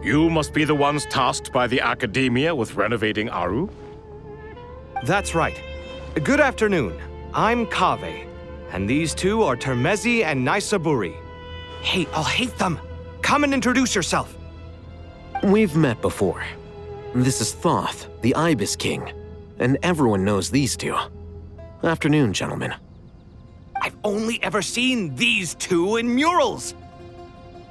You must be the ones tasked by the Academia with renovating Aaru? That's right. Good afternoon. I'm Kaveh, and these two are Termezi and Naisaburi. Hey, Alhaitham, come and introduce yourself. We've met before. This is Thoth, the Ibis King, and everyone knows these two. Afternoon, gentlemen. I've only ever seen these two in murals.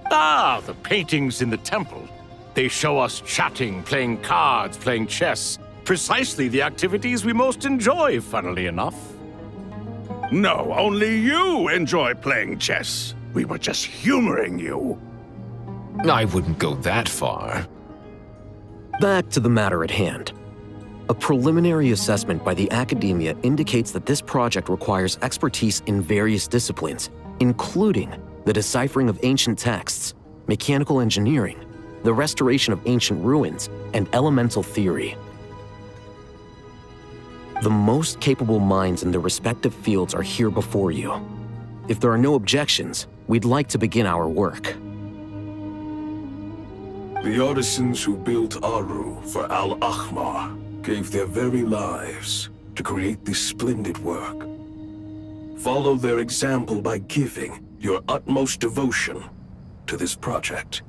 Ah, the paintings in the temple. They show us chatting, playing cards, playing chess. Precisely the activities we most enjoy, funnily enough. No, only you enjoy playing chess. We were just humoring you. I wouldn't go that far. Back to the matter at hand. A preliminary assessment by the Academia indicates that this project requires expertise in various disciplines, including the deciphering of ancient texts, mechanical engineering, the restoration of ancient ruins, and elemental theory. The most capable minds in their respective fields are here before you. If there are no objections, we'd like to begin our work. The artisans who built Aaru for Al-Ahmar gave their very lives to create this splendid work. Follow their example by giving your utmost devotion to this project.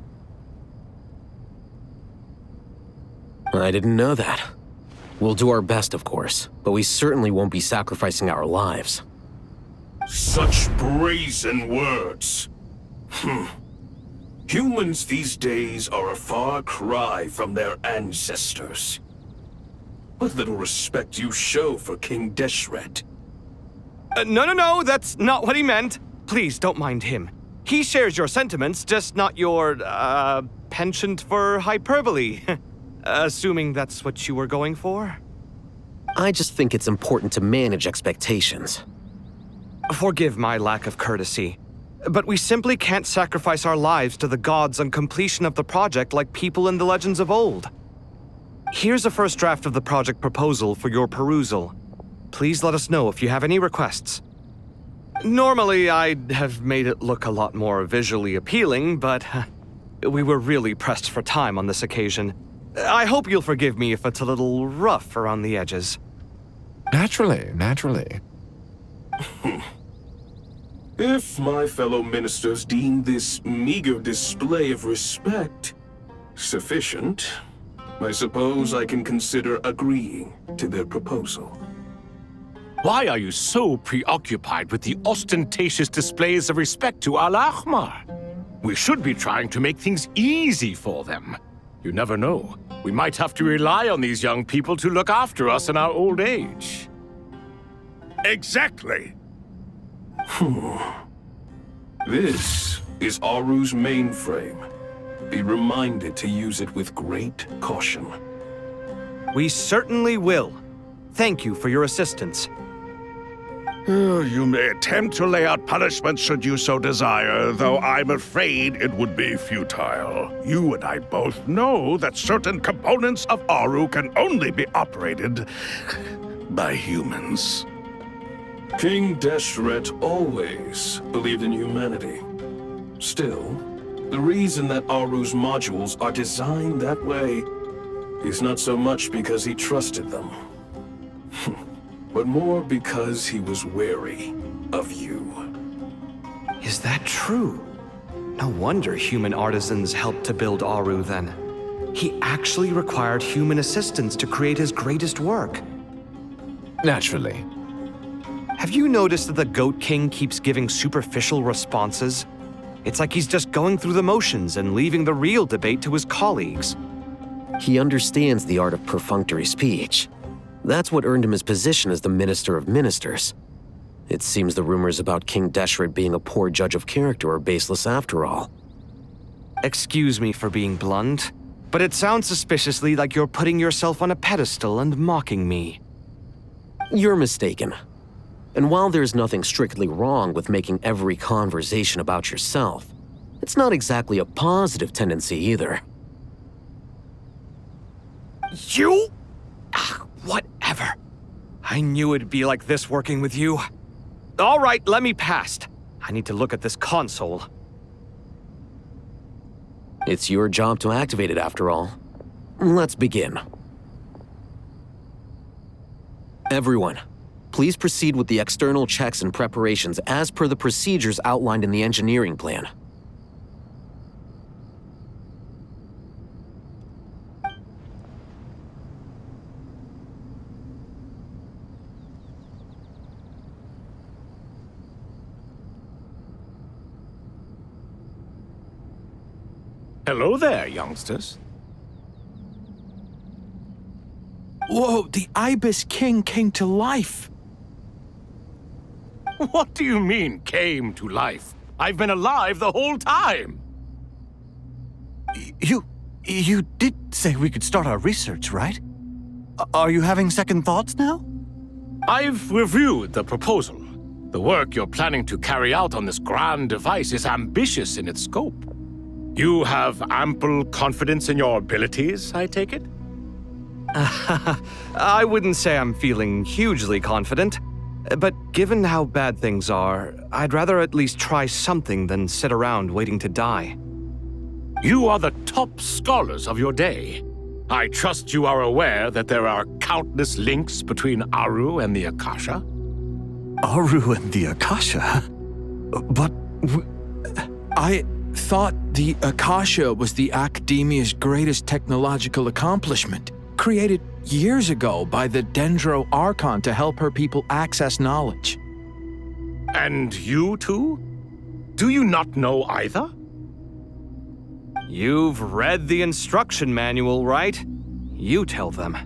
I didn't know that. We'll do our best, of course, but we certainly won't be sacrificing our lives. Such brazen words. Humans these days are a far cry from their ancestors. What little respect you show for King Deshret. No, that's not what he meant. Please, don't mind him. He shares your sentiments, just not your, penchant for hyperbole. Assuming that's what you were going for? I just think it's important to manage expectations. Forgive my lack of courtesy, but we simply can't sacrifice our lives to the gods on completion of the project like people in the legends of old. Here's a first draft of the project proposal for your perusal. Please let us know if you have any requests. Normally, I'd have made it look a lot more visually appealing, but we were really pressed for time on this occasion. I hope you'll forgive me if it's a little rough around the edges. Naturally. If my fellow ministers deem this meager display of respect sufficient, I suppose I can consider agreeing to their proposal. Why are you so preoccupied with the ostentatious displays of respect to Al-Ahmar? We should be trying to make things easy for them. You never know. We might have to rely on these young people to look after us in our old age. Exactly. This is Aaru's mainframe. Be reminded to use it with great caution. We certainly will. Thank you for your assistance. You may attempt to lay out punishment should you so desire, though I'm afraid it would be futile. You and I both know that certain components of Aaru can only be operated by humans. King Deshret always believed in humanity. Still, the reason that Aaru's modules are designed that way is not so much because he trusted them, but more because he was wary of you. Is that true? No wonder human artisans helped to build Aaru then. He actually required human assistance to create his greatest work. Naturally. Have you noticed that the Goat King keeps giving superficial responses? It's like he's just going through the motions and leaving the real debate to his colleagues. He understands the art of perfunctory speech. That's what earned him his position as the Minister of Ministers. It seems the rumors about King Deshret being a poor judge of character are baseless after all. Excuse me for being blunt, but it sounds suspiciously like you're putting yourself on a pedestal and mocking me. You're mistaken. And while there's nothing strictly wrong with making every conversation about yourself, it's not exactly a positive tendency either. You? Whatever. I knew it'd be like this working with you. All right, let me past. I need to look at this console. It's your job to activate it after all. Let's begin. Everyone, please proceed with the external checks and preparations as per the procedures outlined in the engineering plan. Hello there, youngsters. Whoa, the Ibis King came to life! What do you mean, came to life? I've been alive the whole time! You did say we could start our research, right? Are you having second thoughts now? I've reviewed the proposal. The work you're planning to carry out on this grand device is ambitious in its scope. You have ample confidence in your abilities, I take it? I wouldn't say I'm feeling hugely confident, but given how bad things are, I'd rather at least try something than sit around waiting to die. You are the top scholars of your day. I trust you are aware that there are countless links between Aaru and the Akasha? Aaru and the Akasha? But... I thought the Akasha was the Academia's greatest technological accomplishment, created years ago by the Dendro Archon to help her people access knowledge. And you too? Do you not know either? You've read the instruction manual, right? You tell them.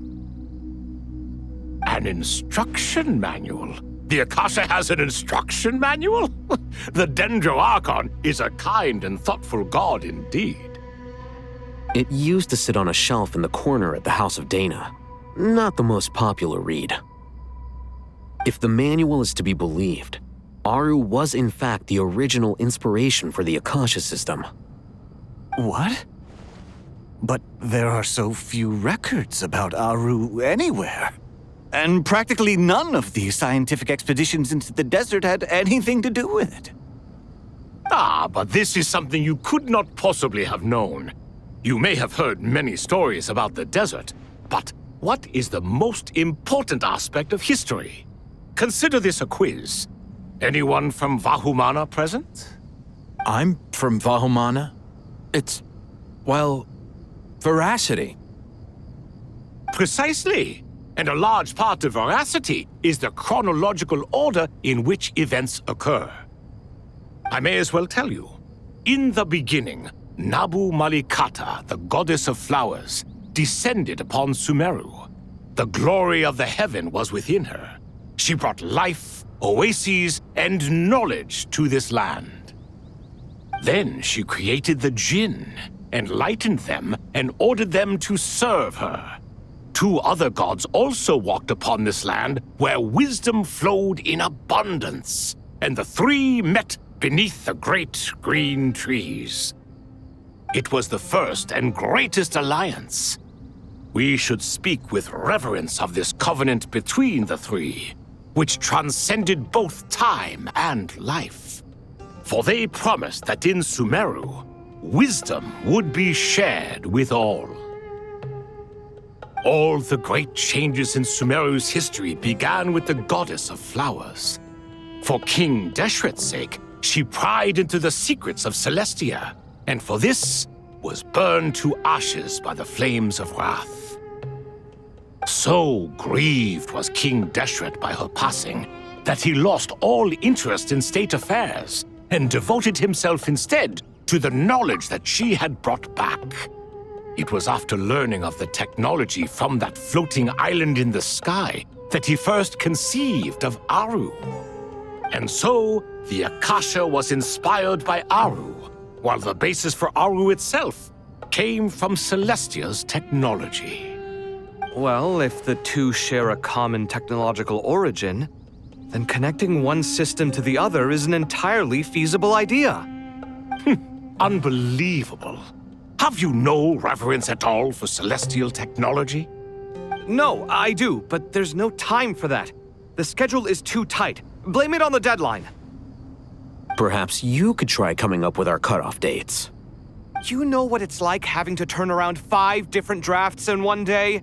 An instruction manual? The Akasha has an instruction manual? The Dendro Archon is a kind and thoughtful god indeed. It used to sit on a shelf in the corner at the House of Dehya. Not the most popular read. If the manual is to be believed, Aaru was in fact the original inspiration for the Akasha system. What? But there are so few records about Aaru anywhere. And practically none of these scientific expeditions into the desert had anything to do with it. Ah, but this is something you could not possibly have known. You may have heard many stories about the desert, but what is the most important aspect of history? Consider this a quiz. Anyone from Vahumana present? I'm from Vahumana. It's, well, veracity. Precisely. And a large part of veracity is the chronological order in which events occur. I may as well tell you. In the beginning, Nabu Malikata, the goddess of flowers, descended upon Sumeru. The glory of the heaven was within her. She brought life, oases, and knowledge to this land. Then she created the Jinn, enlightened them, and ordered them to serve her. Two other gods also walked upon this land where wisdom flowed in abundance, and the three met beneath the great green trees. It was the first and greatest alliance. We should speak with reverence of this covenant between the three, which transcended both time and life. For they promised that in Sumeru, wisdom would be shared with all. All the great changes in Sumeru's history began with the goddess of flowers. For King Deshret's sake, she pried into the secrets of Celestia, and for this was burned to ashes by the flames of wrath. So grieved was King Deshret by her passing that he lost all interest in state affairs and devoted himself instead to the knowledge that she had brought back. It was after learning of the technology from that floating island in the sky that he first conceived of Aaru. And so, the Akasha was inspired by Aaru, while the basis for Aaru itself came from Celestia's technology. Well, if the two share a common technological origin, then connecting one system to the other is an entirely feasible idea. Unbelievable. Have you no reverence at all for celestial technology? No, I do, but there's no time for that. The schedule is too tight. Blame it on the deadline. Perhaps you could try coming up with our cutoff dates. You know what it's like having to turn around 5 different drafts in one day?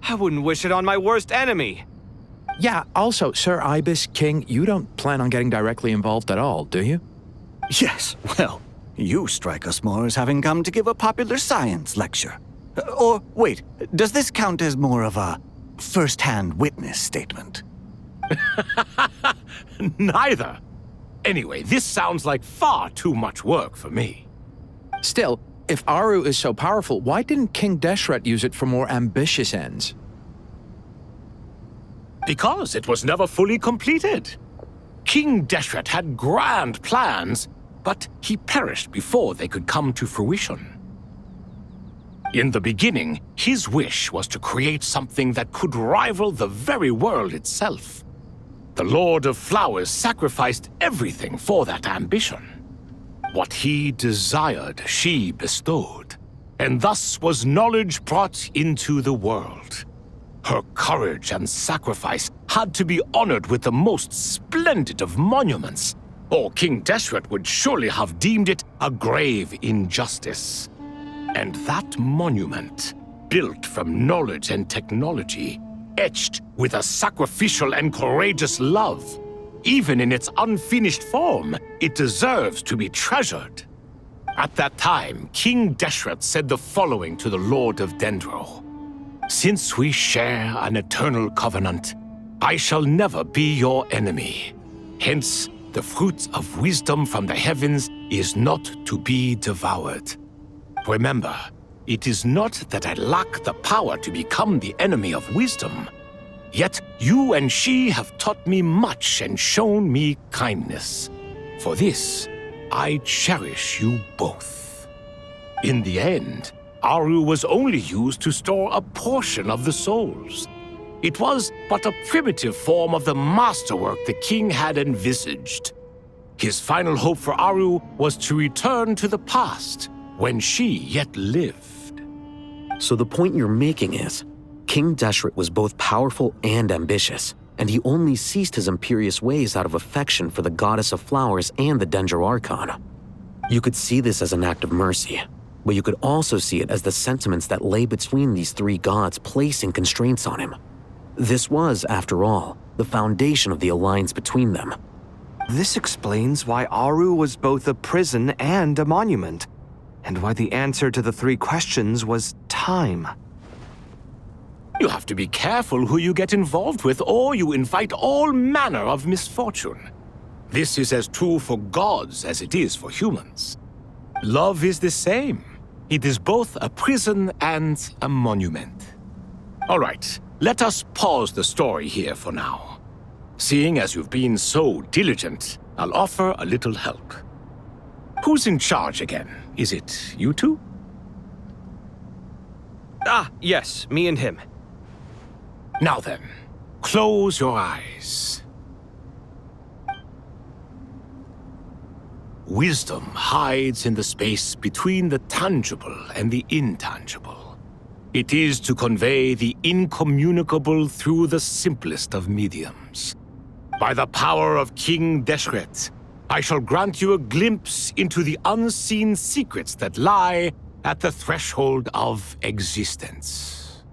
I wouldn't wish it on my worst enemy. Yeah, also, Sir Ibis King, you don't plan on getting directly involved at all, do you? Yes, well, you strike us more as having come to give a popular science lecture. Or, wait, does this count as more of a first-hand witness statement? Neither. Anyway, this sounds like far too much work for me. Still, if Aaru is so powerful, why didn't King Deshret use it for more ambitious ends? Because it was never fully completed. King Deshret had grand plans, but he perished before they could come to fruition. In the beginning, his wish was to create something that could rival the very world itself. The Lord of Flowers sacrificed everything for that ambition. What he desired, she bestowed, and thus was knowledge brought into the world. Her courage and sacrifice had to be honored with the most splendid of monuments, or King Deshret would surely have deemed it a grave injustice. And that monument, built from knowledge and technology, etched with a sacrificial and courageous love, even in its unfinished form, it deserves to be treasured. At that time, King Deshret said the following to the Lord of Dendro. Since we share an eternal covenant, I shall never be your enemy. Hence, the fruit of wisdom from the heavens is not to be devoured. Remember, it is not that I lack the power to become the enemy of wisdom. Yet you and she have taught me much and shown me kindness. For this, I cherish you both. In the end, Aaru was only used to store a portion of the souls. It was but a primitive form of the masterwork the king had envisaged. His final hope for Aaru was to return to the past, when she yet lived. So the point you're making is, King Deshret was both powerful and ambitious, and he only ceased his imperious ways out of affection for the Goddess of Flowers and the Dendro Archon. You could see this as an act of mercy, but you could also see it as the sentiments that lay between these 3 gods placing constraints on him. This was, after all, the foundation of the alliance between them. This explains why Aaru was both a prison and a monument, and why the answer to the 3 questions was time. You have to be careful who you get involved with, or you invite all manner of misfortune. This is as true for gods as it is for humans. Love is the same. It is both a prison and a monument. All right, let us pause the story here for now. Seeing as you've been so diligent, I'll offer a little help. Who's in charge again? Is it you two? Ah, yes, me and him. Now then, close your eyes. Wisdom hides in the space between the tangible and the intangible. It is to convey the incommunicable through the simplest of mediums. By the power of King Deshret, I shall grant you a glimpse into the unseen secrets that lie at the threshold of existence.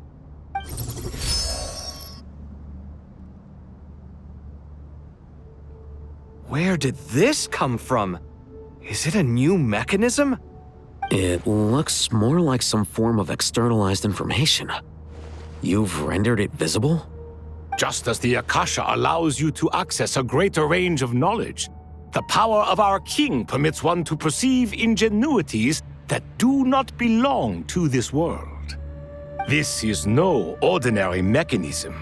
Where did this come from? Is it a new mechanism? It looks more like some form of externalized information. You've rendered it visible? Just as the Akasha allows you to access a greater range of knowledge, the power of our king permits one to perceive ingenuities that do not belong to this world. This is no ordinary mechanism.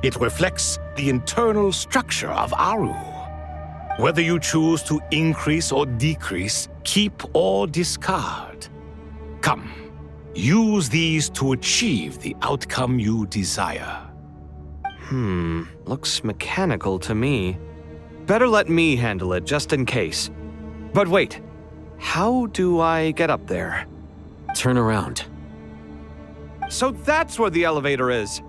It reflects the internal structure of Aaru. Whether you choose to increase or decrease, keep or discard. Come, use these to achieve the outcome you desire. Looks mechanical to me. Better let me handle it, just in case. But wait, how do I get up there? Turn around. So that's where the elevator is!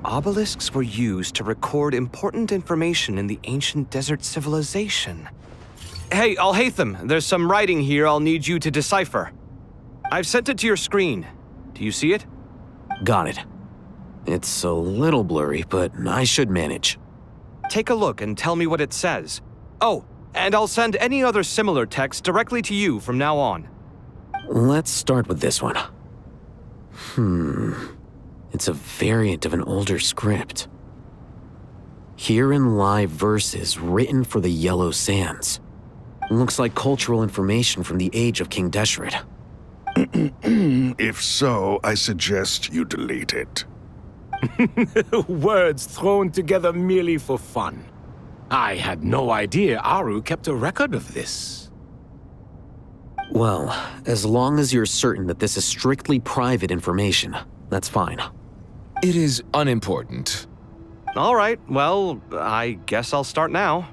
Obelisks were used to record important information in the ancient desert civilization. Hey, Alhaitham, there's some writing here I'll need you to decipher. I've sent it to your screen. Do you see it? Got it. It's a little blurry, but I should manage. Take a look and tell me what it says. Oh, and I'll send any other similar text directly to you from now on. Let's start with this one. It's a variant of an older script. Herein lie verses written for the Yellow Sands. Looks like cultural information from the age of King Deshret. If so, I suggest you delete it. Words thrown together merely for fun. I had no idea Aaru kept a record of this. Well, as long as you're certain that this is strictly private information, that's fine. It is unimportant. All right, well, I guess I'll start now.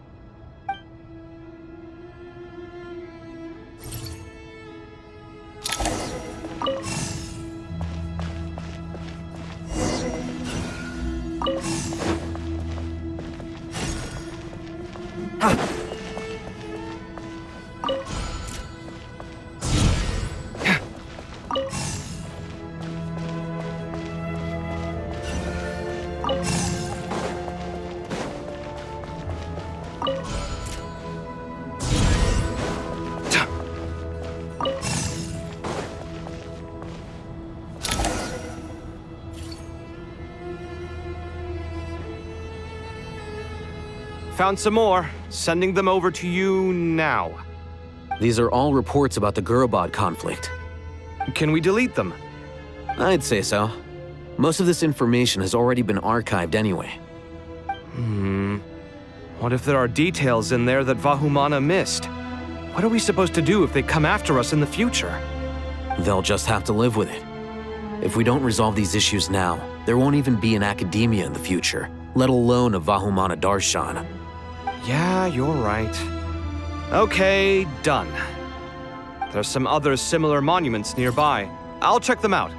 Found some more. Sending them over to you now. These are all reports about the Gurubad conflict. Can we delete them? I'd say so. Most of this information has already been archived anyway. What if there are details in there that Vahumana missed? What are we supposed to do if they come after us in the future? They'll just have to live with it. If we don't resolve these issues now, there won't even be an academia in the future, let alone a Vahumana Darshan. Yeah, you're right. Okay, done. There's some other similar monuments nearby. I'll check them out.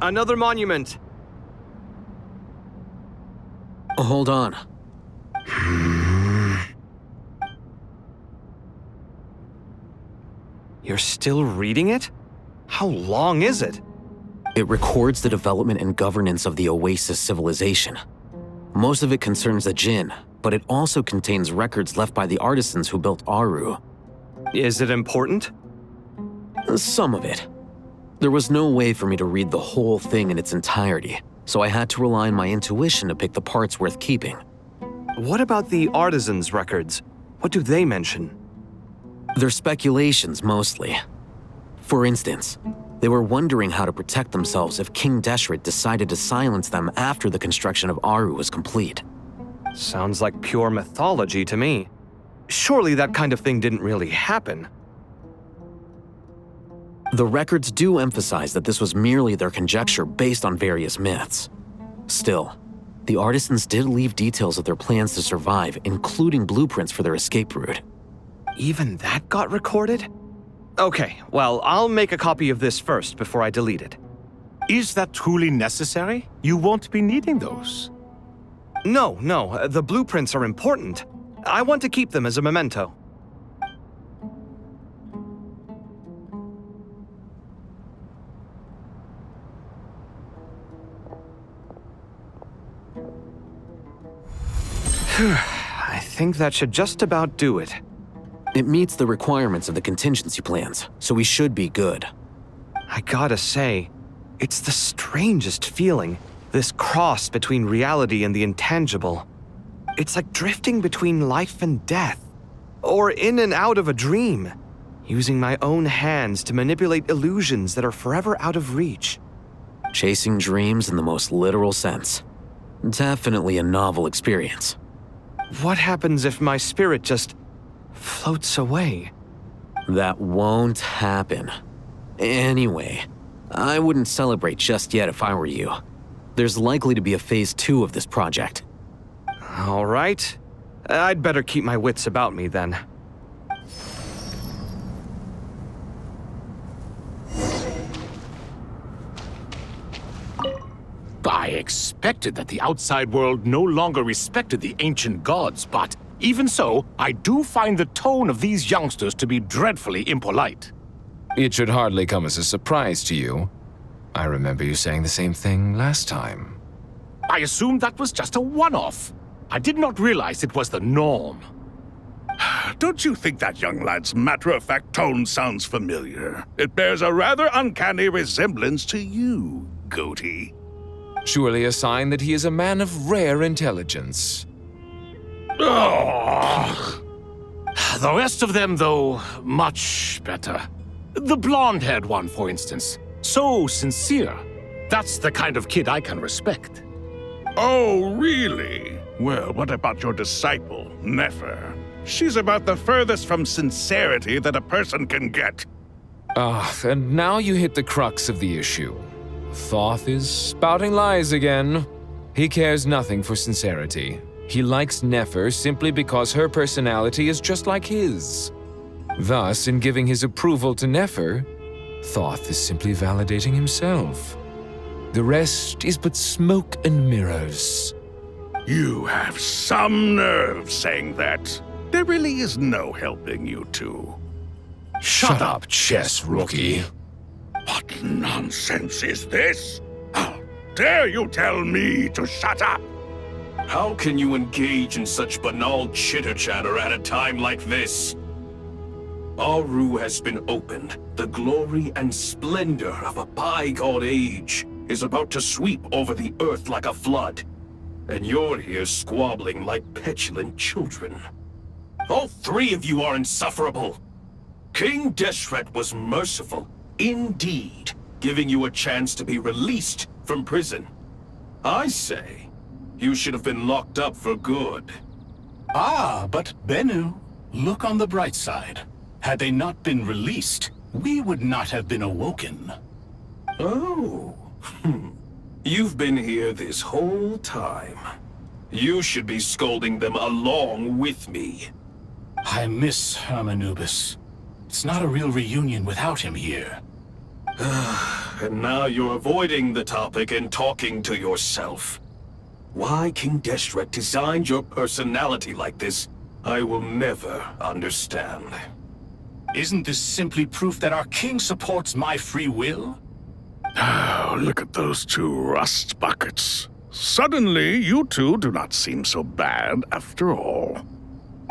Another monument. Hold on. You're still reading it? How long is it? It records the development and governance of the Oasis civilization. Most of it concerns the Jinn, but it also contains records left by the artisans who built Aaru. Is it important? Some of it. There was no way for me to read the whole thing in its entirety, so I had to rely on my intuition to pick the parts worth keeping. What about the artisans' records? What do they mention? They're speculations, mostly. For instance, they were wondering how to protect themselves if King Deshret decided to silence them after the construction of Aaru was complete. Sounds like pure mythology to me. Surely that kind of thing didn't really happen. The records do emphasize that this was merely their conjecture based on various myths. Still, the artisans did leave details of their plans to survive, including blueprints for their escape route. Even that got recorded? Okay, well, I'll make a copy of this first before I delete it. Is that truly necessary? You won't be needing those. No, the blueprints are important. I want to keep them as a memento. I think that should just about do it. It meets the requirements of the contingency plans, so we should be good. I gotta say, it's the strangest feeling, this cross between reality and the intangible. It's like drifting between life and death, or in and out of a dream, using my own hands to manipulate illusions that are forever out of reach. Chasing dreams in the most literal sense. Definitely a novel experience. What happens if my spirit just floats away? That won't happen. Anyway, I wouldn't celebrate just yet if I were you. There's likely to be a phase 2 of this project. All right. I'd better keep my wits about me then. I expected that the outside world no longer respected the ancient gods, but even so, I do find the tone of these youngsters to be dreadfully impolite. It should hardly come as a surprise to you. I remember you saying the same thing last time. I assumed that was just a one-off. I did not realize it was the norm. Don't you think that young lad's matter-of-fact tone sounds familiar? It bears a rather uncanny resemblance to you, Goatee. Surely a sign that he is a man of rare intelligence. Ugh. The rest of them, though, much better. The blonde-haired one, for instance. So sincere. That's the kind of kid I can respect. Oh, really? Well, what about your disciple, Nefer? She's about the furthest from sincerity that a person can get. And now you hit the crux of the issue. Thoth is spouting lies again. He cares nothing for sincerity. He likes Nefer simply because her personality is just like his. Thus, in giving his approval to Nefer, Thoth is simply validating himself. The rest is but smoke and mirrors. You have some nerve saying that. There really is no helping you two. Shut up, chess rookie. What nonsense is this? How dare you tell me to shut up? How can you engage in such banal chitter-chatter at a time like this? Aaru has been opened. The glory and splendor of a bygone age is about to sweep over the earth like a flood. And you're here squabbling like petulant children. All three of you are insufferable. King Deshret was merciful, indeed, giving you a chance to be released from prison. I say, you should have been locked up for good. Ah, but Bennu, look on the bright side. Had they not been released, we would not have been awoken. Oh, you've been here this whole time. You should be scolding them along with me. I miss Hermanubis. It's not a real reunion without him here. And now you're avoiding the topic and talking to yourself. Why King Deshret designed your personality like this, I will never understand. Isn't this simply proof that our king supports my free will? Oh, look at those two rust buckets. Suddenly, you two do not seem so bad after all.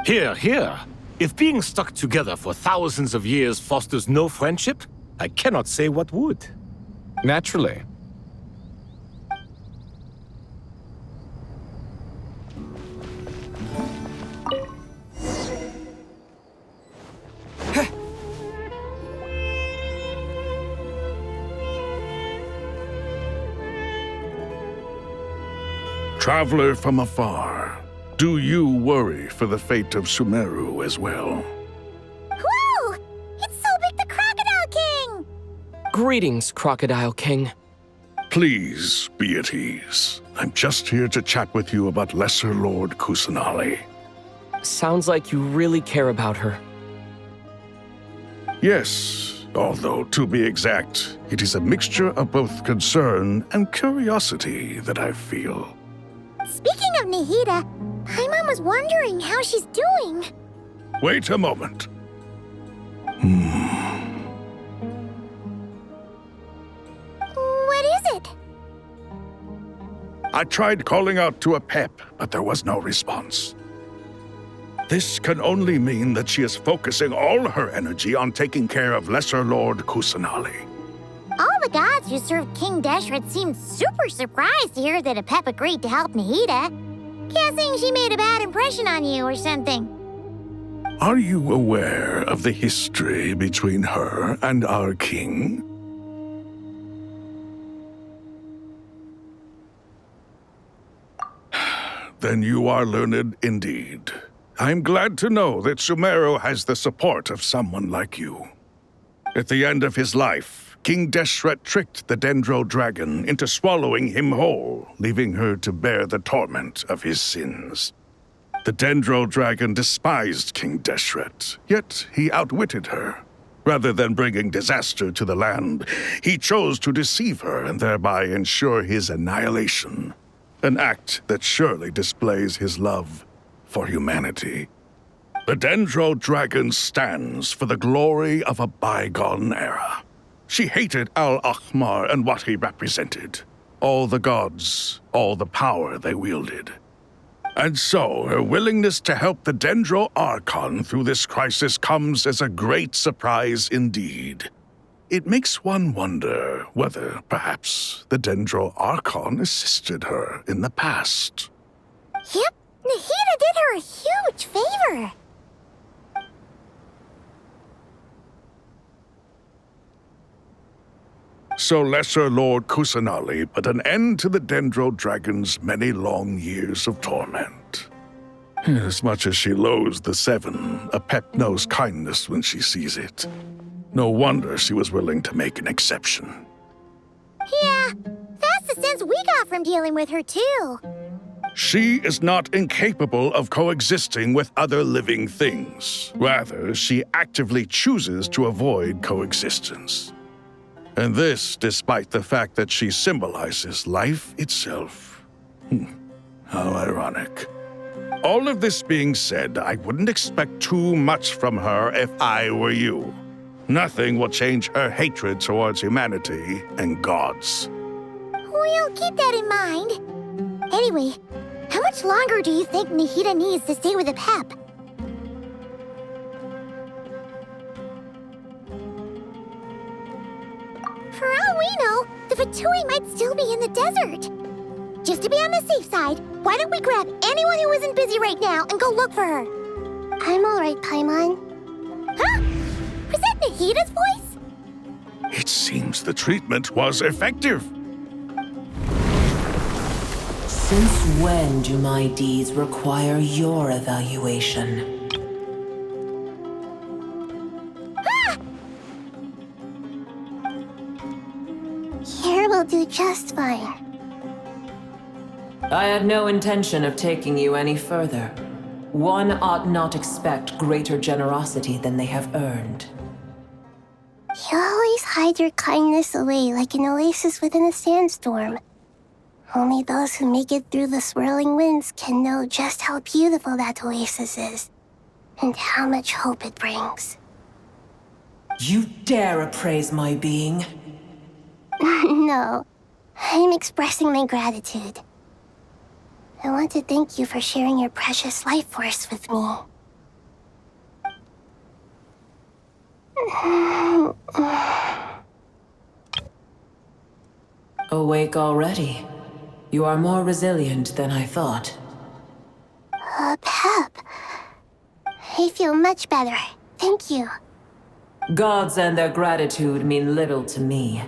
Here, here. If being stuck together for thousands of years fosters no friendship, I cannot say what would. Naturally. Traveler from afar, do you worry for the fate of Sumeru as well? Whoa! It's so big the Crocodile King! Greetings, Crocodile King. Please be at ease. I'm just here to chat with you about Lesser Lord Kusanali. Sounds like you really care about her. Yes, although to be exact, it is a mixture of both concern and curiosity that I feel. Speaking of Nahida, Paimon was wondering how she's doing. Wait a moment. What is it? I tried calling out to Apep, but there was no response. This can only mean that she is focusing all her energy on taking care of Lesser Lord Kusanali. All the gods who serve King Deshret seemed super surprised to hear that Apep agreed to help Nahida. Guessing she made a bad impression on you or something. Are you aware of the history between her and our king? Then you are learned indeed. I'm glad to know that Sumeru has the support of someone like you. At the end of his life, King Deshret tricked the Dendro Dragon into swallowing him whole, leaving her to bear the torment of his sins. The Dendro Dragon despised King Deshret, yet he outwitted her. Rather than bringing disaster to the land, he chose to deceive her and thereby ensure his annihilation. An act that surely displays his love for humanity. The Dendro Dragon stands for the glory of a bygone era. She hated Al-Ahmar and what he represented. All the gods, all the power they wielded. And so, her willingness to help the Dendro Archon through this crisis comes as a great surprise indeed. It makes one wonder whether, perhaps, the Dendro Archon assisted her in the past. Yep, Nahida did her a huge favor. So Lesser Lord Kusanali put an end to the Dendro Dragon's many long years of torment. As much as she loathes the Seven, Apep knows kindness when she sees it. No wonder she was willing to make an exception. Yeah, that's the sense we got from dealing with her too. She is not incapable of coexisting with other living things. Rather, she actively chooses to avoid coexistence. And this despite the fact that she symbolizes life itself. How ironic. All of this being said, I wouldn't expect too much from her if I were you. Nothing will change her hatred towards humanity and gods. We'll keep that in mind. Anyway, how much longer do you think Nahida needs to stay with Apep? For all we know, the Fatui might still be in the desert. Just to be on the safe side, why don't we grab anyone who isn't busy right now and go look for her? I'm alright, Paimon. Huh? Was that Nahida's voice? It seems the treatment was effective. Since when do my deeds require your evaluation? Here will do just fine. I had no intention of taking you any further. One ought not expect greater generosity than they have earned. You always hide your kindness away like an oasis within a sandstorm. Only those who make it through the swirling winds can know just how beautiful that oasis is, and how much hope it brings. You dare appraise my being? No, I'm expressing my gratitude. I want to thank you for sharing your precious life force with me. Awake already? You are more resilient than I thought. Pep. I feel much better. Thank you. Gods and their gratitude mean little to me.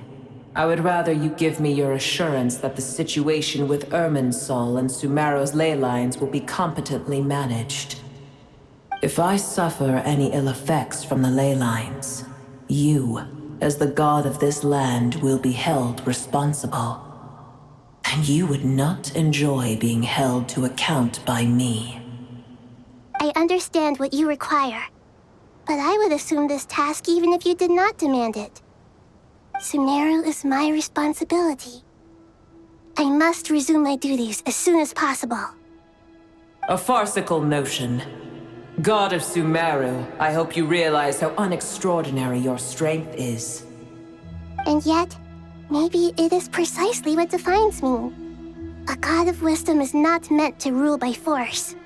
I would rather you give me your assurance that the situation with Irminsul and Sumeru's ley lines will be competently managed. If I suffer any ill effects from the ley lines, you, as the god of this land, will be held responsible. And you would not enjoy being held to account by me. I understand what you require, but I would assume this task even if you did not demand it. Sumeru is my responsibility. I must resume my duties as soon as possible. A farcical notion. God of Sumeru, I hope you realize how unextraordinary your strength is. And yet, maybe it is precisely what defines me. A god of wisdom is not meant to rule by force.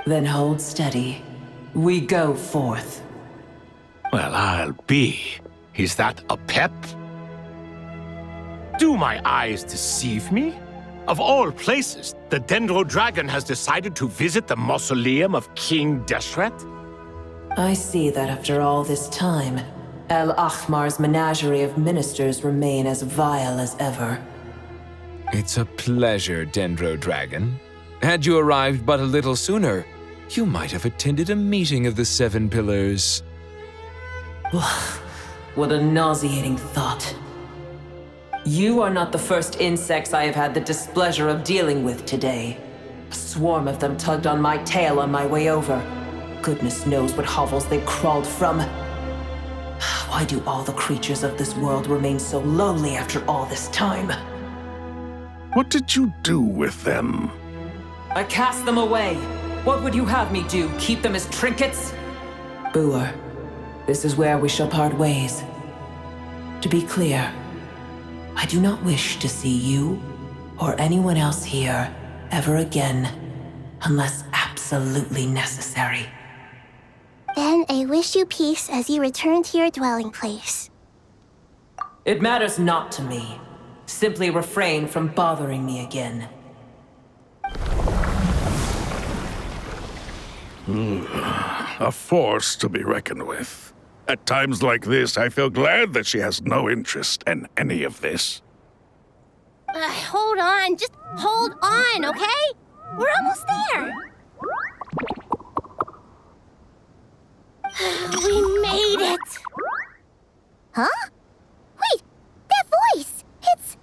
Then hold steady. We go forth. Well, I'll be. Is that Apep? Do my eyes deceive me? Of all places, the Dendro Dragon has decided to visit the Mausoleum of King Deshret? I see that after all this time, El Ahmar's menagerie of ministers remain as vile as ever. It's a pleasure, Dendro Dragon. Had you arrived but a little sooner, you might have attended a meeting of the Seven Pillars. What a nauseating thought. You are not the first insects I have had the displeasure of dealing with today. A swarm of them tugged on my tail on my way over. Goodness knows what hovels they crawled from. Why do all the creatures of this world remain so lowly after all this time? What did you do with them? I cast them away. What would you have me do? Keep them as trinkets? Boer, this is where we shall part ways. To be clear, I do not wish to see you or anyone else here ever again, unless absolutely necessary. Then I wish you peace as you return to your dwelling place. It matters not to me. Simply refrain from bothering me again. A force to be reckoned with. At times like this, I feel glad that she has no interest in any of this. Hold on, just hold on, okay? We're almost there. We made it! Huh? Wait, that voice! It's...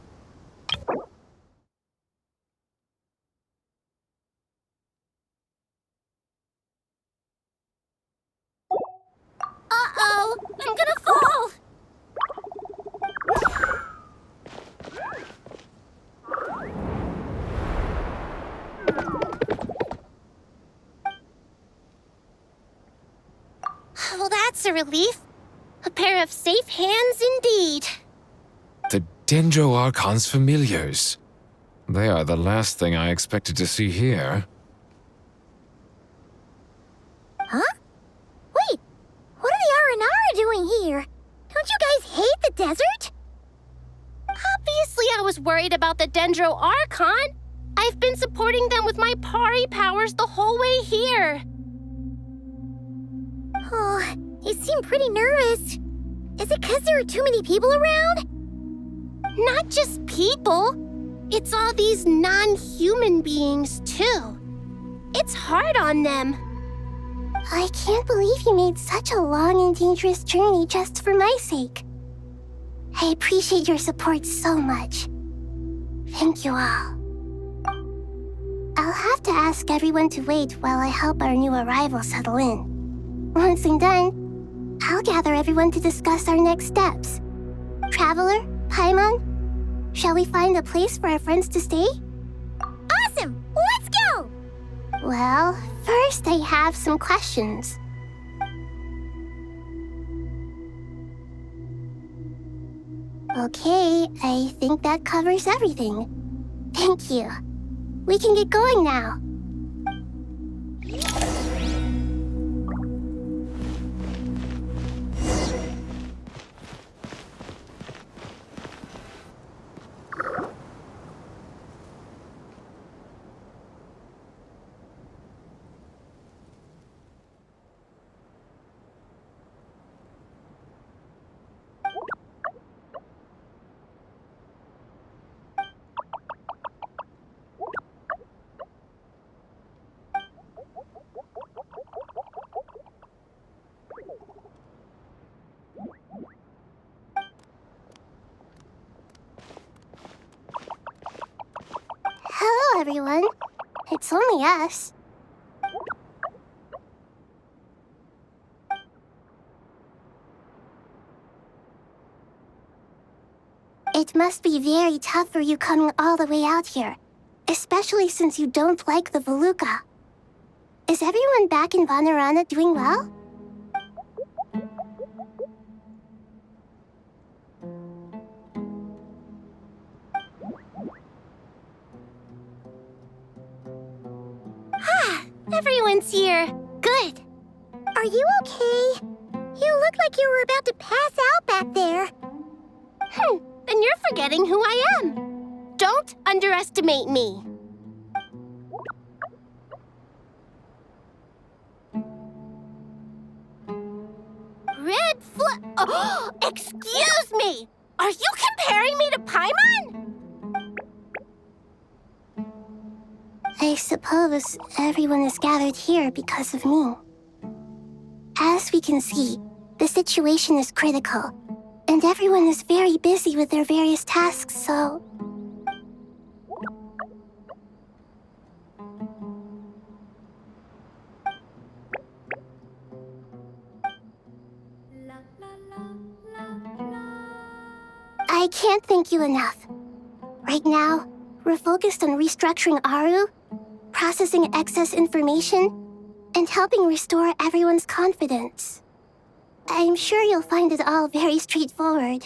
Uh-oh! I'm gonna fall! Well, that's a relief. A pair of safe hands indeed. The Dendro Archon's familiars. They are the last thing I expected to see here. Huh? Wait, what are the Aranara doing here? Don't you guys hate the desert? Obviously I was worried about the Dendro Archon. I've been supporting them with my Pari powers the whole way here. Oh, you seem pretty nervous. Is it because there are too many people around? Not just people. It's all these non-human beings, too. It's hard on them. I can't believe you made such a long and dangerous journey just for my sake. I appreciate your support so much. Thank you all. I'll have to ask everyone to wait while I help our new arrival settle in. Once I'm done, I'll gather everyone to discuss our next steps. Traveler, Paimon, shall we find a place for our friends to stay? Awesome! Let's go! Well, first I have some questions. Okay, I think that covers everything. Thank you. We can get going now. Hello, everyone. It's only us. It must be very tough for you coming all the way out here. Especially since you don't like the Valuka. Is everyone back in Arana doing well? Everyone's here. Good. Are you okay? You look like you were about to pass out back there. Then you're forgetting who I am. Don't underestimate me. Red Oh, excuse me! Are you comparing me to Paimon? I suppose everyone is gathered here because of me. As we can see, the situation is critical, and everyone is very busy with their various tasks, so... I can't thank you enough. Right now, we're focused on restructuring Aaru, processing excess information, and helping restore everyone's confidence. I'm sure you'll find it all very straightforward.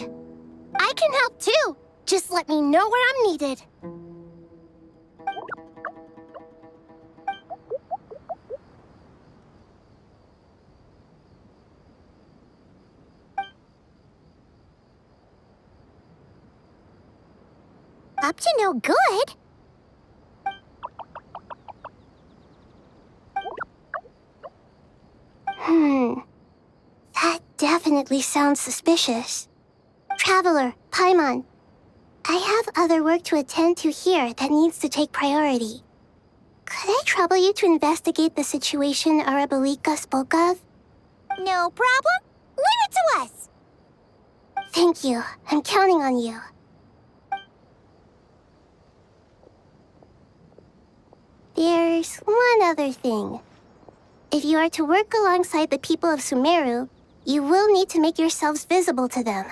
I can help too! Just let me know where I'm needed. Up to no good? That definitely sounds suspicious. Traveler, Paimon, I have other work to attend to here that needs to take priority. Could I trouble you to investigate the situation Arabalika spoke of? No problem. Leave it to us. Thank you. I'm counting on you. There's one other thing. If you are to work alongside the people of Sumeru, you will need to make yourselves visible to them.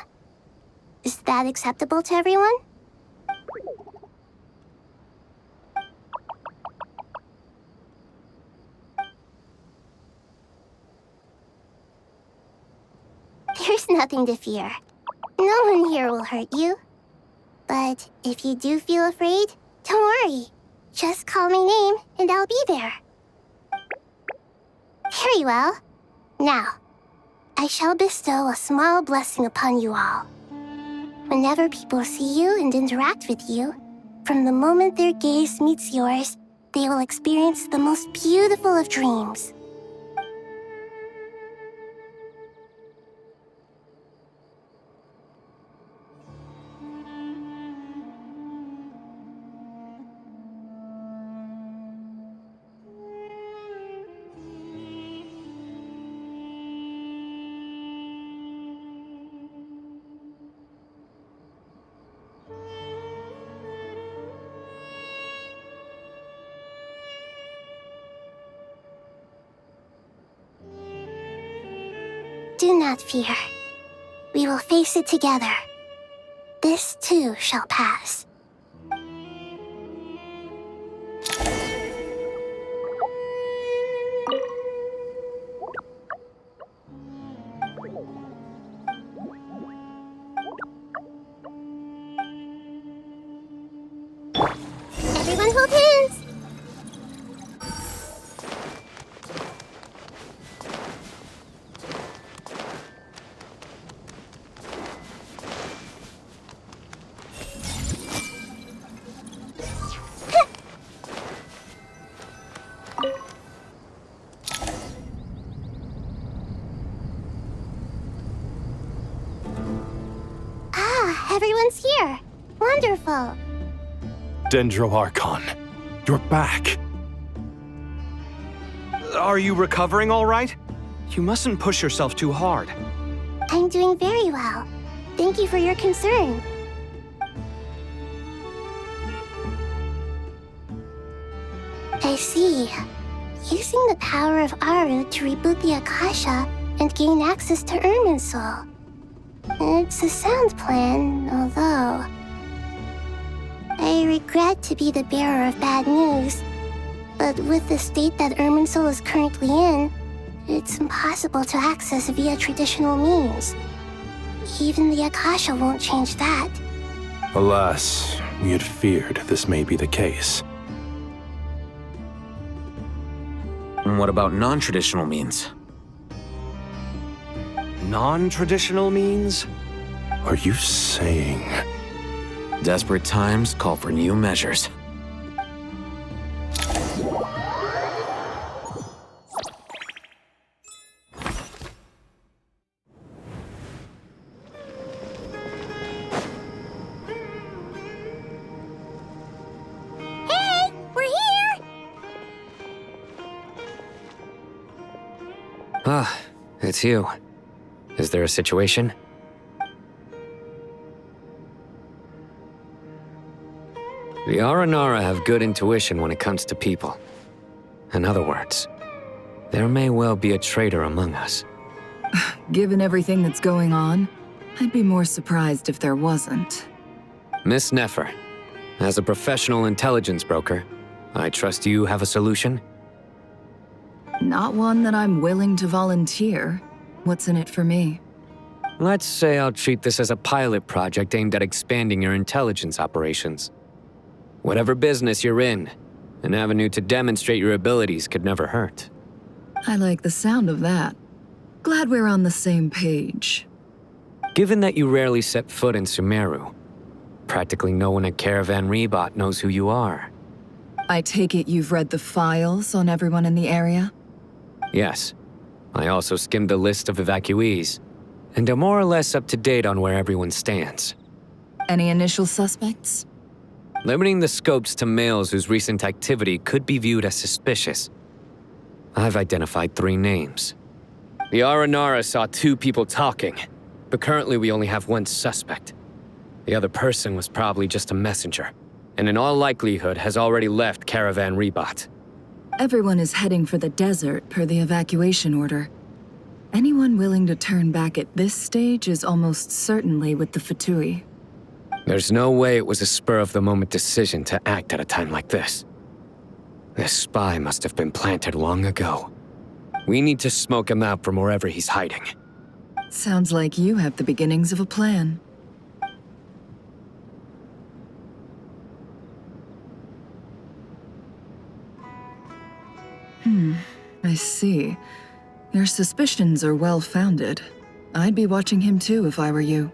Is that acceptable to everyone? There's nothing to fear. No one here will hurt you. But if you do feel afraid, don't worry. Just call my name and I'll be there. Very well. Now, I shall bestow a small blessing upon you all. Whenever people see you and interact with you, from the moment their gaze meets yours, they will experience the most beautiful of dreams. Do not fear. We will face it together. This too shall pass. Everyone hold hands! Everyone's here. Wonderful. Archon, you're back. Are you recovering all right? You mustn't push yourself too hard. I'm doing very well. Thank you for your concern. I see. Using the power of Aaru to reboot the Akasha and gain access to Irminsul. It's a sound plan, although... I regret to be the bearer of bad news, but with the state that Irminsul is currently in, it's impossible to access via traditional means. Even the Akasha won't change that. Alas, we had feared this may be the case. And what about non-traditional means? Non-traditional means? Are you saying... Desperate times call for new measures. Hey, we're here! Ah, it's you. Is there a situation? The Aranara have good intuition when it comes to people. In other words, there may well be a traitor among us. Given everything that's going on, I'd be more surprised if there wasn't. Miss Nefer, as a professional intelligence broker, I trust you have a solution? Not one that I'm willing to volunteer. What's in it for me? Let's say I'll treat this as a pilot project aimed at expanding your intelligence operations. Whatever business you're in, an avenue to demonstrate your abilities could never hurt. I like the sound of that. Glad we're on the same page. Given that you rarely set foot in Sumeru, practically no one at Caravan Ribat knows who you are. I take it you've read the files on everyone in the area? Yes. I also skimmed the list of evacuees, and am more or less up to date on where everyone stands. Any initial suspects? Limiting the scopes to males whose recent activity could be viewed as suspicious. I've identified 3 names. The Aranara saw 2 people talking, but currently we only have 1 suspect. The other person was probably just a messenger, and in all likelihood has already left Caravan Ribat. Everyone is heading for the desert per the evacuation order. Anyone willing to turn back at this stage is almost certainly with the Fatui. There's no way it was a spur-of-the-moment decision to act at a time like this. This spy must have been planted long ago. We need to smoke him out from wherever he's hiding. Sounds like you have the beginnings of a plan. I see. Your suspicions are well-founded. I'd be watching him too if I were you.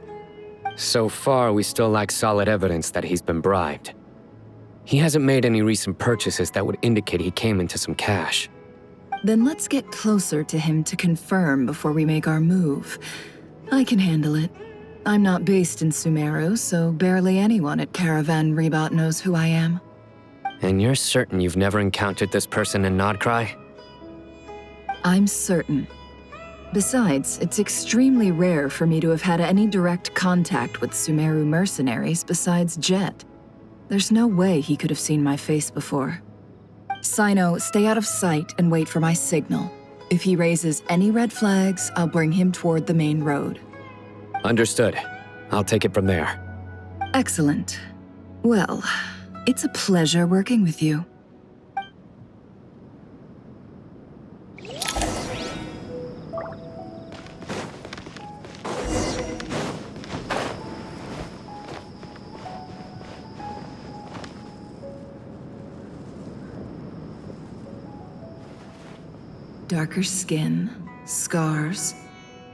So far, we still lack solid evidence that he's been bribed. He hasn't made any recent purchases that would indicate he came into some cash. Then let's get closer to him to confirm before we make our move. I can handle it. I'm not based in Sumeru, so barely anyone at Caravan Ribat knows who I am. And you're certain you've never encountered this person in Nodcry? I'm certain. Besides, it's extremely rare for me to have had any direct contact with Sumeru mercenaries besides Jet. There's no way he could have seen my face before. Cyno, stay out of sight and wait for my signal. If he raises any red flags, I'll bring him toward the main road. Understood. I'll take it from there. Excellent. Well, it's a pleasure working with you. Darker skin, scars,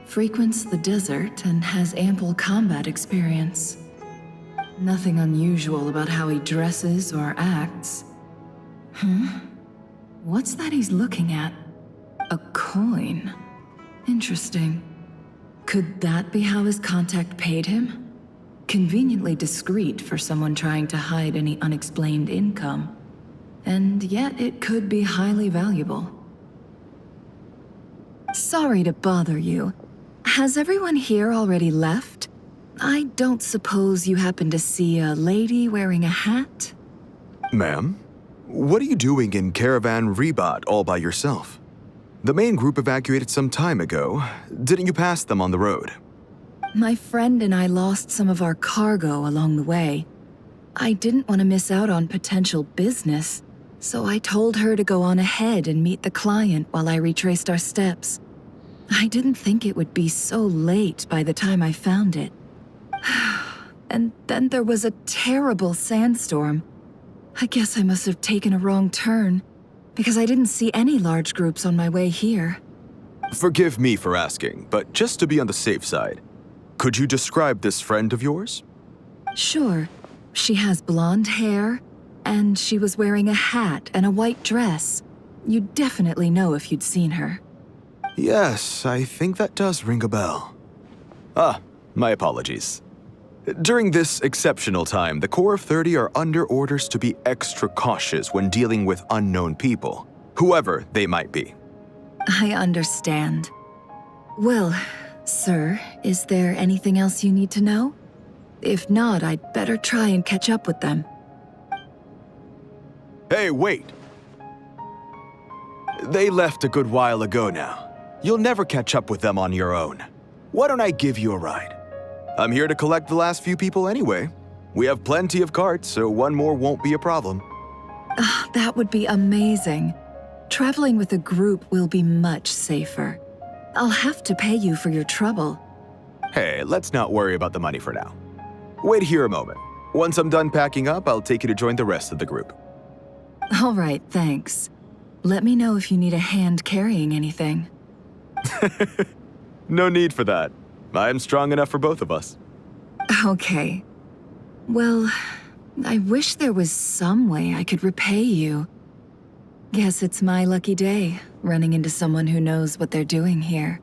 frequents the desert and has ample combat experience. Nothing unusual about how he dresses or acts. What's that he's looking at? A coin. Interesting. Could that be how his contact paid him? Conveniently discreet for someone trying to hide any unexplained income. And yet it could be highly valuable. Sorry to bother you. Has everyone here already left? I don't suppose you happen to see a lady wearing a hat? Ma'am, what are you doing in Caravan Ribat all by yourself? The main group evacuated some time ago. Didn't you pass them on the road? My friend and I lost some of our cargo along the way. I didn't want to miss out on potential business, so I told her to go on ahead and meet the client while I retraced our steps. I didn't think it would be so late by the time I found it. And then there was a terrible sandstorm. I guess I must have taken a wrong turn, because I didn't see any large groups on my way here. Forgive me for asking, but just to be on the safe side, could you describe this friend of yours? Sure. She has blonde hair, and she was wearing a hat and a white dress. You'd definitely know if you'd seen her. Yes, I think that does ring a bell. My apologies. During this exceptional time, the Corps of 30 are under orders to be extra cautious when dealing with unknown people, whoever they might be. I understand. Well, sir, is there anything else you need to know? If not, I'd better try and catch up with them. Hey, wait! They left a good while ago now. You'll never catch up with them on your own. Why don't I give you a ride? I'm here to collect the last few people anyway. We have plenty of carts, so one more won't be a problem. That would be amazing. Traveling with a group will be much safer. I'll have to pay you for your trouble. Hey, let's not worry about the money for now. Wait here a moment. Once I'm done packing up, I'll take you to join the rest of the group. All right, thanks. Let me know if you need a hand carrying anything. No need for that. I'm strong enough for both of us. Okay. Well, I wish there was some way I could repay you. Guess it's my lucky day, running into someone who knows what they're doing here.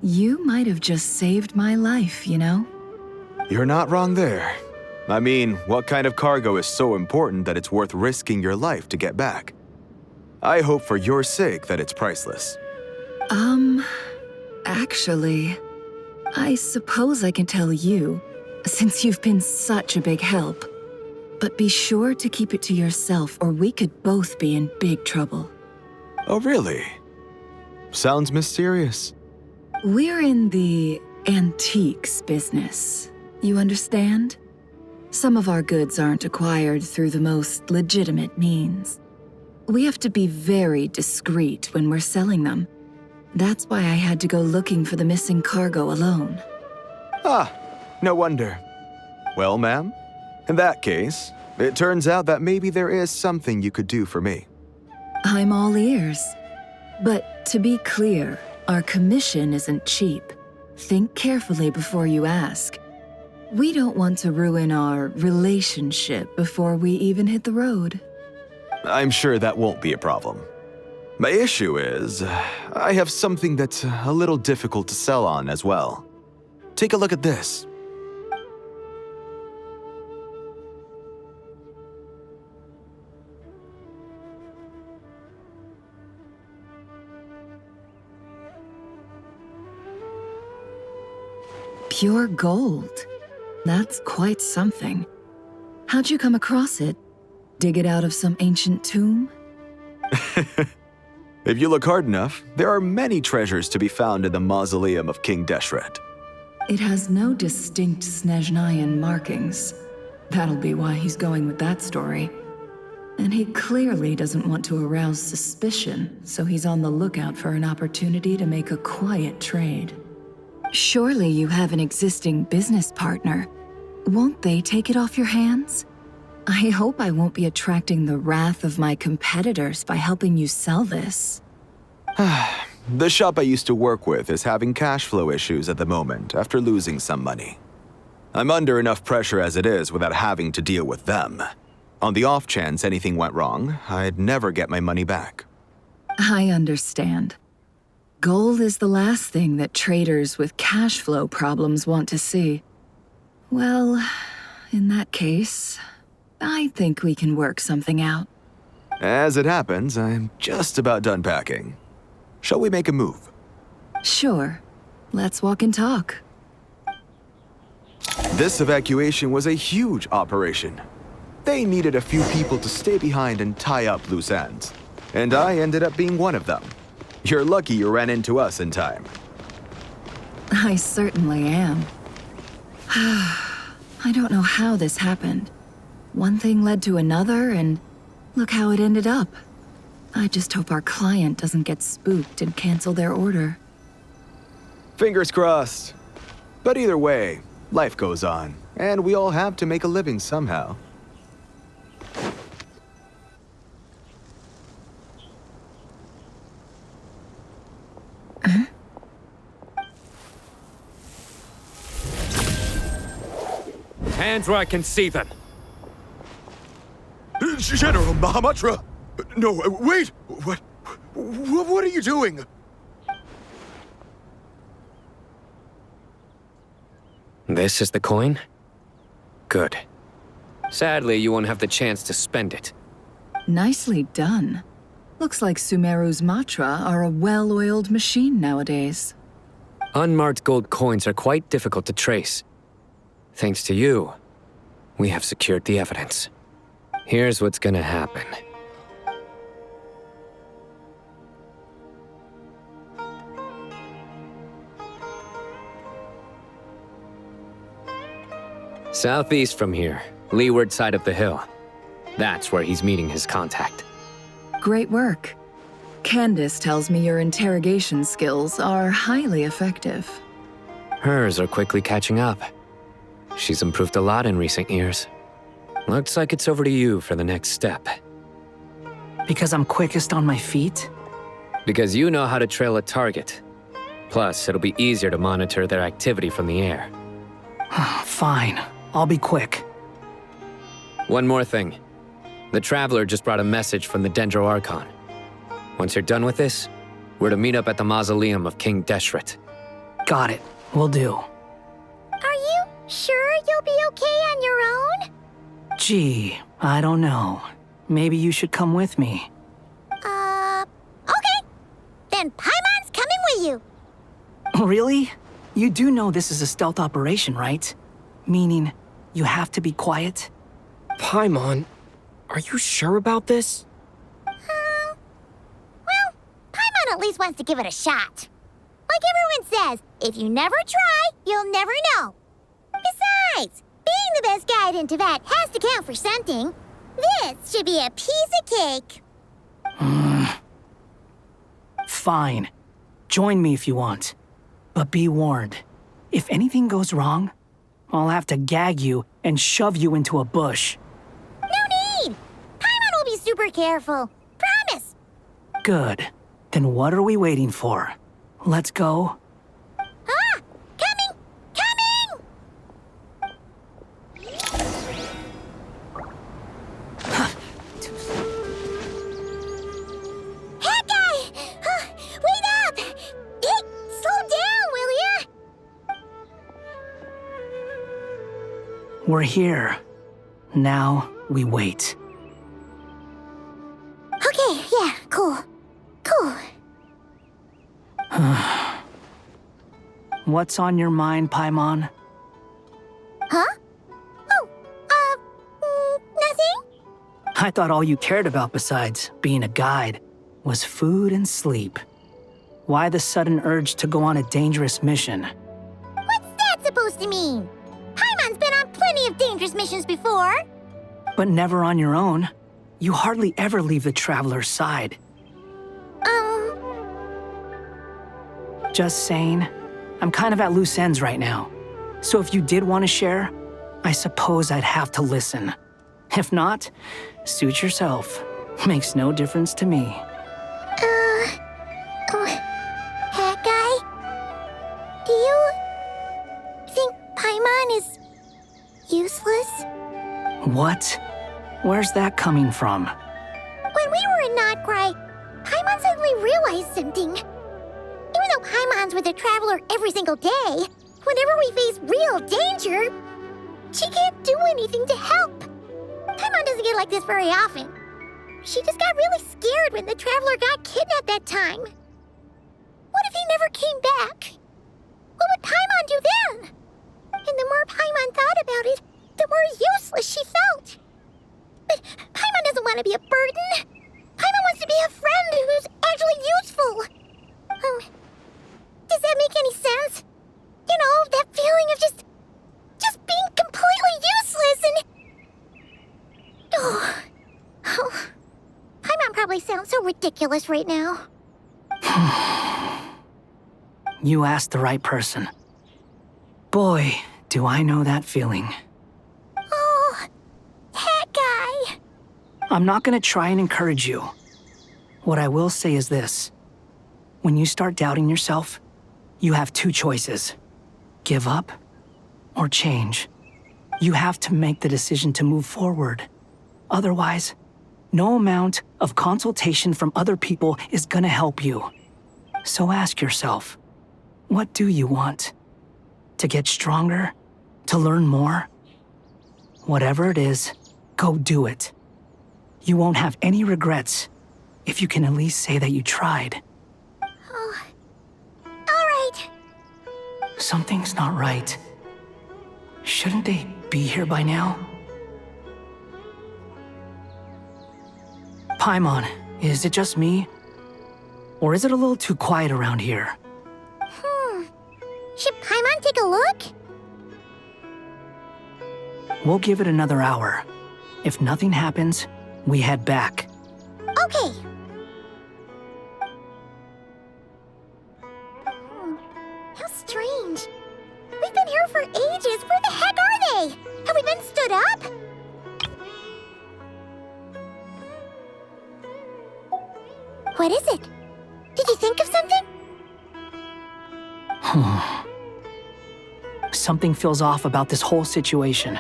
You might have just saved my life, you know? You're not wrong there. I mean, what kind of cargo is so important that it's worth risking your life to get back? I hope for your sake that it's priceless. Actually, I suppose I can tell you, since you've been such a big help. But be sure to keep it to yourself, or we could both be in big trouble. Oh, really? Sounds mysterious. We're in the antiques business. You understand? Some of our goods aren't acquired through the most legitimate means. We have to be very discreet when we're selling them. That's why I had to go looking for the missing cargo alone. No wonder. Well, ma'am, in that case, it turns out that maybe there is something you could do for me. I'm all ears. But to be clear, our commission isn't cheap. Think carefully before you ask. We don't want to ruin our relationship before we even hit the road. I'm sure that won't be a problem. My issue is, I have something that's a little difficult to sell on as well. Take a look at this. Pure gold. That's quite something. How'd you come across it? Dig it out of some ancient tomb? If you look hard enough, there are many treasures to be found in the Mausoleum of King Deshret. It has no distinct Snezhnayan markings. That'll be why he's going with that story. And he clearly doesn't want to arouse suspicion, so he's on the lookout for an opportunity to make a quiet trade. Surely you have an existing business partner. Won't they take it off your hands? I hope I won't be attracting the wrath of my competitors by helping you sell this. The shop I used to work with is having cash flow issues at the moment after losing some money. I'm under enough pressure as it is without having to deal with them. On the off chance anything went wrong, I'd never get my money back. I understand. Gold is the last thing that traders with cash flow problems want to see. Well, in that case, I think we can work something out. As it happens, I'm just about done packing. Shall we make a move? Sure. Let's walk and talk. This evacuation was a huge operation. They needed a few people to stay behind and tie up loose ends. And I ended up being one of them. You're lucky you ran into us in time. I certainly am. I don't know how this happened. One thing led to another, and look how it ended up. I just hope our client doesn't get spooked and cancel their order. Fingers crossed. But either way, life goes on, and we all have to make a living somehow. Hands where I can see them. General Mahamatra! No, wait! What are you doing? This is the coin? Good. Sadly, you won't have the chance to spend it. Nicely done. Looks like Sumeru's mantra are a well-oiled machine nowadays. Unmarked gold coins are quite difficult to trace. Thanks to you, we have secured the evidence. Here's what's gonna happen. Southeast from here, leeward side of the hill. That's where he's meeting his contact. Great work. Candace tells me your interrogation skills are highly effective. Hers are quickly catching up. She's improved a lot in recent years. Looks like it's over to you for the next step. Because I'm quickest on my feet? Because you know how to trail a target. Plus, it'll be easier to monitor their activity from the air. Fine. I'll be quick. One more thing. The Traveler just brought a message from the Dendro Archon. Once you're done with this, we're to meet up at the Mausoleum of King Deshret. Got it. Will do. Are you sure you'll be okay on your own? Gee, I don't know. Maybe you should come with me. Okay. Then Paimon's coming with you. Really? You do know this is a stealth operation, right? Meaning, you have to be quiet? Paimon, are you sure about this? Well, Paimon at least wants to give it a shot. Like everyone says, if you never try, you'll never know. Besides, being the best guide into that has to count for something. This should be a piece of cake. Fine. Join me if you want. But be warned, if anything goes wrong, I'll have to gag you and shove you into a bush. No need! Paimon will be super careful. Promise! Good. Then what are we waiting for? Let's go. Ah! Coming! Coming! Hey, guy! Wait up! Hey, slow down, will ya? We're here. Now we wait. Okay, yeah, cool. Cool. What's on your mind, Paimon? Huh? Oh, nothing? I thought all you cared about besides being a guide was food and sleep. Why the sudden urge to go on a dangerous mission? What's that supposed to mean? Paimon's been on plenty of dangerous missions before. But never on your own. You hardly ever leave the Traveler's side. Just saying, I'm kind of at loose ends right now. So if you did want to share, I suppose I'd have to listen. If not, suit yourself. Makes no difference to me. Hat guy? Do you think Paimon is useless? What? Where's that coming from? When we were in Notcry, Paimon suddenly realized something. Even though Paimon's with the Traveler every single day, whenever we face real danger, she can't do anything to help. Paimon doesn't get like this very often. She just got really scared when the Traveler got kidnapped that time. What if he never came back? What would Paimon do then? And the more Paimon thought about it, the more useless she felt. But Paimon doesn't want to be a burden. Paimon wants to be a friend who's actually useful. Does that make any sense? You know, that feeling of just being completely useless and... ridiculous right now. You asked the right person. Boy, do I know that feeling. Oh, that guy! I'm not gonna try and encourage you. What I will say is this. When you start doubting yourself, you have two choices. Give up or change. You have to make the decision to move forward. Otherwise, no amount of consultation from other people is gonna help you. So ask yourself, what do you want? To get stronger? To learn more? Whatever it is, go do it. You won't have any regrets if you can at least say that you tried. Oh, all right. Something's not right. Shouldn't they be here by now? Paimon, is it just me? Or is it a little too quiet around here? Should Paimon take a look? We'll give it another hour. If nothing happens, we head back. Okay. How strange. We've been here for ages. Where the heck are they? Have we been stood up? What is it? Did you think of something? Something feels off about this whole situation,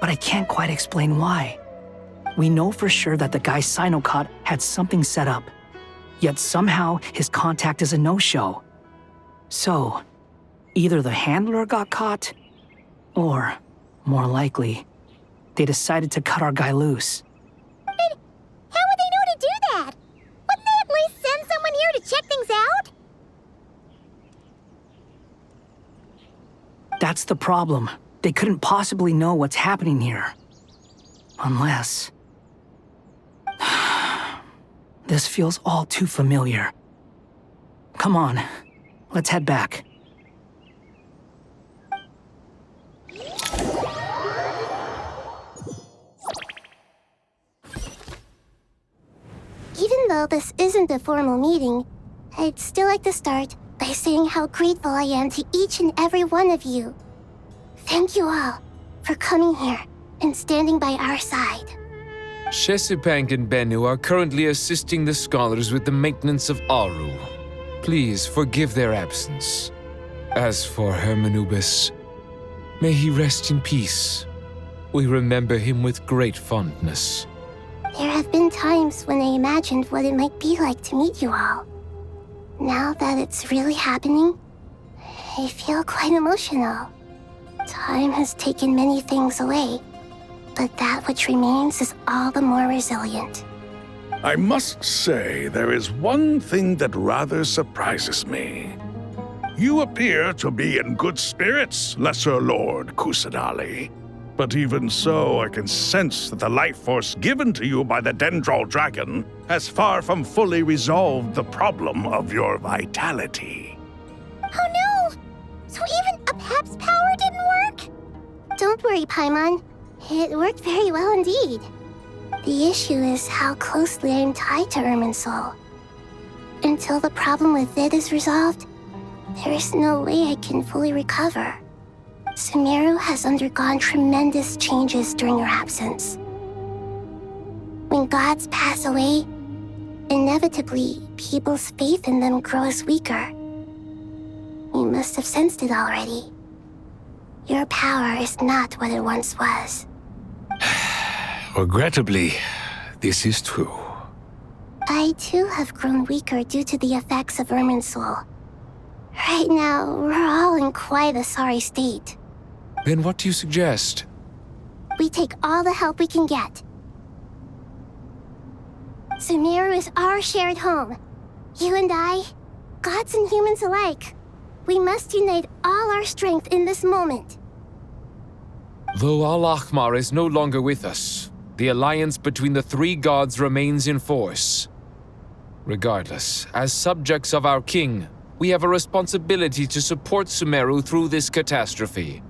but I can't quite explain why. We know for sure that the guy Cyno caught had something set up, yet somehow his contact is a no-show. So, either the handler got caught, or, more likely, they decided to cut our guy loose. But how would they know to do that? Wouldn't they at least send someone here to check things out? That's the problem. They couldn't possibly know what's happening here. Unless... This feels all too familiar. Come on, let's head back. Even though this isn't a formal meeting, I'd still like to start by saying how grateful I am to each and every one of you. Thank you all for coming here and standing by our side. Shesupank and Bennu are currently assisting the scholars with the maintenance of Aaru. Please forgive their absence. As for Hermanubis, may he rest in peace. We remember him with great fondness. There have been times when I imagined what it might be like to meet you all. Now that it's really happening, I feel quite emotional. Time has taken many things away, but that which remains is all the more resilient. I must say, there is one thing that rather surprises me. You appear to be in good spirits, Lesser Lord Kusanali. But even so, I can sense that the life force given to you by the Dendral Dragon has far from fully resolved the problem of your vitality. Oh no! So even Apep's power didn't work? Don't worry, Paimon. It worked very well indeed. The issue is how closely I'm tied to Irminsul. Until the problem with it is resolved, there is no way I can fully recover. Sumeru has undergone tremendous changes during your absence. When gods pass away, inevitably, people's faith in them grows weaker. You must have sensed it already. Your power is not what it once was. Regrettably, this is true. I too have grown weaker due to the effects of Irminsul. Right now, we're all in quite a sorry state. Then what do you suggest? We take all the help we can get. Sumeru is our shared home. You and I, gods and humans alike. We must unite all our strength in this moment. Though Al-Ahmar is no longer with us, the alliance between the three gods remains in force. Regardless, as subjects of our king, we have a responsibility to support Sumeru through this catastrophe.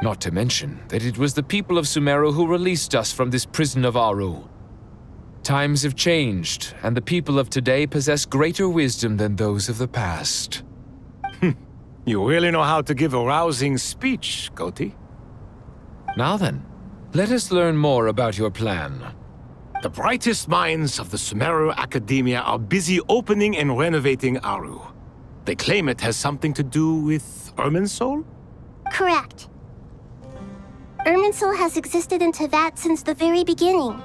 Not to mention that it was the people of Sumeru who released us from this prison of Aaru. Times have changed, and the people of today possess greater wisdom than those of the past. You really know how to give a rousing speech, Goti. Now then, let us learn more about your plan. The brightest minds of the Sumeru Academia are busy opening and renovating Aaru. They claim it has something to do with Irminsul? Correct. Irminsul has existed in Teyvat since the very beginning.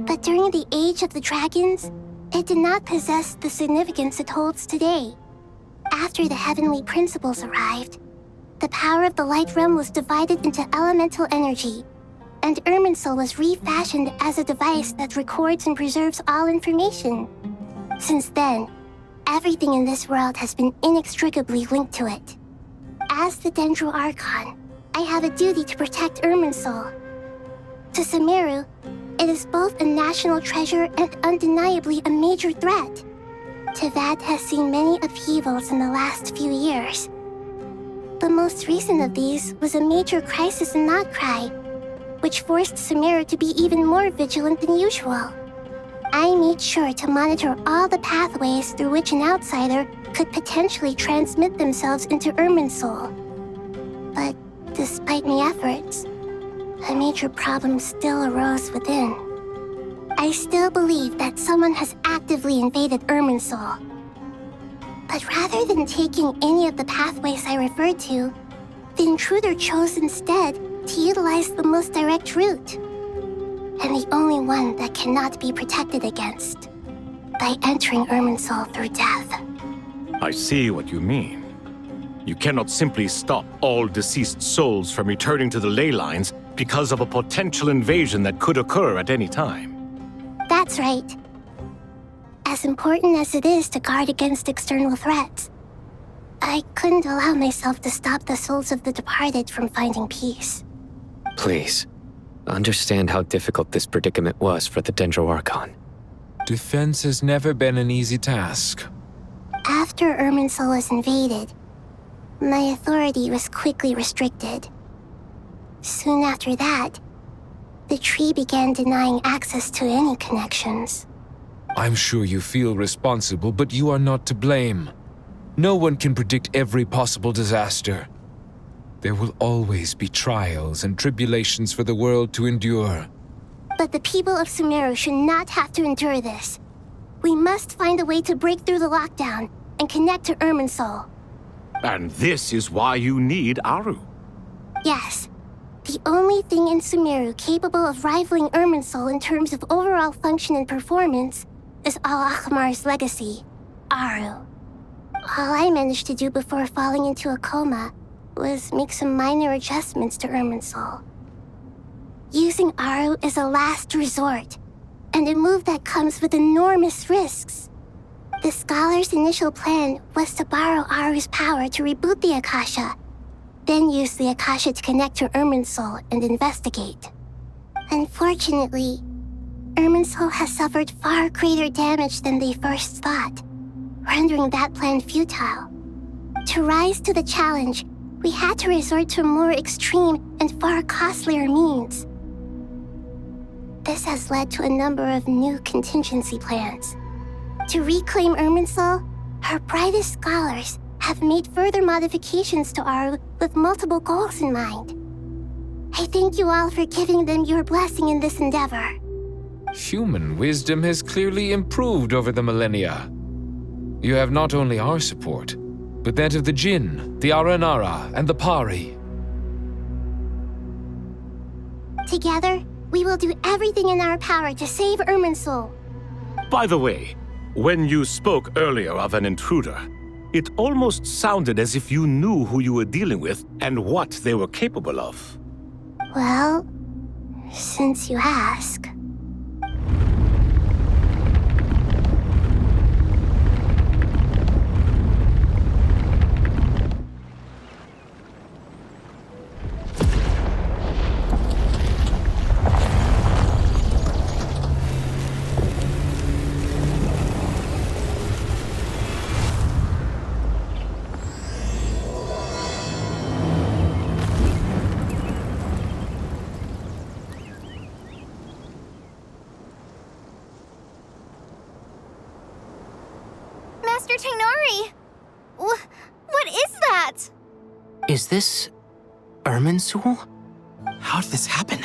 But during the Age of the Dragons, it did not possess the significance it holds today. After the heavenly principles arrived, the power of the Light Realm was divided into elemental energy, and Irminsul was refashioned as a device that records and preserves all information. Since then, everything in this world has been inextricably linked to it. As the Dendro Archon, I have a duty to protect Irminsul. To Sumeru, it is both a national treasure and undeniably a major threat. Teyvat has seen many upheavals in the last few years. The most recent of these was a major crisis in Notcry, which forced Sumeru to be even more vigilant than usual. I made sure to monitor all the pathways through which an outsider could potentially transmit themselves into Irminsul. But despite my efforts, a major problem still arose within. I still believe that someone has actively invaded Irminsul. But rather than taking any of the pathways I referred to, the intruder chose instead to utilize the most direct route, and the only one that cannot be protected against, by entering Irminsul through death. I see what you mean. You cannot simply stop all deceased souls from returning to the ley lines because of a potential invasion that could occur at any time. That's right. As important as it is to guard against external threats, I couldn't allow myself to stop the souls of the departed from finding peace. Please, understand how difficult this predicament was for the Dendro Archon. Defense has never been an easy task. After Irminsul was invaded, my authority was quickly restricted. Soon after that, the tree began denying access to any connections. I'm sure you feel responsible, but you are not to blame. No one can predict every possible disaster. There will always be trials and tribulations for the world to endure. But the people of Sumeru should not have to endure this. We must find a way to break through the lockdown and connect to Irminsul. And this is why you need Aaru. Yes. The only thing in Sumeru capable of rivaling Irminsul in terms of overall function and performance is Al-Ahmar's legacy, Aaru. All I managed to do before falling into a coma was make some minor adjustments to Irminsul. Using Aaru is a last resort, and a move that comes with enormous risks. The Scholar's initial plan was to borrow Aaru's power to reboot the Akasha, then use the Akasha to connect to Irminsul and investigate. Unfortunately, Irminsul has suffered far greater damage than they first thought, rendering that plan futile. To rise to the challenge, we had to resort to more extreme and far costlier means. This has led to a number of new contingency plans. To reclaim Irminsul, our brightest scholars have made further modifications to Aaru with multiple goals in mind. I thank you all for giving them your blessing in this endeavor. Human wisdom has clearly improved over the millennia. You have not only our support, but that of the Jinn, the Aranara, and the Pari. Together, we will do everything in our power to save Irminsul. By the way, when you spoke earlier of an intruder, it almost sounded as if you knew who you were dealing with and what they were capable of. Well, since you ask. Master Tighnari! What is that? Is this Irminsul? How did this happen?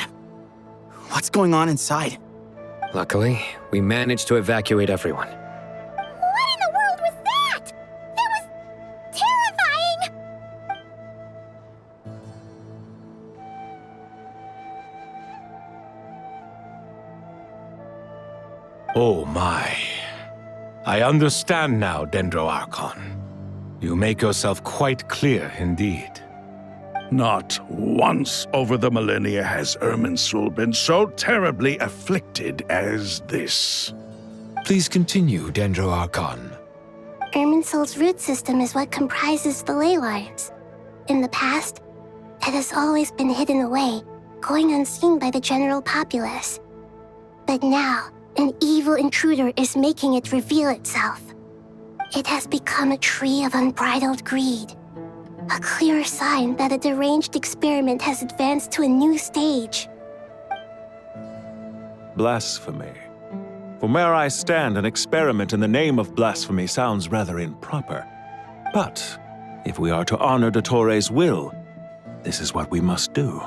What's going on inside? Luckily, we managed to evacuate everyone. What in the world was that? That was terrifying! Oh my. I understand now, Dendro Archon. You make yourself quite clear indeed. Not once over the millennia has Irminsul been so terribly afflicted as this. Please continue, Dendro Archon. Irminsul's root system is what comprises the ley lines. In the past, it has always been hidden away, going unseen by the general populace. But now, an evil intruder is making it reveal itself. It has become a tree of unbridled greed. A clear sign that a deranged experiment has advanced to a new stage. Blasphemy. From where I stand, an experiment in the name of blasphemy sounds rather improper. But if we are to honor Dottores' will, this is what we must do.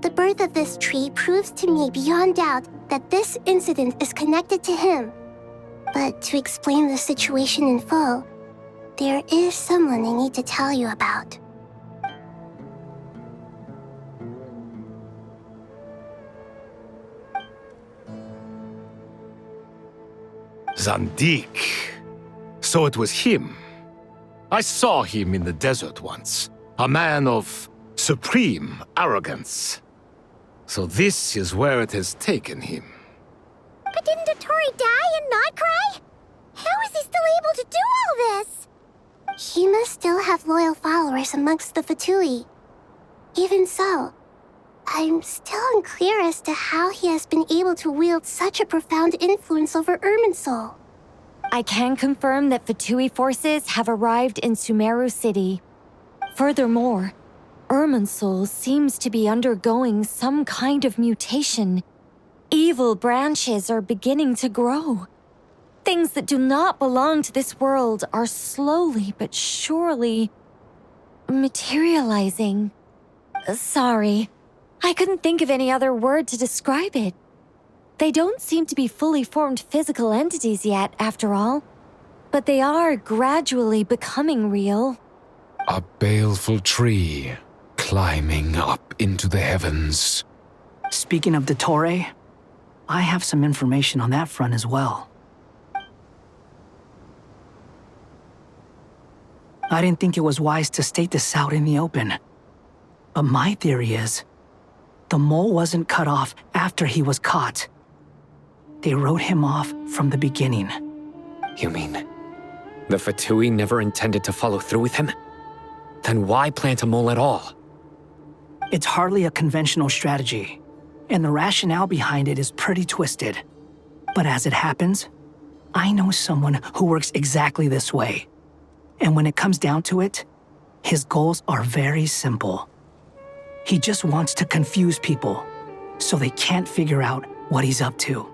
The birth of this tree proves to me beyond doubt that this incident is connected to him. But to explain the situation in full, there is someone I need to tell you about. Zandik. So it was him. I saw him in the desert once. A man of supreme arrogance. So this is where it has taken him. But didn't Dottori die and not cry? How is he still able to do all this? He must still have loyal followers amongst the Fatui. Even so, I'm still unclear as to how he has been able to wield such a profound influence over Irminsul. I can confirm that Fatui forces have arrived in Sumeru City. Furthermore, Irminsul seems to be undergoing some kind of mutation. Evil branches are beginning to grow. Things that do not belong to this world are slowly but surely materializing. Sorry, I couldn't think of any other word to describe it. They don't seem to be fully formed physical entities yet, after all, but they are gradually becoming real. A baleful tree climbing up into the heavens. Speaking of Dottore, I have some information on that front as well. I didn't think it was wise to state this out in the open. But my theory is, the mole wasn't cut off after he was caught. They wrote him off from the beginning. You mean, the Fatui never intended to follow through with him? Then why plant a mole at all? It's hardly a conventional strategy, and the rationale behind it is pretty twisted. But as it happens, I know someone who works exactly this way. And when it comes down to it, his goals are very simple. He just wants to confuse people, so they can't figure out what he's up to.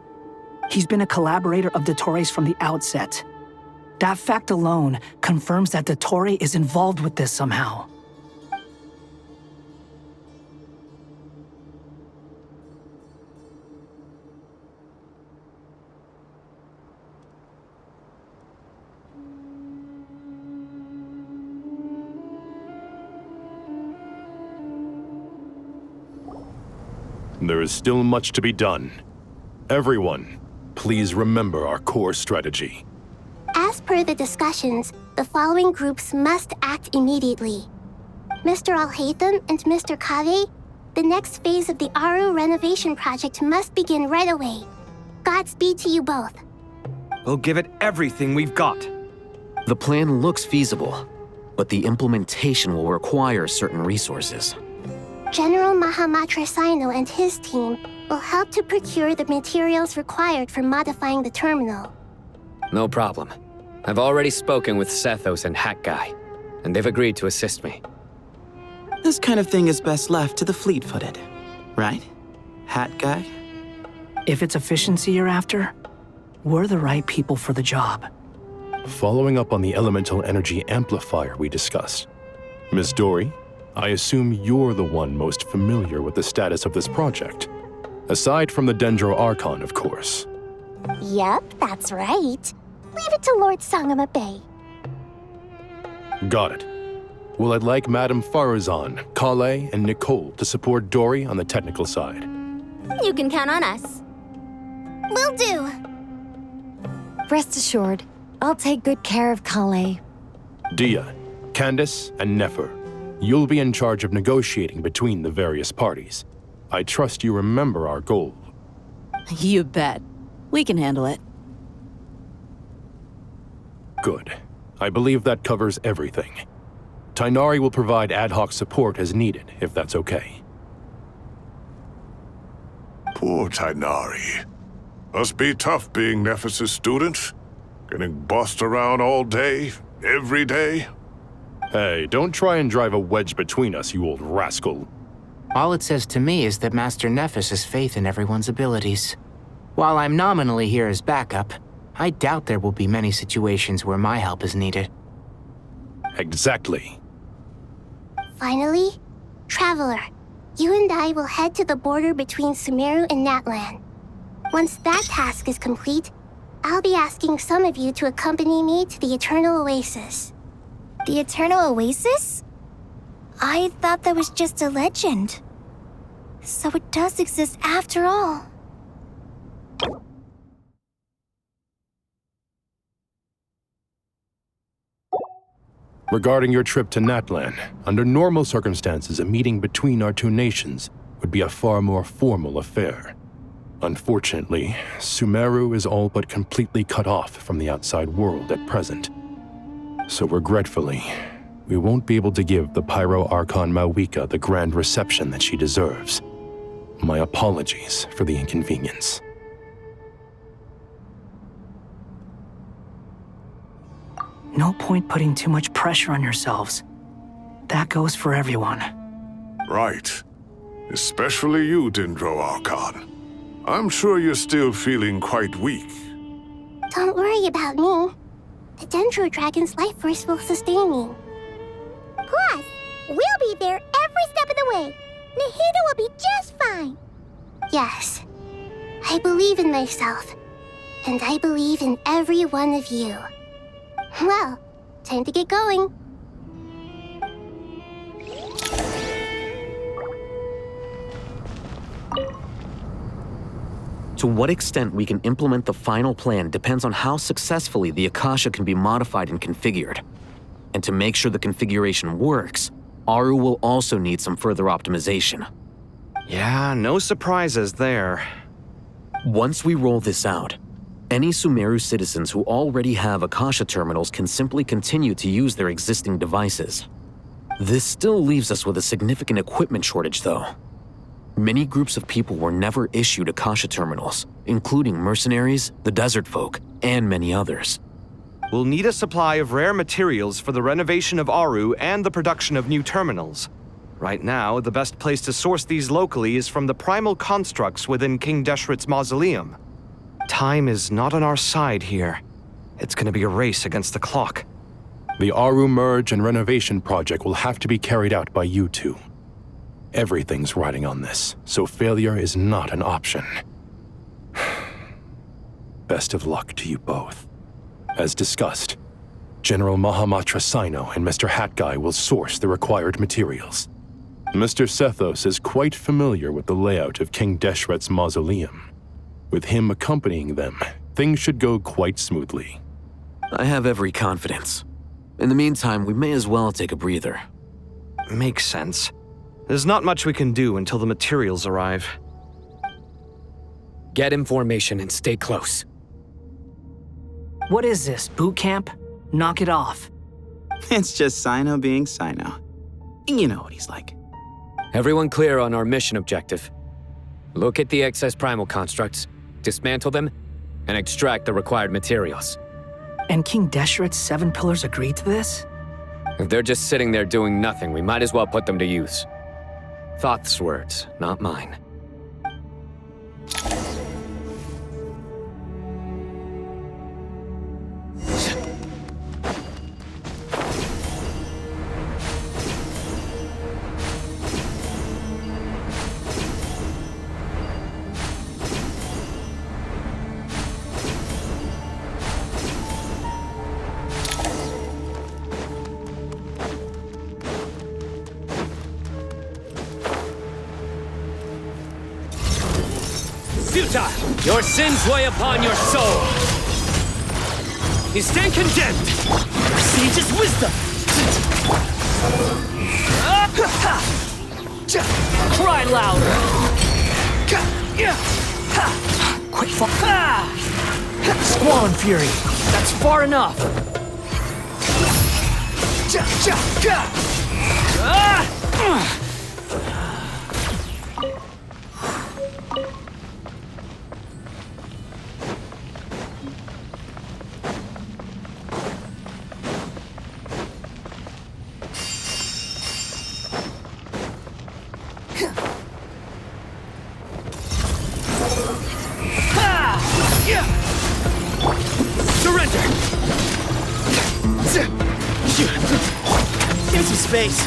He's been a collaborator of Dottore's from the outset. That fact alone confirms that Dottore is involved with this somehow. There is still much to be done. Everyone, please remember our core strategy. As per the discussions, the following groups must act immediately. Mr. Alhaitham and Mr. Kaveh, the next phase of the Aaru renovation project must begin right away. Godspeed to you both. We'll give it everything we've got. The plan looks feasible, but the implementation will require certain resources. General Mahamatra Cyno and his team will help to procure the materials required for modifying the terminal. No problem. I've already spoken with Sethos and Hat Guy, and they've agreed to assist me. This kind of thing is best left to the fleet-footed, right? Hat Guy? If it's efficiency you're after, we're the right people for the job. Following up on the elemental energy amplifier we discussed, Ms. Dori, I assume you're the one most familiar with the status of this project. Aside from the Dendro Archon, of course. Yep, that's right. Leave it to Lord Sangamabe. Got it. Well, I'd like Madame Faruzan, Collei, and Nicole to support Dori on the technical side. You can count on us. Will do. Rest assured, I'll take good care of Collei. Dehya, Candace, and Nefer, you'll be in charge of negotiating between the various parties. I trust you remember our goal. You bet. We can handle it. Good. I believe that covers everything. Tighnari will provide ad hoc support as needed, if that's okay. Poor Tighnari. Must be tough being Nephis' student. Getting bossed around all day, every day. Hey, don't try and drive a wedge between us, you old rascal. All it says to me is that Master Nephis has faith in everyone's abilities. While I'm nominally here as backup, I doubt there will be many situations where my help is needed. Exactly. Finally, Traveler, you and I will head to the border between Sumeru and Natlan. Once that task is complete, I'll be asking some of you to accompany me to the Eternal Oasis. The Eternal Oasis? I thought that was just a legend. So it does exist after all. Regarding your trip to Natlan, under normal circumstances, a meeting between our two nations would be a far more formal affair. Unfortunately, Sumeru is all but completely cut off from the outside world at present. So regretfully, we won't be able to give the Pyro Archon Mavuika the grand reception that she deserves. My apologies for the inconvenience. No point putting too much pressure on yourselves. That goes for everyone. Right. Especially you, Dendro Archon. I'm sure you're still feeling quite weak. Don't worry about me. The Dendro Dragon's life force will sustain me. Plus, we'll be there every step of the way. Nahida will be just fine. Yes, I believe in myself. And I believe in every one of you. Well, time to get going. To what extent we can implement the final plan depends on how successfully the Akasha can be modified and configured. And to make sure the configuration works, Aaru will also need some further optimization. Yeah, no surprises there. Once we roll this out, any Sumeru citizens who already have Akasha terminals can simply continue to use their existing devices. This still leaves us with a significant equipment shortage, though. Many groups of people were never issued Akasha terminals, including mercenaries, the desert folk, and many others. We'll need a supply of rare materials for the renovation of Aaru and the production of new terminals. Right now, the best place to source these locally is from the Primal Constructs within King Deshret's Mausoleum. Time is not on our side here. It's gonna be a race against the clock. The Aaru merge and renovation project will have to be carried out by you two. Everything's riding on this, so failure is not an option. Best of luck to you both. As discussed, General Mahamatra Cyno and Mr. Hat Guy will source the required materials. Mr. Sethos is quite familiar with the layout of King Deshret's mausoleum. With him accompanying them, things should go quite smoothly. I have every confidence. In the meantime, we may as well take a breather. Makes sense. There's not much we can do until the materials arrive. Get information and stay close. What is this, boot camp? Knock it off. It's just Cyno being Cyno. You know what he's like. Everyone clear on our mission objective. Look at the excess primal constructs, dismantle them, and extract the required materials. And King Deshret's 7 pillars agreed to this? If they're just sitting there doing nothing, we might as well put them to use. Thoth's words, not mine. Futile! Your sins weigh upon your soul! You stand condemned! Sage's wisdom! Cry louder! Quick fall! Squall and Fury! That's far enough! Surrender! Give me some space.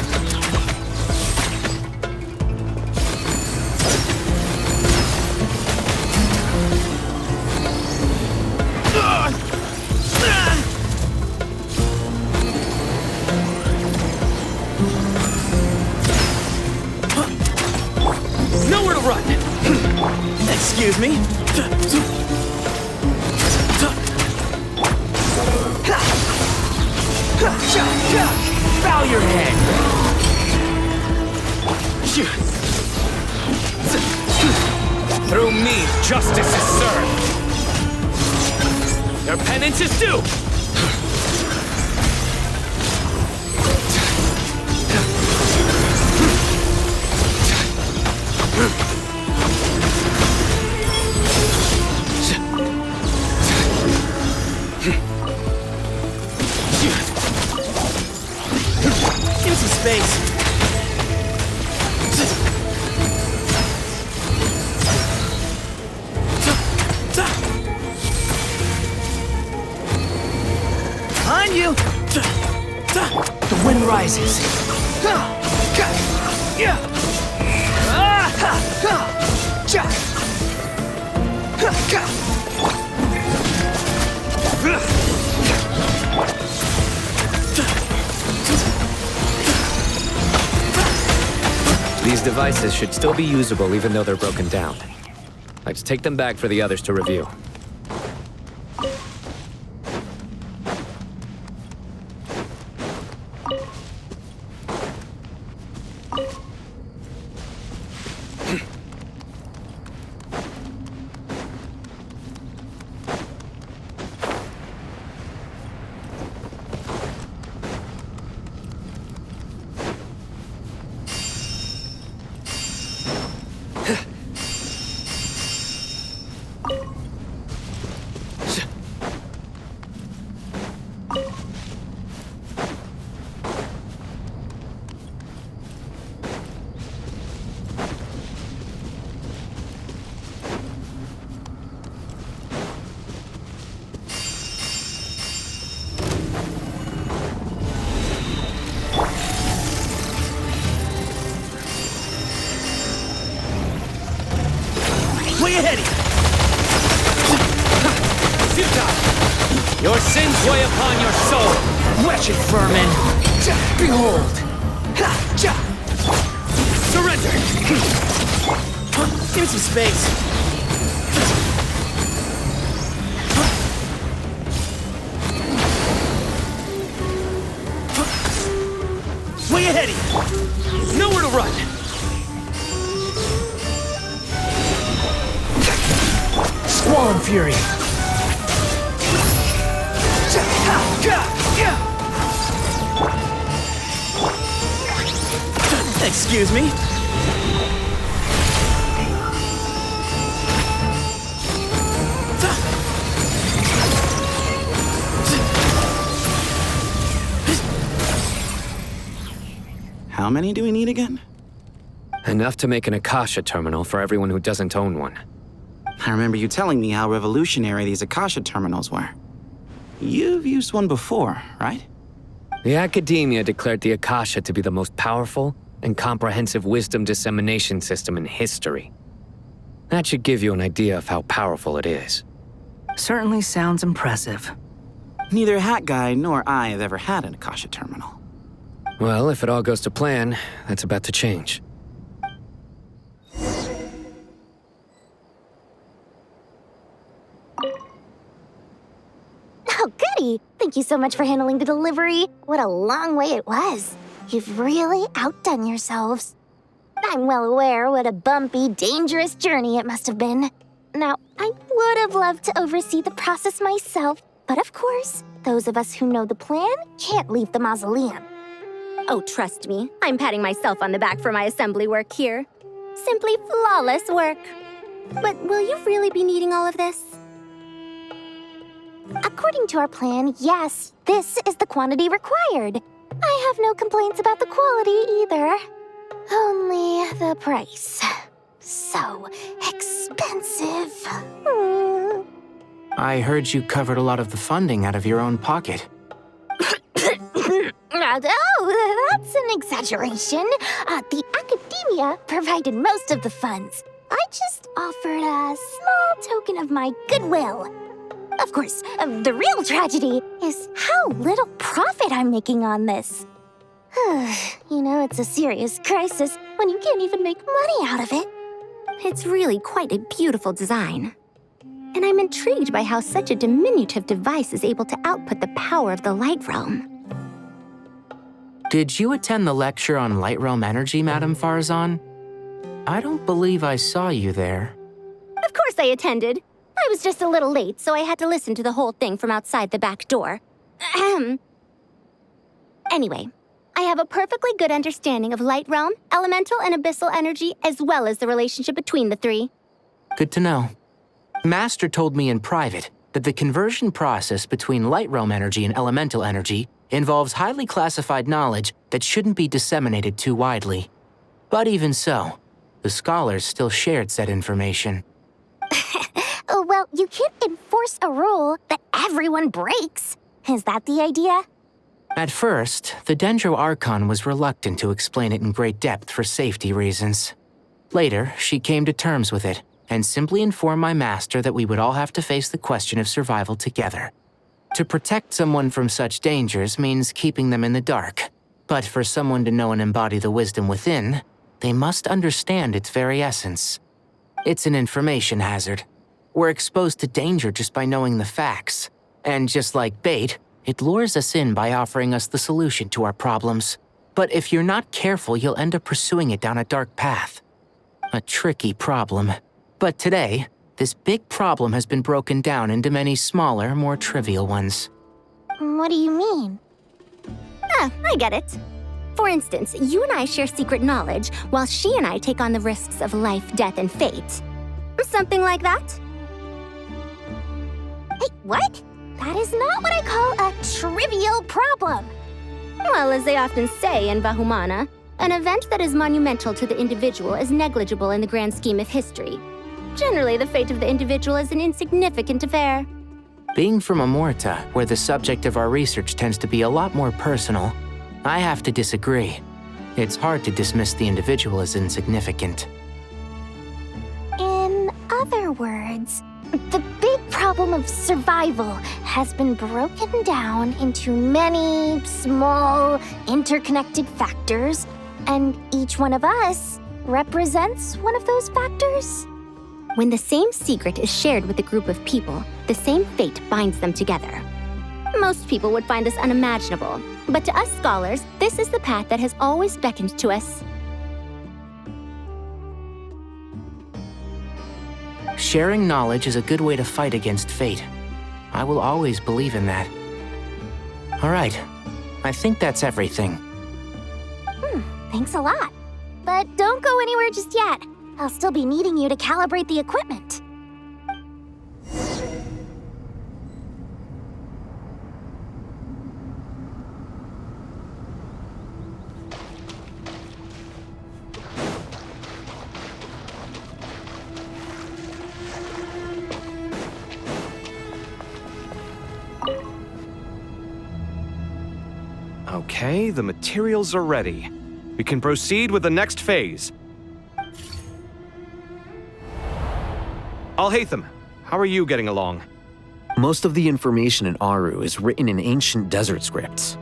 Nowhere to run! Excuse me? Bow your head! Through me, justice is served! Their penance is due! Give me some space. Behind you. The wind rises. These devices should still be usable even though they're broken down. Let's take them back for the others to review. Way ahead! Futile! Your sins weigh upon your soul! Wretched vermin! Behold! Surrender! Give me some space! Way ahead of you! Nowhere to run! Squall and Fury! Excuse me? How many do we need again? Enough to make an Akasha terminal for everyone who doesn't own one. I remember you telling me how revolutionary these Akasha terminals were. You've used one before, right? The Academia declared the Akasha to be the most powerful and comprehensive wisdom dissemination system in history. That should give you an idea of how powerful it is. Certainly sounds impressive. Neither Hat Guy nor I have ever had an Akasha terminal. Well, if it all goes to plan, that's about to change. Oh, goody! Thank you so much for handling the delivery. What a long way it was. You've really outdone yourselves. I'm well aware what a bumpy, dangerous journey it must have been. Now, I would have loved to oversee the process myself, but of course, those of us who know the plan can't leave the mausoleum. Oh, trust me, I'm patting myself on the back for my assembly work here. Simply flawless work. But will you really be needing all of this? According to our plan, yes, this is the quantity required. I have no complaints about the quality either. Only the price. So expensive. I heard you covered a lot of the funding out of your own pocket. Oh, that's an exaggeration. The academia provided most of the funds. I just offered a small token of my goodwill. Of course, the real tragedy is how little profit I'm making on this. You know, it's a serious crisis when you can't even make money out of it. It's really quite a beautiful design. And I'm intrigued by how such a diminutive device is able to output the power of the Light Realm. Did you attend the lecture on Light Realm energy, Madame Faruzan? I don't believe I saw you there. Of course I attended. I was just a little late, so I had to listen to the whole thing from outside the back door. Anyway, I have a perfectly good understanding of Light Realm, elemental and abyssal energy, as well as the relationship between the three. Good to know. Master told me in private that the conversion process between Light Realm energy and elemental energy involves highly classified knowledge that shouldn't be disseminated too widely. But even so, the scholars still shared said information. Well, you can't enforce a rule that everyone breaks. Is that the idea? At first, the Dendro Archon was reluctant to explain it in great depth for safety reasons. Later, she came to terms with it and simply informed my master that we would all have to face the question of survival together. To protect someone from such dangers means keeping them in the dark, but for someone to know and embody the wisdom within, they must understand its very essence. It's an information hazard. We're exposed to danger just by knowing the facts, and just like bait, it lures us in by offering us the solution to our problems. But if you're not careful, you'll end up pursuing it down a dark path. A tricky problem. But today, this big problem has been broken down into many smaller, more trivial ones. What do you mean? I get it. For instance, you and I share secret knowledge, while she and I take on the risks of life, death, and fate. Something like that? Hey, what? That is not what I call a trivial problem. Well, as they often say in Vahumana, an event that is monumental to the individual is negligible in the grand scheme of history. Generally, the fate of the individual is an insignificant affair. Being from Amorta, where the subject of our research tends to be a lot more personal, I have to disagree. It's hard to dismiss the individual as insignificant. In other words, the big problem of survival has been broken down into many small, interconnected factors, and each one of us represents one of those factors. When the same secret is shared with a group of people, the same fate binds them together. Most people would find this unimaginable, but to us scholars, this is the path that has always beckoned to us. Sharing knowledge is a good way to fight against fate. I will always believe in that. All right, I think that's everything. Thanks a lot. But don't go anywhere just yet. I'll still be needing you to calibrate the equipment. Okay, the materials are ready. We can proceed with the next phase. Alhaitham, how are you getting along? Most of the information in Aaru is written in ancient desert scripts.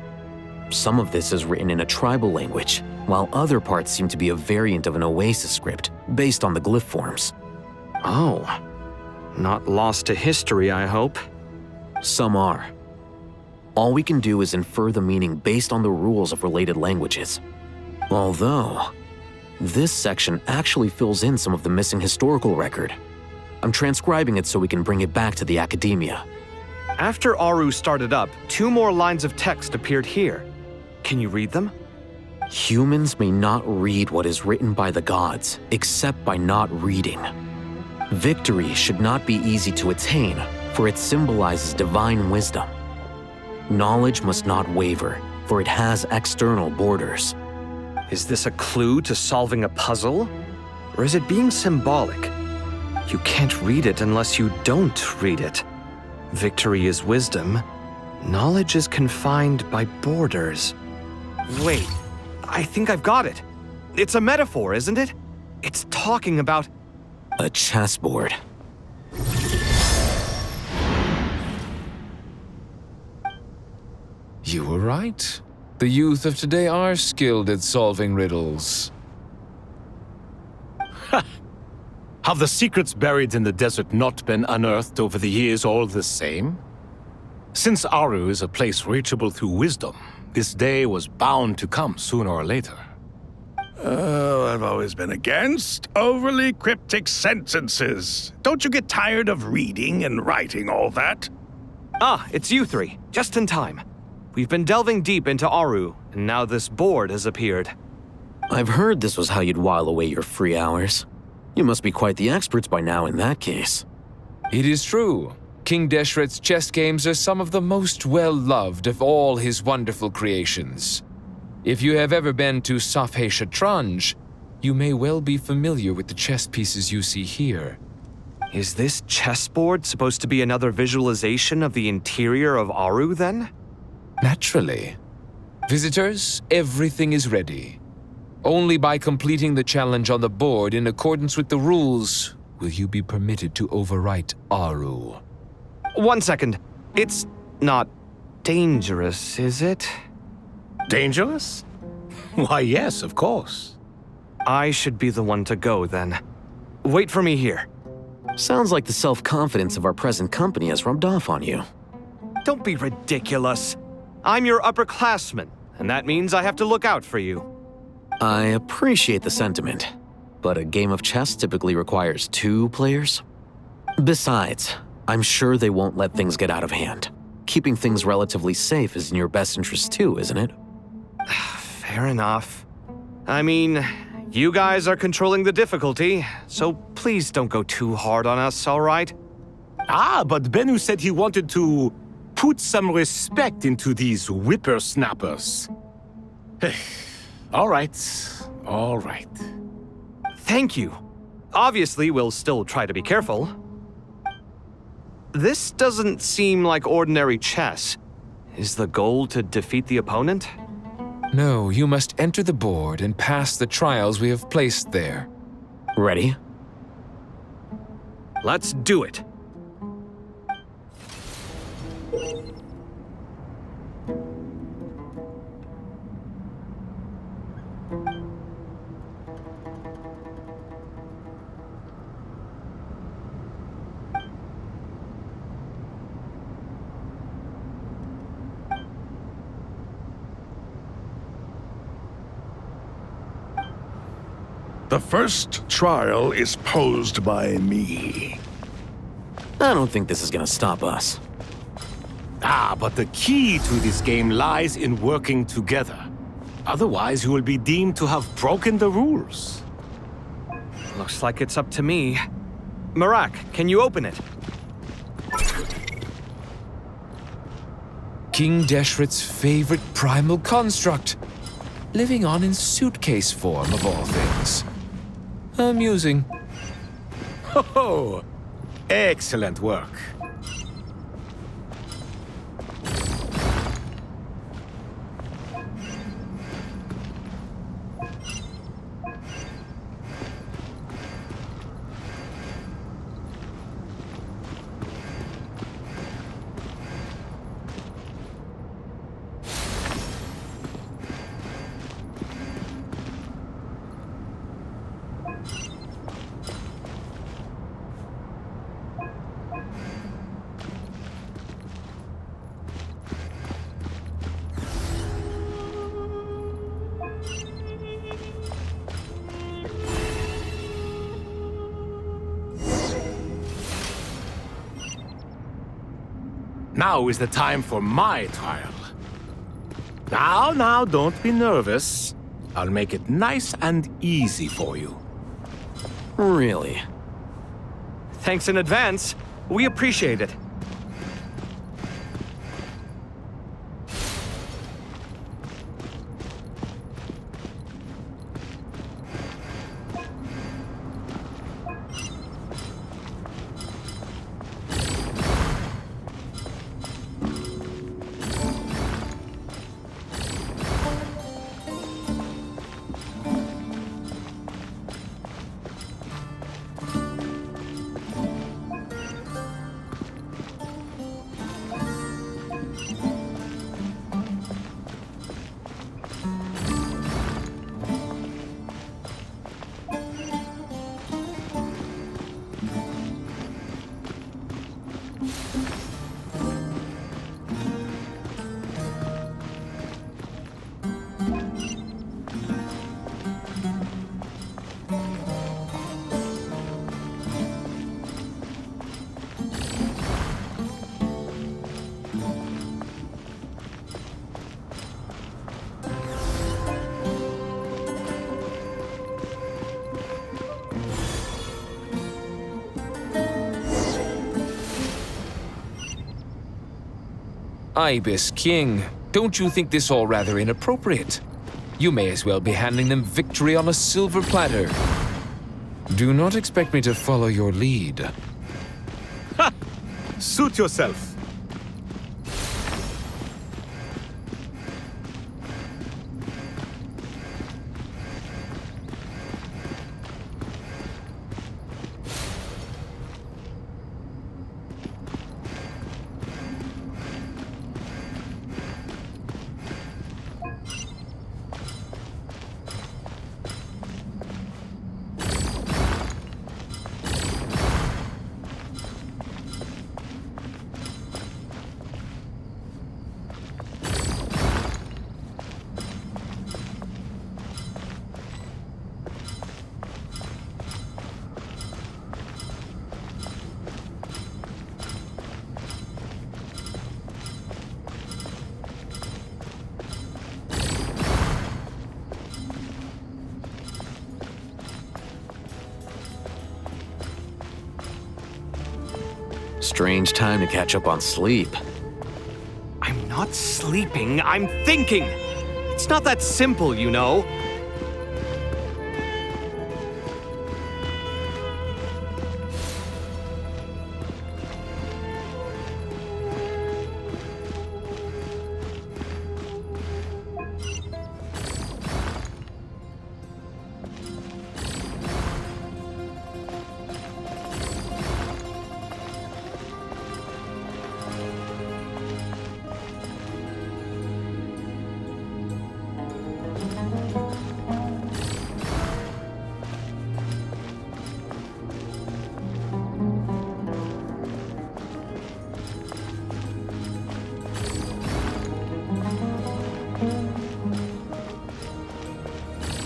Some of this is written in a tribal language, while other parts seem to be a variant of an oasis script based on the glyph forms. Oh, not lost to history, I hope. Some are. All we can do is infer the meaning based on the rules of related languages. Although, this section actually fills in some of the missing historical record. I'm transcribing it so we can bring it back to the academia. After Aaru started up, 2 more lines of text appeared here. Can you read them? Humans may not read what is written by the gods, except by not reading. Victory should not be easy to attain, for it symbolizes divine wisdom. Knowledge must not waver, for it has external borders. Is this a clue to solving a puzzle? Or is it being symbolic? You can't read it unless you don't read it. Victory is wisdom. Knowledge is confined by borders. Wait, I think I've got it. It's a metaphor, isn't it? It's talking about a chessboard. You were right. The youth of today are skilled at solving riddles. Have the secrets buried in the desert not been unearthed over the years all the same? Since Aaru is a place reachable through wisdom, this day was bound to come sooner or later. Oh, I've always been against overly cryptic sentences. Don't you get tired of reading and writing all that? Ah, it's you 3, just in time. We've been delving deep into Aaru, and now this board has appeared. I've heard this was how you'd while away your free hours. You must be quite the experts by now in that case. It is true. King Deshret's chess games are some of the most well-loved of all his wonderful creations. If you have ever been to Safhe Shatranj, you may well be familiar with the chess pieces you see here. Is this chessboard supposed to be another visualization of the interior of Aaru, then? Naturally. Visitors, everything is ready. Only by completing the challenge on the board in accordance with the rules will you be permitted to overwrite Aaru. 1 second. It's not dangerous, is it? Dangerous? Why, yes, of course. I should be the one to go, then. Wait for me here. Sounds like the self-confidence of our present company has rubbed off on you. Don't be ridiculous. I'm your upperclassman, and that means I have to look out for you. I appreciate the sentiment, but a game of chess typically requires 2 players. Besides, I'm sure they won't let things get out of hand. Keeping things relatively safe is in your best interest too, isn't it? Fair enough. I mean, you guys are controlling the difficulty, so please don't go too hard on us, all right? Ah, but Bennu said he wanted to put some respect into these whippersnappers. All right. Thank you. Obviously, we'll still try to be careful. This doesn't seem like ordinary chess. Is the goal to defeat the opponent? No, you must enter the board and pass the trials we have placed there. Ready? Let's do it. The first trial is posed by me. I don't think this is gonna stop us. Ah, but the key to this game lies in working together. Otherwise, you will be deemed to have broken the rules. Looks like it's up to me. Marak, can you open it? King Deshret's favorite Primal Construct. Living on in suitcase form, of all things. Amusing. Ho-ho! Excellent work. Now is the time for my trial. Now, don't be nervous. I'll make it nice and easy for you. Really? Thanks in advance. We appreciate it. Ibis King, don't you think this all rather inappropriate? You may as well be handing them victory on a silver platter. Do not expect me to follow your lead. Ha! Suit yourself. Strange time to catch up on sleep. I'm not sleeping, I'm thinking! It's not that simple, you know.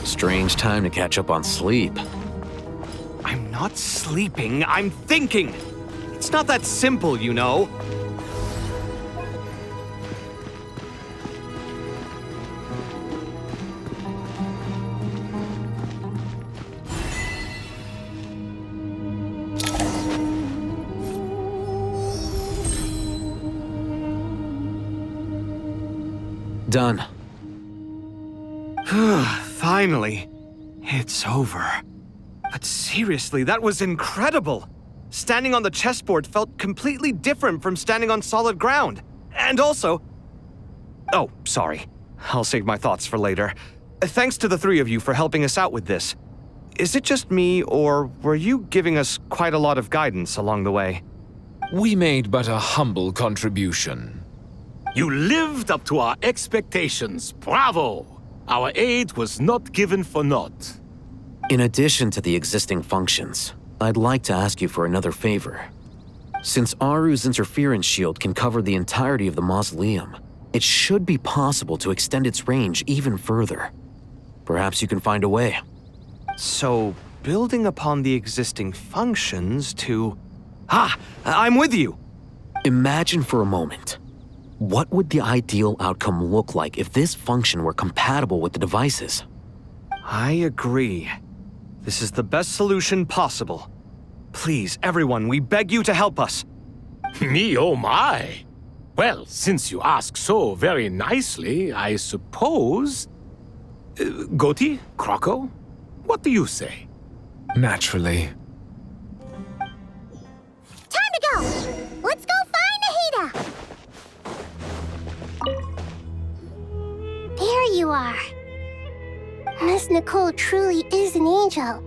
Strange time to catch up on sleep. I'm not sleeping, I'm thinking! It's not that simple, you know. Done. Finally. It's over. But seriously, that was incredible! Standing on the chessboard felt completely different from standing on solid ground. And also... Oh, sorry. I'll save my thoughts for later. Thanks to the three of you for helping us out with this. Is it just me, or were you giving us quite a lot of guidance along the way? We made but a humble contribution. You lived up to our expectations. Bravo! Our aid was not given for naught. In addition to the existing functions, I'd like to ask you for another favor. Since Aaru's interference shield can cover the entirety of the Mausoleum, it should be possible to extend its range even further. Perhaps you can find a way. So, building upon the existing functions to... I'm with you! Imagine for a moment. What would the ideal outcome look like if this function were compatible with the devices? I agree. This is the best solution possible. Please, everyone, we beg you to help us. Me, oh my! Well, since you ask so very nicely, I suppose... Goti? Croco? What do you say? Naturally. Time to go! Let's go find Nahida! There you are. Miss Nicole truly is an angel.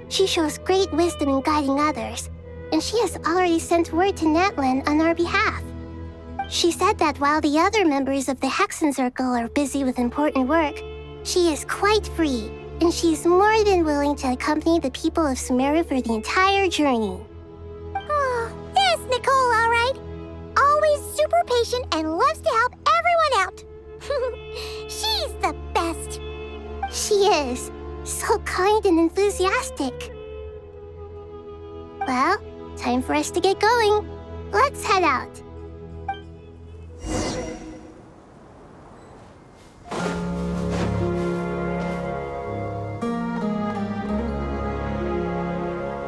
She shows great wisdom in guiding others, and she has already sent word to Natlan on our behalf. She said that while the other members of the Hexen Circle are busy with important work, she is quite free, and she is more than willing to accompany the people of Sumeru for the entire journey. Oh, yes, Nicole, all right. Always super patient and loves to help everyone out. She's the best. She is. So kind and enthusiastic. Well, time for us to get going. Let's head out.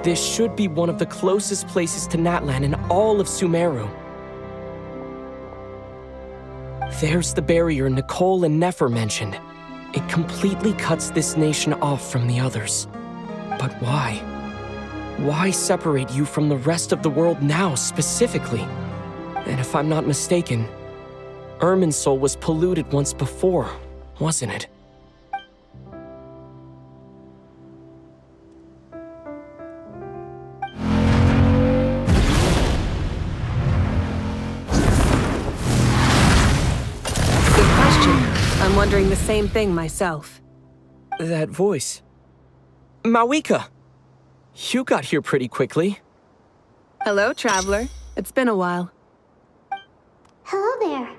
This should be one of the closest places to Natlan in all of Sumeru. There's the barrier Nicole and Nefer mentioned. It completely cuts this nation off from the others. But why? Why separate you from the rest of the world now, specifically? And if I'm not mistaken, Irminsul was polluted once before, wasn't it? I'm wondering the same thing myself. That voice. Mavuika! You got here pretty quickly. Hello, traveler. It's been a while. Hello there.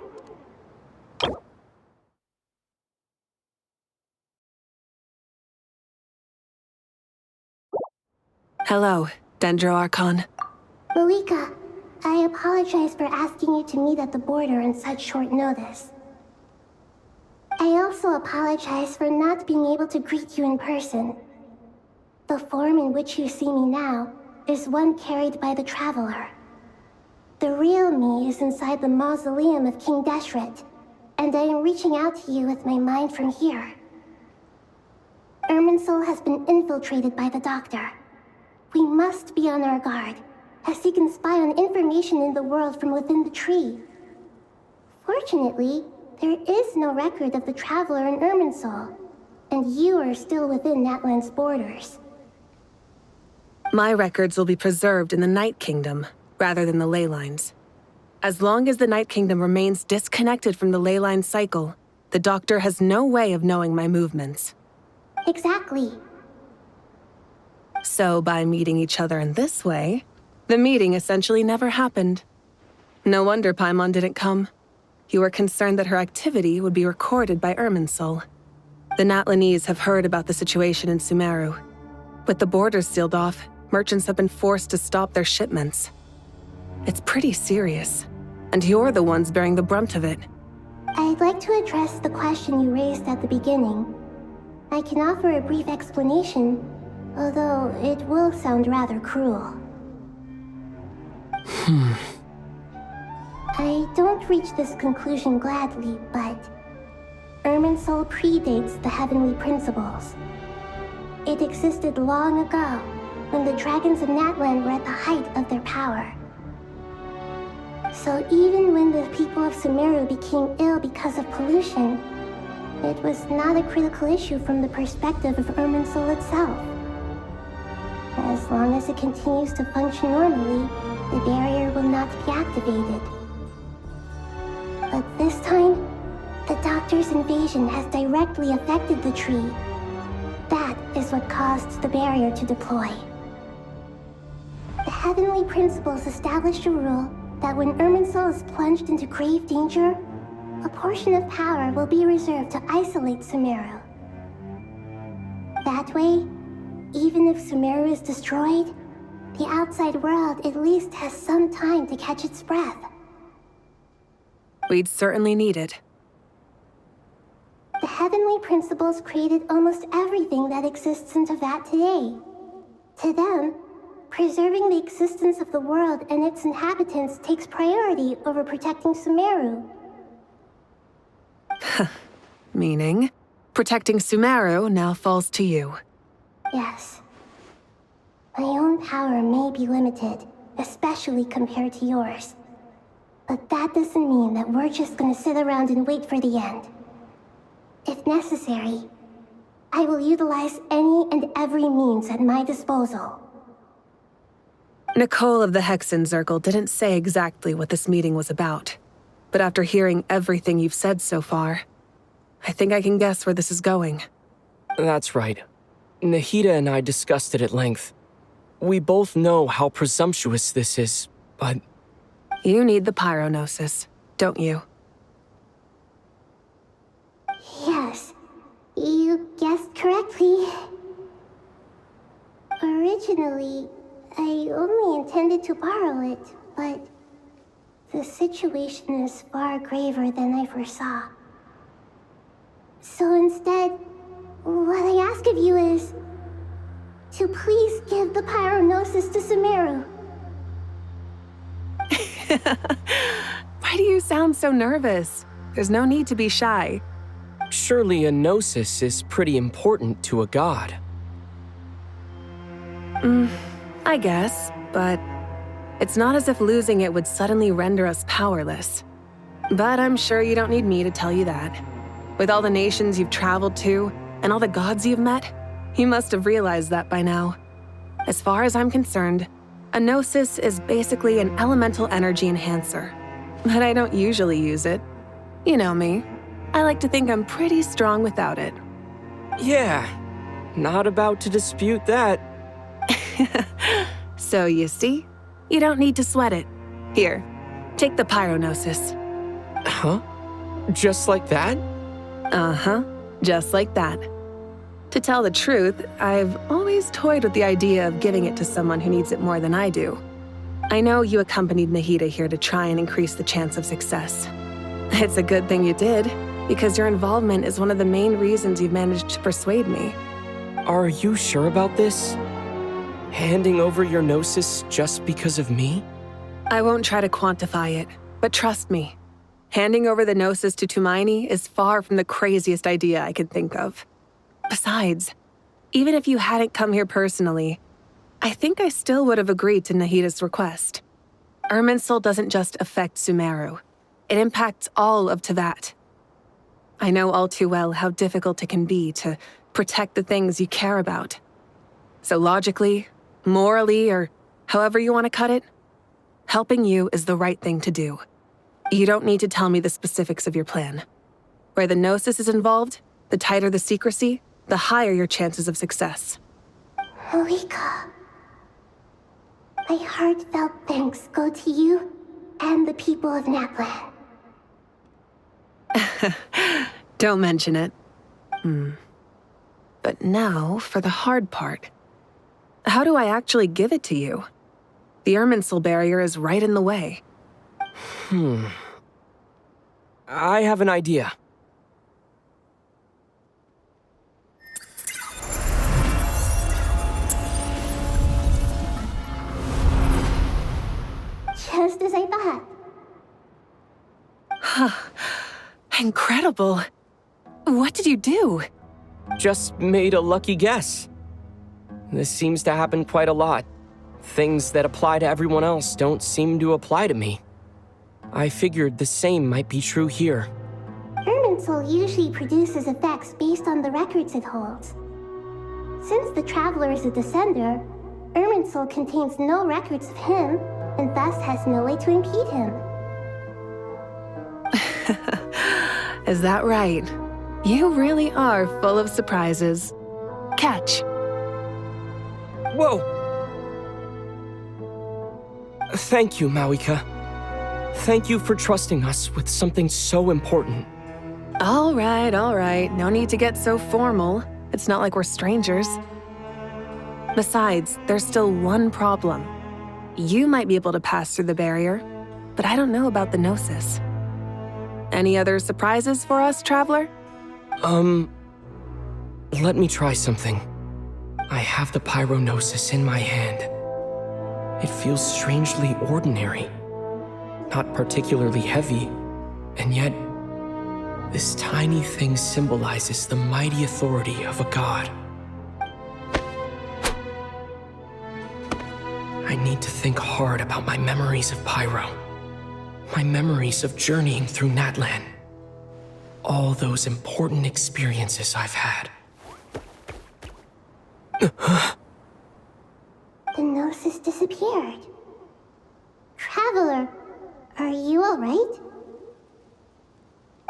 Hello, Dendro Archon. Mavuika, I apologize for asking you to meet at the border on such short notice. I also apologize for not being able to greet you in person. The form in which you see me now is one carried by the Traveler. The real me is inside the Mausoleum of King Deshret, and I am reaching out to you with my mind from here. Irminsul has been infiltrated by the Doctor. We must be on our guard, as he can spy on information in the world from within the tree. Fortunately, there is no record of the Traveler in Irminsul, and you are still within Natlan's borders. My records will be preserved in the Night Kingdom, rather than the ley lines. As long as the Night Kingdom remains disconnected from the ley line cycle, the Doctor has no way of knowing my movements. Exactly. So by meeting each other in this way, the meeting essentially never happened. No wonder Paimon didn't come. You were concerned that her activity would be recorded by Irminsul. The Natlanese have heard about the situation in Sumeru. With the borders sealed off, merchants have been forced to stop their shipments. It's pretty serious, and you're the ones bearing the brunt of it. I'd like to address the question you raised at the beginning. I can offer a brief explanation, although it will sound rather cruel. I don't reach this conclusion gladly, but Irminsul predates the heavenly principles. It existed long ago, when the dragons of Natlan were at the height of their power. So even when the people of Sumeru became ill because of pollution, it was not a critical issue from the perspective of Irminsul itself. As long as it continues to function normally, the barrier will not be activated. But this time, the Doctor's invasion has directly affected the tree. That is what caused the barrier to deploy. The heavenly principles established a rule that when Irminsul is plunged into grave danger, a portion of power will be reserved to isolate Sumeru. That way, even if Sumeru is destroyed, the outside world at least has some time to catch its breath. We'd certainly need it. The heavenly principles created almost everything that exists in Teyvat today. To them, preserving the existence of the world and its inhabitants takes priority over protecting Sumeru. Meaning, protecting Sumeru now falls to you. Yes. My own power may be limited, especially compared to yours. But that doesn't mean that we're just gonna sit around and wait for the end. If necessary, I will utilize any and every means at my disposal. Nicole of the Hexen Circle didn't say exactly what this meeting was about. But after hearing everything you've said so far, I think I can guess where this is going. That's right. Nahida and I discussed it at length. We both know how presumptuous this is, but... You need the Pyro Gnosis, don't you? Yes, you guessed correctly. Originally, I only intended to borrow it, but the situation is far graver than I foresaw. So instead, what I ask of you is to please give the Pyro Gnosis to Sumeru. Why do you sound so nervous? There's no need to be shy. Surely a Gnosis is pretty important to a god. I guess, but it's not as if losing it would suddenly render us powerless. But I'm sure you don't need me to tell you that. With all the nations you've traveled to, and all the gods you've met, you must have realized that by now. As far as I'm concerned, a Gnosis is basically an elemental energy enhancer. But I don't usually use it. You know me. I like to think I'm pretty strong without it. Yeah, not about to dispute that. So you see, you don't need to sweat it. Here, take the Pyro Gnosis. Huh? Just like that? Uh-huh, just like that. To tell the truth, I've always toyed with the idea of giving it to someone who needs it more than I do. I know you accompanied Nahida here to try and increase the chance of success. It's a good thing you did, because your involvement is one of the main reasons you've managed to persuade me. Are you sure about this? Handing over your Gnosis just because of me? I won't try to quantify it, but trust me. Handing over the Gnosis to Tighnari is far from the craziest idea I could think of. Besides, even if you hadn't come here personally, I think I still would have agreed to Nahida's request. Irminsul doesn't just affect Sumeru. It impacts all of Teyvat. I know all too well how difficult it can be to protect the things you care about. So logically, morally, or however you want to cut it, helping you is the right thing to do. You don't need to tell me the specifics of your plan. Where the Gnosis is involved, the tighter the secrecy, the higher your chances of success. Mavuika, my heartfelt thanks go to you and the people of Naplan. Don't mention it. But now for the hard part. How do I actually give it to you? The Irminsul barrier is right in the way. I have an idea. Just as I thought. Incredible. What did you do? Just made a lucky guess. This seems to happen quite a lot. Things that apply to everyone else don't seem to apply to me. I figured the same might be true here. Irminsul usually produces effects based on the records it holds. Since the Traveler is a Descender, Irminsul contains no records of him, and thus has no way to impede him. Is that right? You really are full of surprises. Catch. Whoa! Thank you, Mavuika. Thank you for trusting us with something so important. All right. No need to get so formal. It's not like we're strangers. Besides, there's still one problem. You might be able to pass through the barrier, but I don't know about the Gnosis. Any other surprises for us, Traveler? Let me try something. I have the Pyro Gnosis in my hand. It feels strangely ordinary. Not particularly heavy, and yet this tiny thing symbolizes the mighty authority of a god. I need to think hard about my memories of Pyro. My memories of journeying through Natlan. All those important experiences I've had. The Gnosis disappeared. Traveler, are you alright?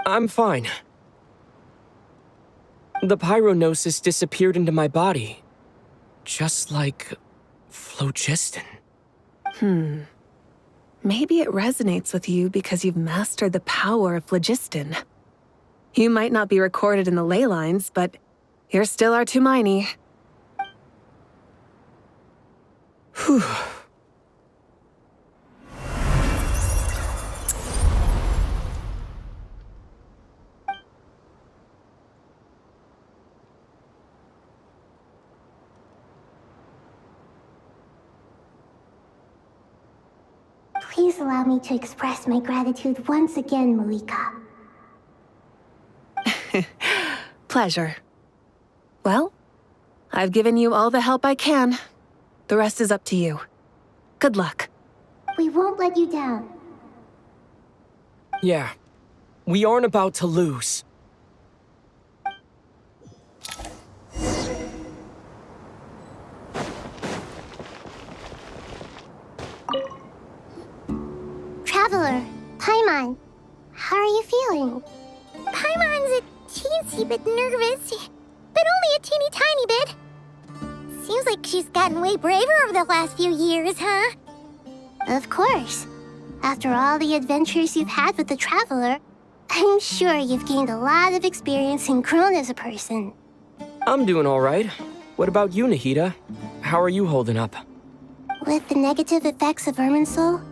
I'm fine. The Pyro Gnosis disappeared into my body. Just like phlogiston. Maybe it resonates with you because you've mastered the power of phlogiston. You might not be recorded in the ley lines, but you're still our Tighnari. Whew. Please allow me to express my gratitude once again, Mavuika. Pleasure. Well, I've given you all the help I can. The rest is up to you. Good luck. We won't let you down. Yeah, we aren't about to lose. Traveler, Paimon, how are you feeling? Paimon's a teensy bit nervous, but only a teeny tiny bit. Seems like she's gotten way braver over the last few years, huh? Of course. After all the adventures you've had with the Traveler, I'm sure you've gained a lot of experience and grown as a person. I'm doing all right. What about you, Nahida? How are you holding up? With the negative effects of Irminsul,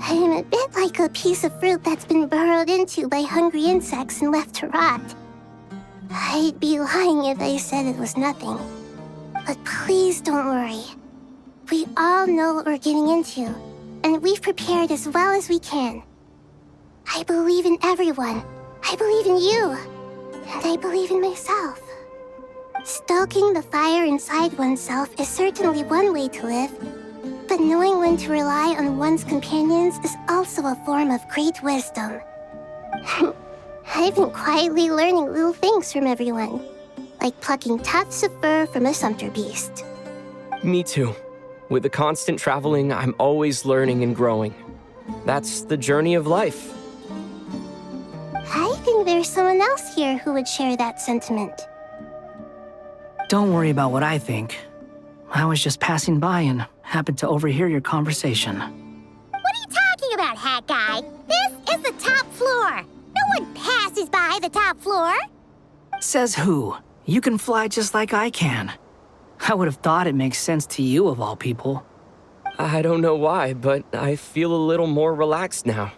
I'm a bit like a piece of fruit that's been burrowed into by hungry insects and left to rot. I'd be lying if I said it was nothing. But please don't worry. We all know what we're getting into, and we've prepared as well as we can. I believe in everyone. I believe in you. And I believe in myself. Stoking the fire inside oneself is certainly one way to live, but knowing when to rely on one's companions is also a form of great wisdom. I've been quietly learning little things from everyone, like plucking tufts of fur from a sumpter beast. Me too. With the constant traveling, I'm always learning and growing. That's the journey of life. I think there's someone else here who would share that sentiment. Don't worry about what I think. I was just passing by and happened to overhear your conversation. What are you talking about, Hat Guy? This is the top floor. No one passes by the top floor. Says who? You can fly just like I can. I would have thought it makes sense to you of all people. I don't know why, but I feel a little more relaxed now.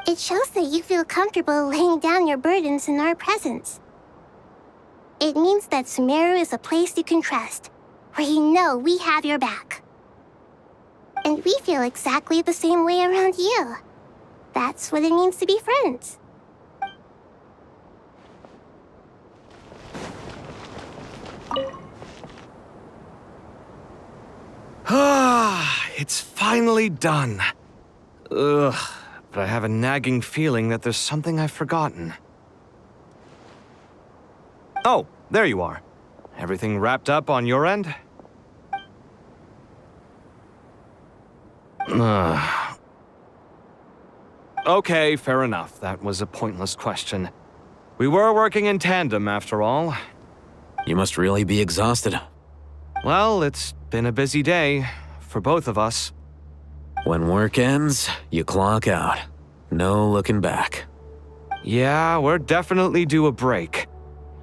It shows that you feel comfortable laying down your burdens in our presence. It means that Sumeru is a place you can trust, where you know we have your back. And we feel exactly the same way around you. That's what it means to be friends. Ah, it's finally done. Ugh, but I have a nagging feeling that there's something I've forgotten. Oh, there you are. Everything wrapped up on your end? Okay, fair enough. That was a pointless question. We were working in tandem, after all. You must really be exhausted. Well, it's been a busy day for both of us. When work ends, you clock out. No looking back. Yeah, we're definitely due a break.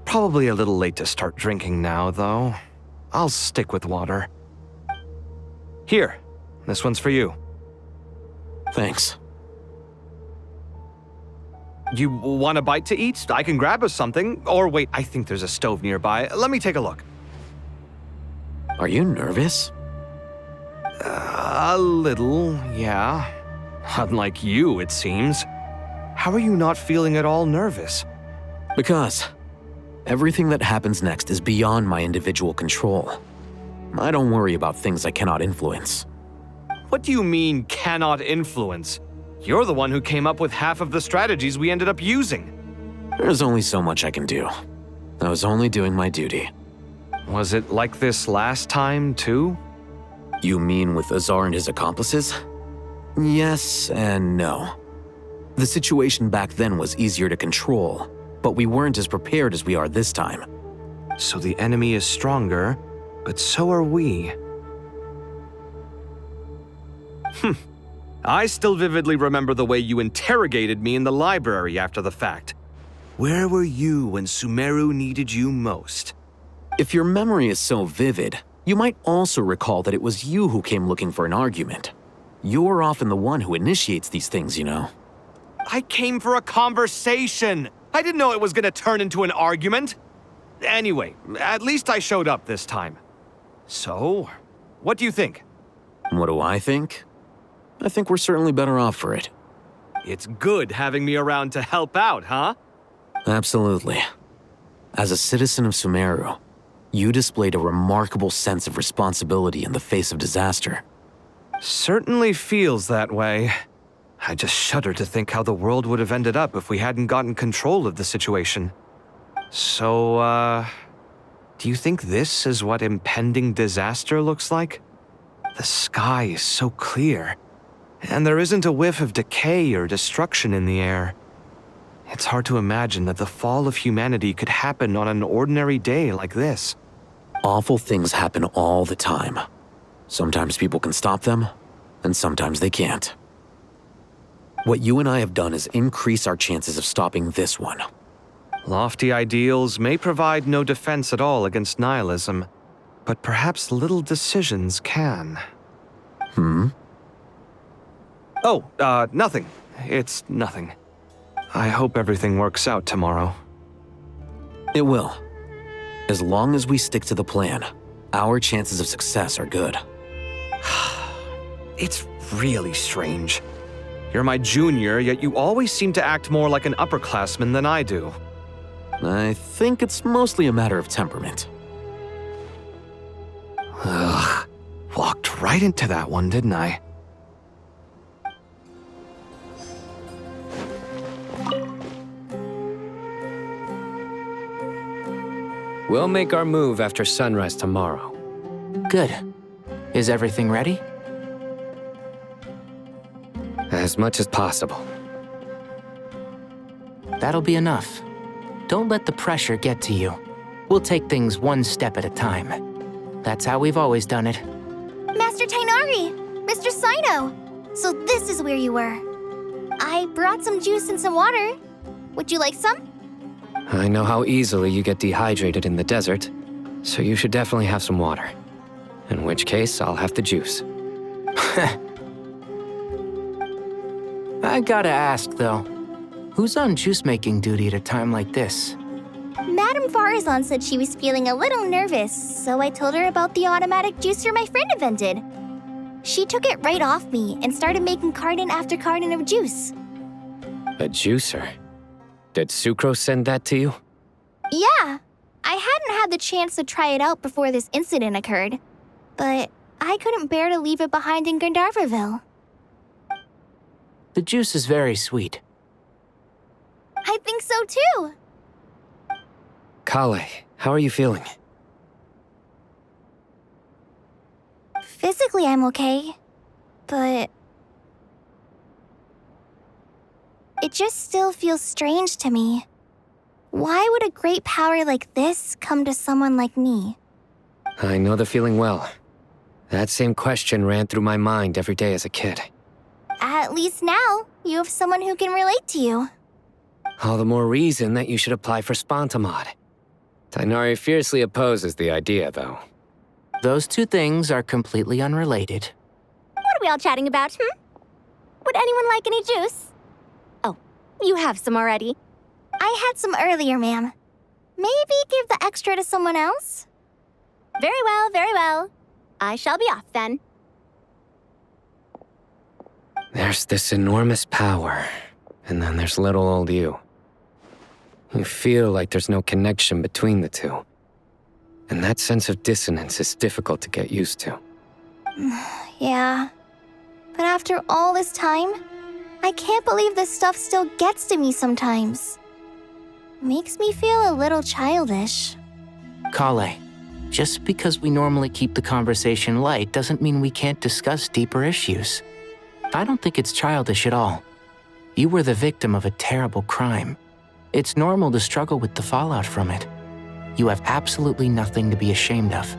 Probably a little late to start drinking now, though. I'll stick with water. Here, this one's for you. Thanks. You want a bite to eat? I can grab us something. Or wait, I think there's a stove nearby. Let me take a look. Are you nervous? A little, yeah. Unlike you, it seems. How are you not feeling at all nervous? Because everything that happens next is beyond my individual control. I don't worry about things I cannot influence. What do you mean, cannot influence? You're the one who came up with half of the strategies we ended up using. There's only so much I can do. I was only doing my duty. Was it like this last time, too? You mean with Azar and his accomplices? Yes and no. The situation back then was easier to control, but we weren't as prepared as we are this time. So the enemy is stronger, but so are we. I still vividly remember the way you interrogated me in the library after the fact. Where were you when Sumeru needed you most? If your memory is so vivid, you might also recall that it was you who came looking for an argument. You're often the one who initiates these things, you know. I came for a conversation! I didn't know it was gonna turn into an argument! Anyway, at least I showed up this time. So, what do you think? What do I think? I think we're certainly better off for it. It's good having me around to help out, huh? Absolutely. As a citizen of Sumeru, you displayed a remarkable sense of responsibility in the face of disaster. Certainly feels that way. I just shudder to think how the world would have ended up if we hadn't gotten control of the situation. So, do you think this is what impending disaster looks like? The sky is so clear, and there isn't a whiff of decay or destruction in the air. It's hard to imagine that the fall of humanity could happen on an ordinary day like this. Awful things happen all the time. Sometimes people can stop them, and sometimes they can't. What you and I have done is increase our chances of stopping this one. Lofty ideals may provide no defense at all against nihilism, but perhaps little decisions can. Oh, nothing. It's nothing. I hope everything works out tomorrow. It will. As long as we stick to the plan, our chances of success are good. It's really strange. You're my junior, yet you always seem to act more like an upperclassman than I do. I think it's mostly a matter of temperament. Ugh. Walked right into that one, didn't I? We'll make our move after sunrise tomorrow. Good. Is everything ready? As much as possible. That'll be enough. Don't let the pressure get to you. We'll take things one step at a time. That's how we've always done it. Master Tighnari! Mr. Cyno! So this is where you were. I brought some juice and some water. Would you like some? I know how easily you get dehydrated in the desert, so you should definitely have some water. In which case, I'll have the juice. I gotta ask, though. Who's on juice-making duty at a time like this? Madame Faruzan said she was feeling a little nervous, so I told her about the automatic juicer my friend invented. She took it right off me and started making carton after carton of juice. A juicer? Did Sucrose send that to you? Yeah. I hadn't had the chance to try it out before this incident occurred, but I couldn't bear to leave it behind in Gandharvaville. The juice is very sweet. I think so too. Collei, how are you feeling? Physically, I'm okay, but it just still feels strange to me. Why would a great power like this come to someone like me? I know the feeling well. That same question ran through my mind every day as a kid. At least now, you have someone who can relate to you. All the more reason that you should apply for Spontamod. Tighnari fiercely opposes the idea, though. Those two things are completely unrelated. What are we all chatting about, Would anyone like any juice? Oh, You have some already. I had some earlier, ma'am. Maybe give the extra to someone else? Very well, very well. I shall be off then. There's this enormous power, and then there's little old you. You feel like there's no connection between the two. And that sense of dissonance is difficult to get used to. Yeah. But after all this time, I can't believe this stuff still gets to me sometimes. Makes me feel a little childish. Collei, just because we normally keep the conversation light doesn't mean we can't discuss deeper issues. I don't think it's childish at all. You were the victim of a terrible crime. It's normal to struggle with the fallout from it. You have absolutely nothing to be ashamed of.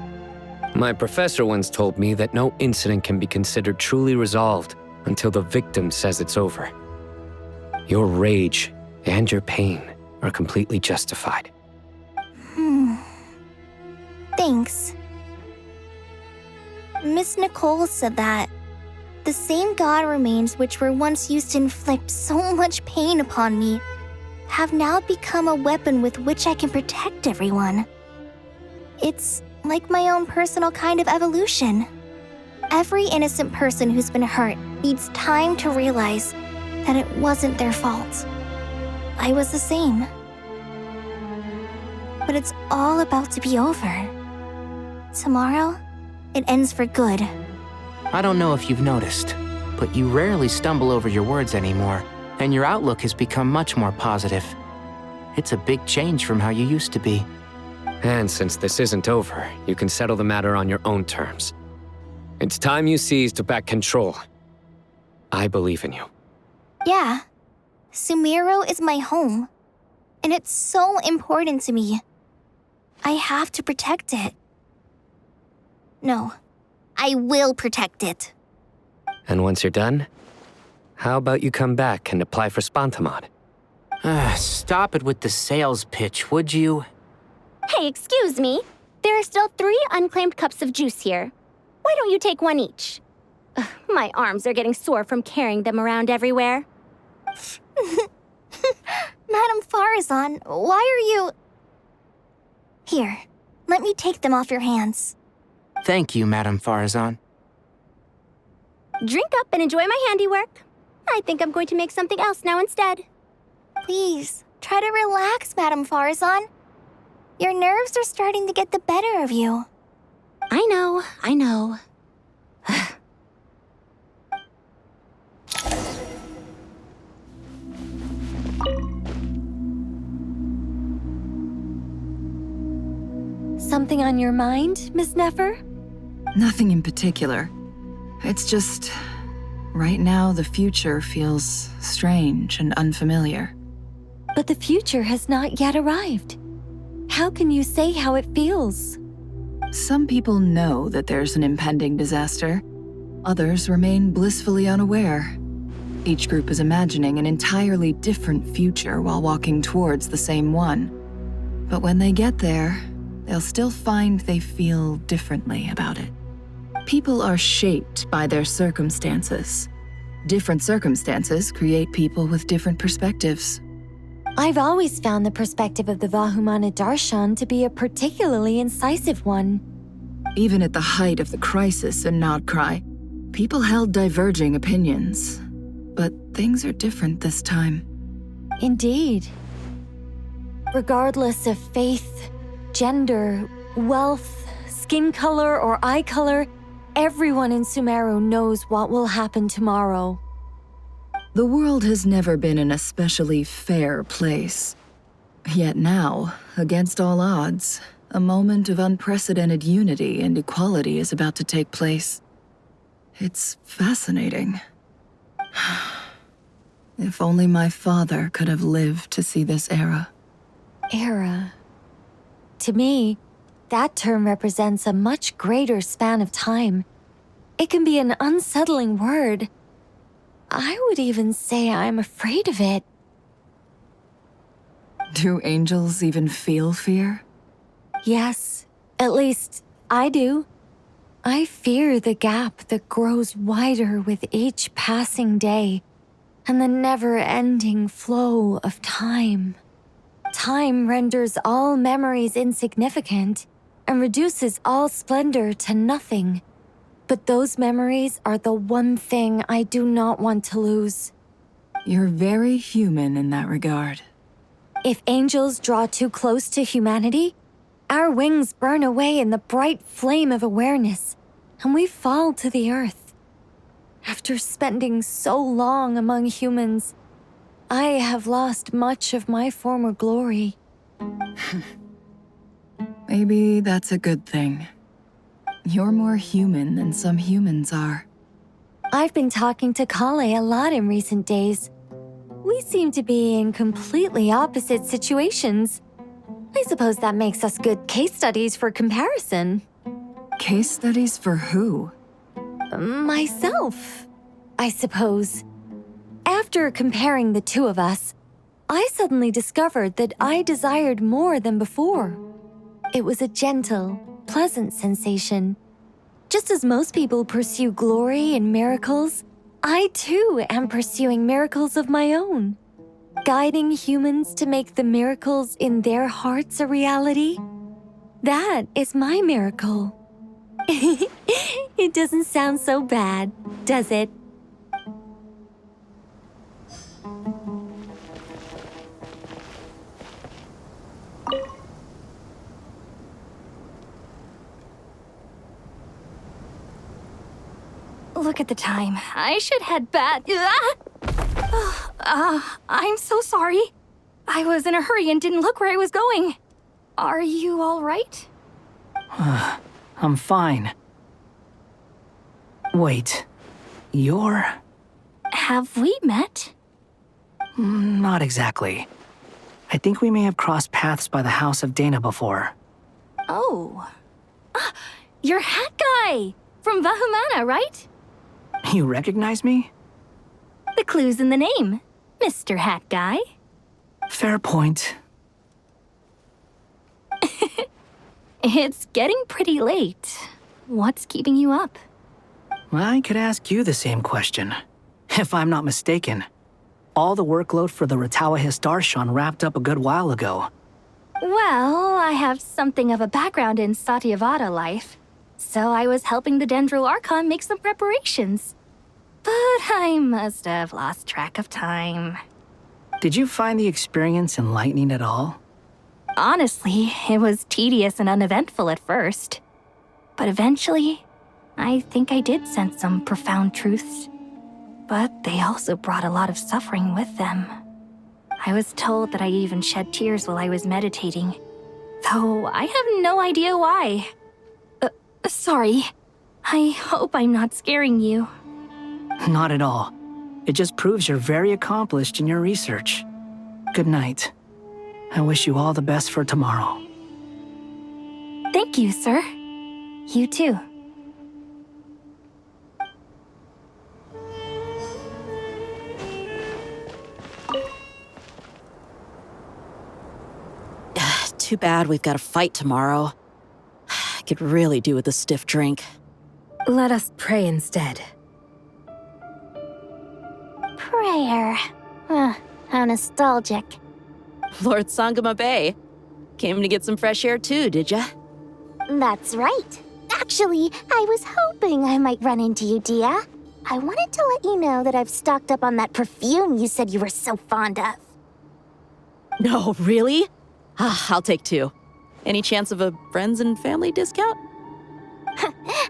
My professor once told me that no incident can be considered truly resolved until the victim says it's over. Your rage and your pain are completely justified. Thanks. Miss Nicole said that the same god remains which were once used to inflict so much pain upon me have now become a weapon with which I can protect everyone. It's like my own personal kind of evolution. Every innocent person who's been hurt needs time to realize that it wasn't their fault. I was the same. But it's all about to be over. Tomorrow, it ends for good. I don't know if you've noticed, but you rarely stumble over your words anymore, and your outlook has become much more positive. It's a big change from how you used to be. And since this isn't over, you can settle the matter on your own terms. It's time you seized back control. I believe in you. Yeah. Sumeru is my home. And it's so important to me. I have to protect it. No. I will protect it. And once you're done, how about you come back and apply for Spontamod? Stop it with the sales pitch, would you? Hey, excuse me. There are still 3 unclaimed cups of juice here. Why don't you take one each? Ugh, my arms are getting sore from carrying them around everywhere. Madame Faruzan, why are you... Here, let me take them off your hands. Thank you, Madame Faruzan. Drink up and enjoy my handiwork. I think I'm going to make something else now instead. Please, try to relax, Madame Faruzan. Your nerves are starting to get the better of you. I know. Something on your mind, Miss Nefer? Nothing in particular. It's just... right now, the future feels strange and unfamiliar. But the future has not yet arrived. How can you say how it feels? Some people know that there's an impending disaster. Others remain blissfully unaware. Each group is imagining an entirely different future while walking towards the same one. But when they get there, they'll still find they feel differently about it. People are shaped by their circumstances. Different circumstances create people with different perspectives. I've always found the perspective of the Vahumana Darshan to be a particularly incisive one. Even at the height of the crisis in Nodcry, people held diverging opinions. But things are different this time. Indeed. Regardless of faith, gender, wealth, skin color, or eye color, everyone in Sumeru knows what will happen tomorrow. The world has never been an especially fair place. Yet now, against all odds, a moment of unprecedented unity and equality is about to take place. It's fascinating. If only my father could have lived to see this era. Era. To me, that term represents a much greater span of time. It can be an unsettling word. I would even say I'm afraid of it. Do angels even feel fear? Yes, at least I do. I fear the gap that grows wider with each passing day. and the never-ending flow of time. Time renders all memories insignificant and reduces all splendor to nothing. But those memories are the one thing I do not want to lose. You're very human in that regard. If angels draw too close to humanity, our wings burn away in the bright flame of awareness, and we fall to the earth. After spending so long among humans, I have lost much of my former glory. Maybe that's a good thing. You're more human than some humans are. I've been talking to Collei a lot in recent days. We seem to be in completely opposite situations. I suppose that makes us good case studies for comparison. Case studies for who? Myself, I suppose. After comparing the two of us, I suddenly discovered that I desired more than before. It was a gentle, pleasant sensation. Just as most people pursue glory and miracles, I too am pursuing miracles of my own. Guiding humans to make the miracles in their hearts a reality. That is my miracle. It doesn't sound so bad, does it? Look at the time. I should head back. I'm so sorry. I was in a hurry and didn't look where I was going. Are you all right? I'm fine. Wait, you're... Have we met? Not exactly. I think we may have crossed paths by the house of Dana before. Oh. You're Hat Guy! From Vahumana, right? You recognize me? The clue's in the name, Mr. Hat Guy. Fair point. It's getting pretty late. What's keeping you up? I could ask you the same question. If I'm not mistaken, all the workload for the Ratawa Histarshon wrapped up a good while ago. Well, I have something of a background in Satyavada life, so I was helping the Dendro Archon make some preparations. But I must have lost track of time. Did you find the experience enlightening at all? Honestly, it was tedious and uneventful at first. But eventually, I think I did sense some profound truths. But they also brought a lot of suffering with them. I was told that I even shed tears while I was meditating, though I have no idea why. Sorry. I hope I'm not scaring you. Not at all. It just proves you're very accomplished in your research. Good night. I wish you all the best for tomorrow. Thank you, sir. You too. Too bad we've got a fight tomorrow. I could really do with a stiff drink. Let us pray instead. Prayer. How nostalgic. Lord Sangama Bay. Came to get some fresh air too, did ya? That's right. Actually, I was hoping I might run into you, Dehya. I wanted to let you know that I've stocked up on that perfume you said you were so fond of. No, really? I'll take 2. Any chance of a friends and family discount?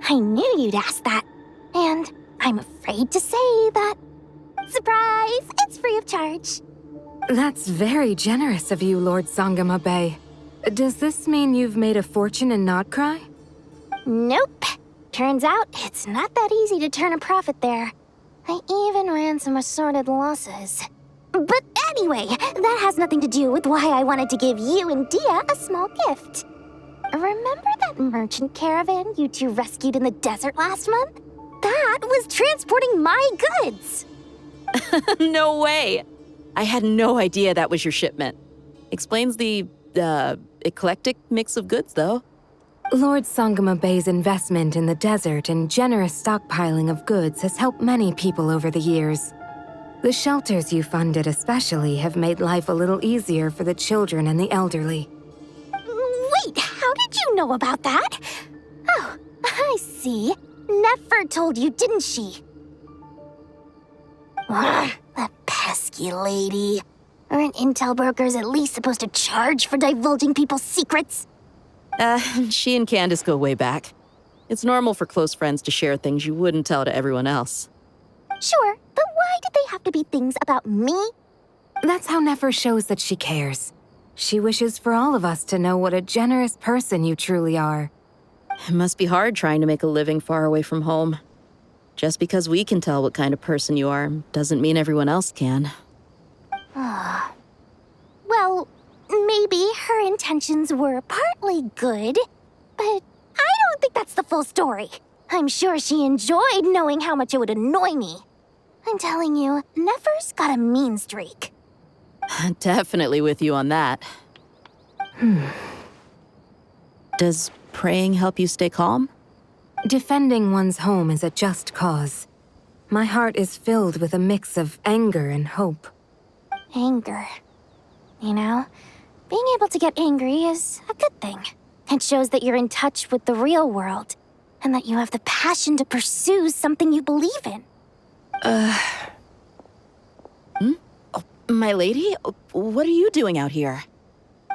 I knew you'd ask that. And I'm afraid to say that. Surprise! It's free of charge. That's very generous of you, Lord Sangama Bay. Does this mean you've made a fortune in Notcry? Nope. Turns out it's not that easy to turn a profit there. I even ran some assorted losses. But anyway, that has nothing to do with why I wanted to give you and Dehya a small gift. Remember that merchant caravan you two rescued in the desert last month? That was transporting my goods! No way! I had no idea that was your shipment. Explains the, eclectic mix of goods, though. Lord Sangama Bay's investment in the desert and generous stockpiling of goods has helped many people over the years. The shelters you funded especially have made life a little easier for the children and the elderly. Wait, how did you know about that? Oh, I see. Nefer told you, didn't she? That pesky lady. Aren't intel brokers at least supposed to charge for divulging people's secrets? She and Candace go way back. It's normal for close friends to share things you wouldn't tell to everyone else. Sure, but why did they have to be things about me? That's how Nefer shows that she cares. She wishes for all of us to know what a generous person you truly are. It must be hard trying to make a living far away from home. Just because we can tell what kind of person you are doesn't mean everyone else can. Well, maybe her intentions were partly good, but I don't think that's the full story. I'm sure she enjoyed knowing how much it would annoy me. I'm telling you, Nefer's got a mean streak. Definitely with you on that. Does praying help you stay calm? Defending one's home is a just cause. My heart is filled with a mix of anger and hope. Anger. You know, being able to get angry is a good thing. It shows that you're in touch with the real world, and that you have the passion to pursue something you believe in. My lady? What are you doing out here?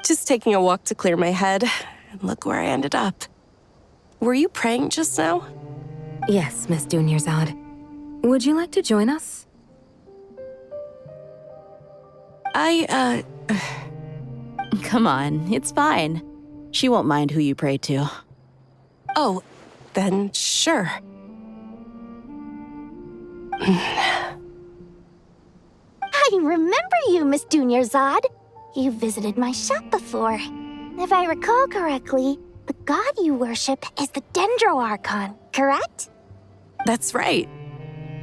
Just taking a walk to clear my head, and look where I ended up. Were you praying just now? Yes, Miss Dunyarzad. Would you like to join us? Come on, it's fine. She won't mind who you pray to. Oh, then sure. I remember you, Miss Dunyarzad. You visited my shop before. If I recall correctly, the god you worship is the Archon, correct? That's right.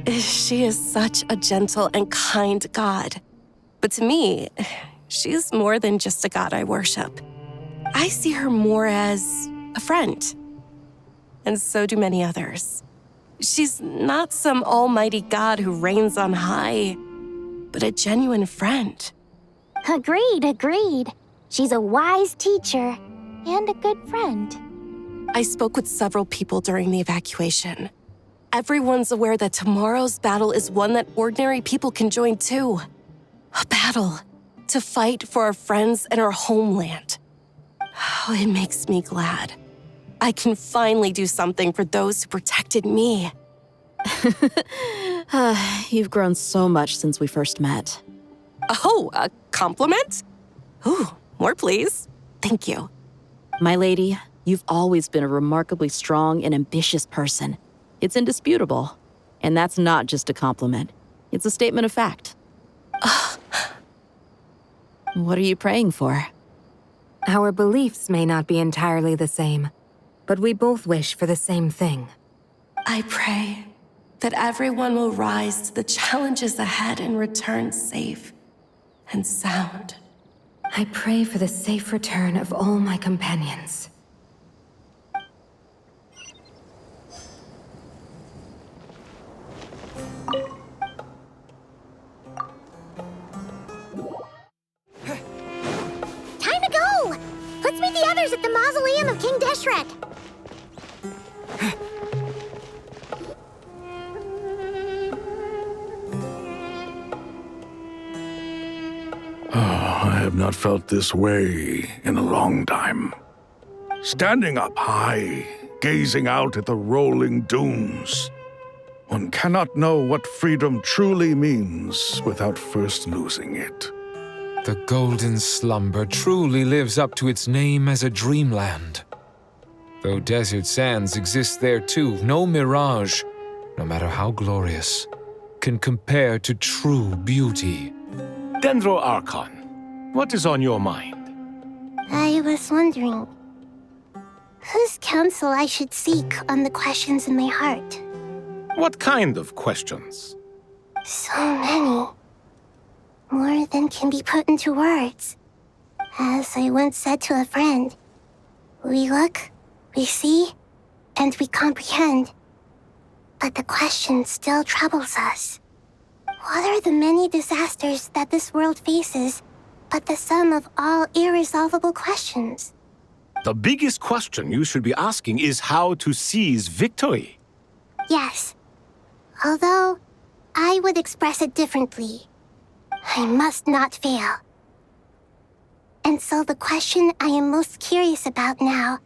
She is such a gentle and kind god. But to me, she is more than just a god I worship. I see her more as a friend. And so do many others. She's not some almighty god who reigns on high, but a genuine friend. Agreed. She's a wise teacher and a good friend. I spoke with several people during the evacuation. Everyone's aware that tomorrow's battle is one that ordinary people can join too. A battle to fight for our friends and our homeland. Oh, it makes me glad. I can finally do something for those who protected me. You've grown so much since we first met. Oh, a compliment? Ooh, more please. Thank you. My lady, you've always been a remarkably strong and ambitious person. It's indisputable. And that's not just a compliment. It's a statement of fact. What are you praying for? Our beliefs may not be entirely the same, but we both wish for the same thing. I pray that everyone will rise to the challenges ahead and return safe and sound. I pray for the safe return of all my companions. Time to go! Let's meet the others at the Mausoleum of King Deshret. I have not felt this way in a long time. Standing up high, gazing out at the rolling dunes. One cannot know what freedom truly means without first losing it. The golden slumber truly lives up to its name as a dreamland. Though desert sands exist there too, no mirage, no matter how glorious, can compare to true beauty. Archon, what is on your mind? I was wondering whose counsel I should seek on the questions in my heart. What kind of questions? So many. More than can be put into words. As I once said to a friend, we look, we see, and we comprehend. But the question still troubles us. What are the many disasters that this world faces, but the sum of all irresolvable questions? The biggest question you should be asking is how to seize victory. Yes. Although, I would express it differently. I must not fail. And so the question I am most curious about now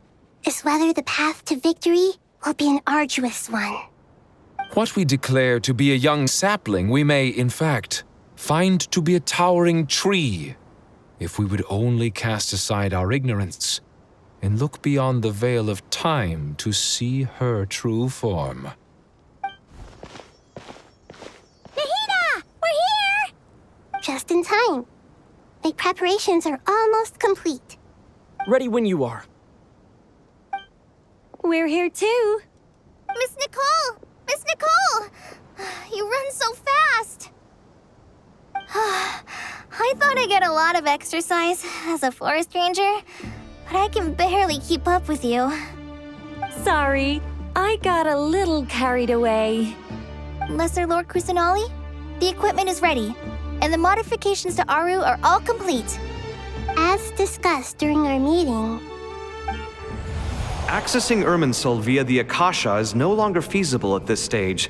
is whether the path to victory will be an arduous one. What we declare to be a young sapling, we may, in fact, find to be a towering tree, if we would only cast aside our ignorance and look beyond the veil of time to see her true form. Nahida! We're here! Just in time. My preparations are almost complete. Ready when you are. We're here too. Miss Nicole! Miss Nicole! You run so fast! I thought I'd get a lot of exercise as a forest ranger, but I can barely keep up with you. Sorry, I got a little carried away. Lesser Lord Kusanali, the equipment is ready, and the modifications to Aaru are all complete. As discussed during our meeting, Accessing Irminsul via the Akasha is no longer feasible at this stage.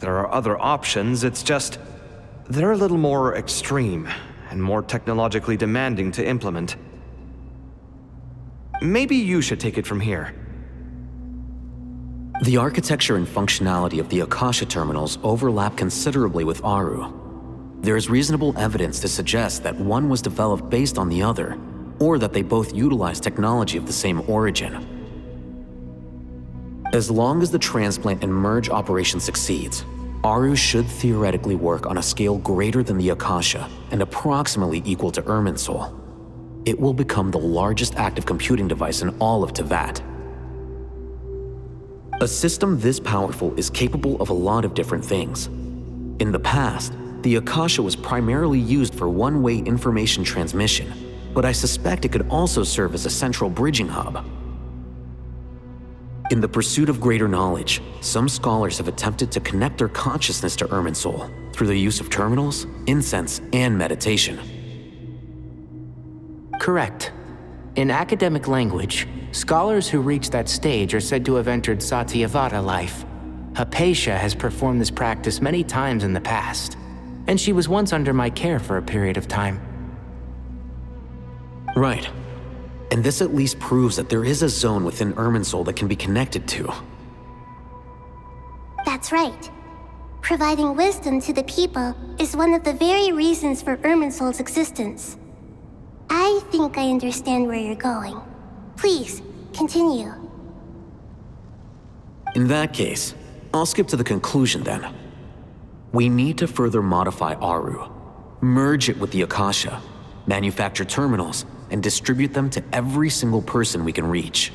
There are other options, it's just they're a little more extreme and more technologically demanding to implement. Maybe you should take it from here. The architecture and functionality of the Akasha terminals overlap considerably with Aaru. There is reasonable evidence to suggest that one was developed based on the other, or that they both utilize technology of the same origin. As long as the transplant and merge operation succeeds, Aaru should theoretically work on a scale greater than the Akasha and approximately equal to Irminsul. It will become the largest active computing device in all of Teyvat. A system this powerful is capable of a lot of different things. In the past, the Akasha was primarily used for one-way information transmission, but I suspect it could also serve as a central bridging hub. In the pursuit of greater knowledge, some scholars have attempted to connect their consciousness to Irminsul through the use of terminals, incense, and meditation. Correct. In academic language, scholars who reach that stage are said to have entered Satyavada life. Hypatia has performed this practice many times in the past, and she was once under my care for a period of time. Right. And this at least proves that there is a zone within Irminsul that can be connected to. That's right. Providing wisdom to the people is one of the very reasons for Irminsul's existence. I think I understand where you're going. Please, continue. In that case, I'll skip to the conclusion then. We need to further modify Aaru, merge it with the Akasha, manufacture terminals, and distribute them to every single person we can reach.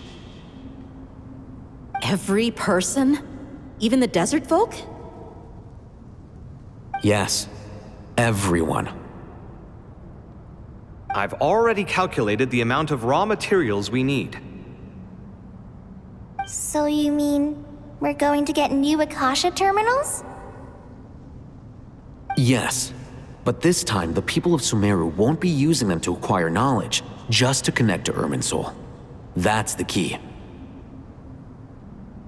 Every person? Even the desert folk? Yes, everyone. I've already calculated the amount of raw materials we need. So you mean we're going to get new Akasha terminals? Yes, but this time the people of Sumeru won't be using them to acquire knowledge, just to connect to Irminsul. That's the key.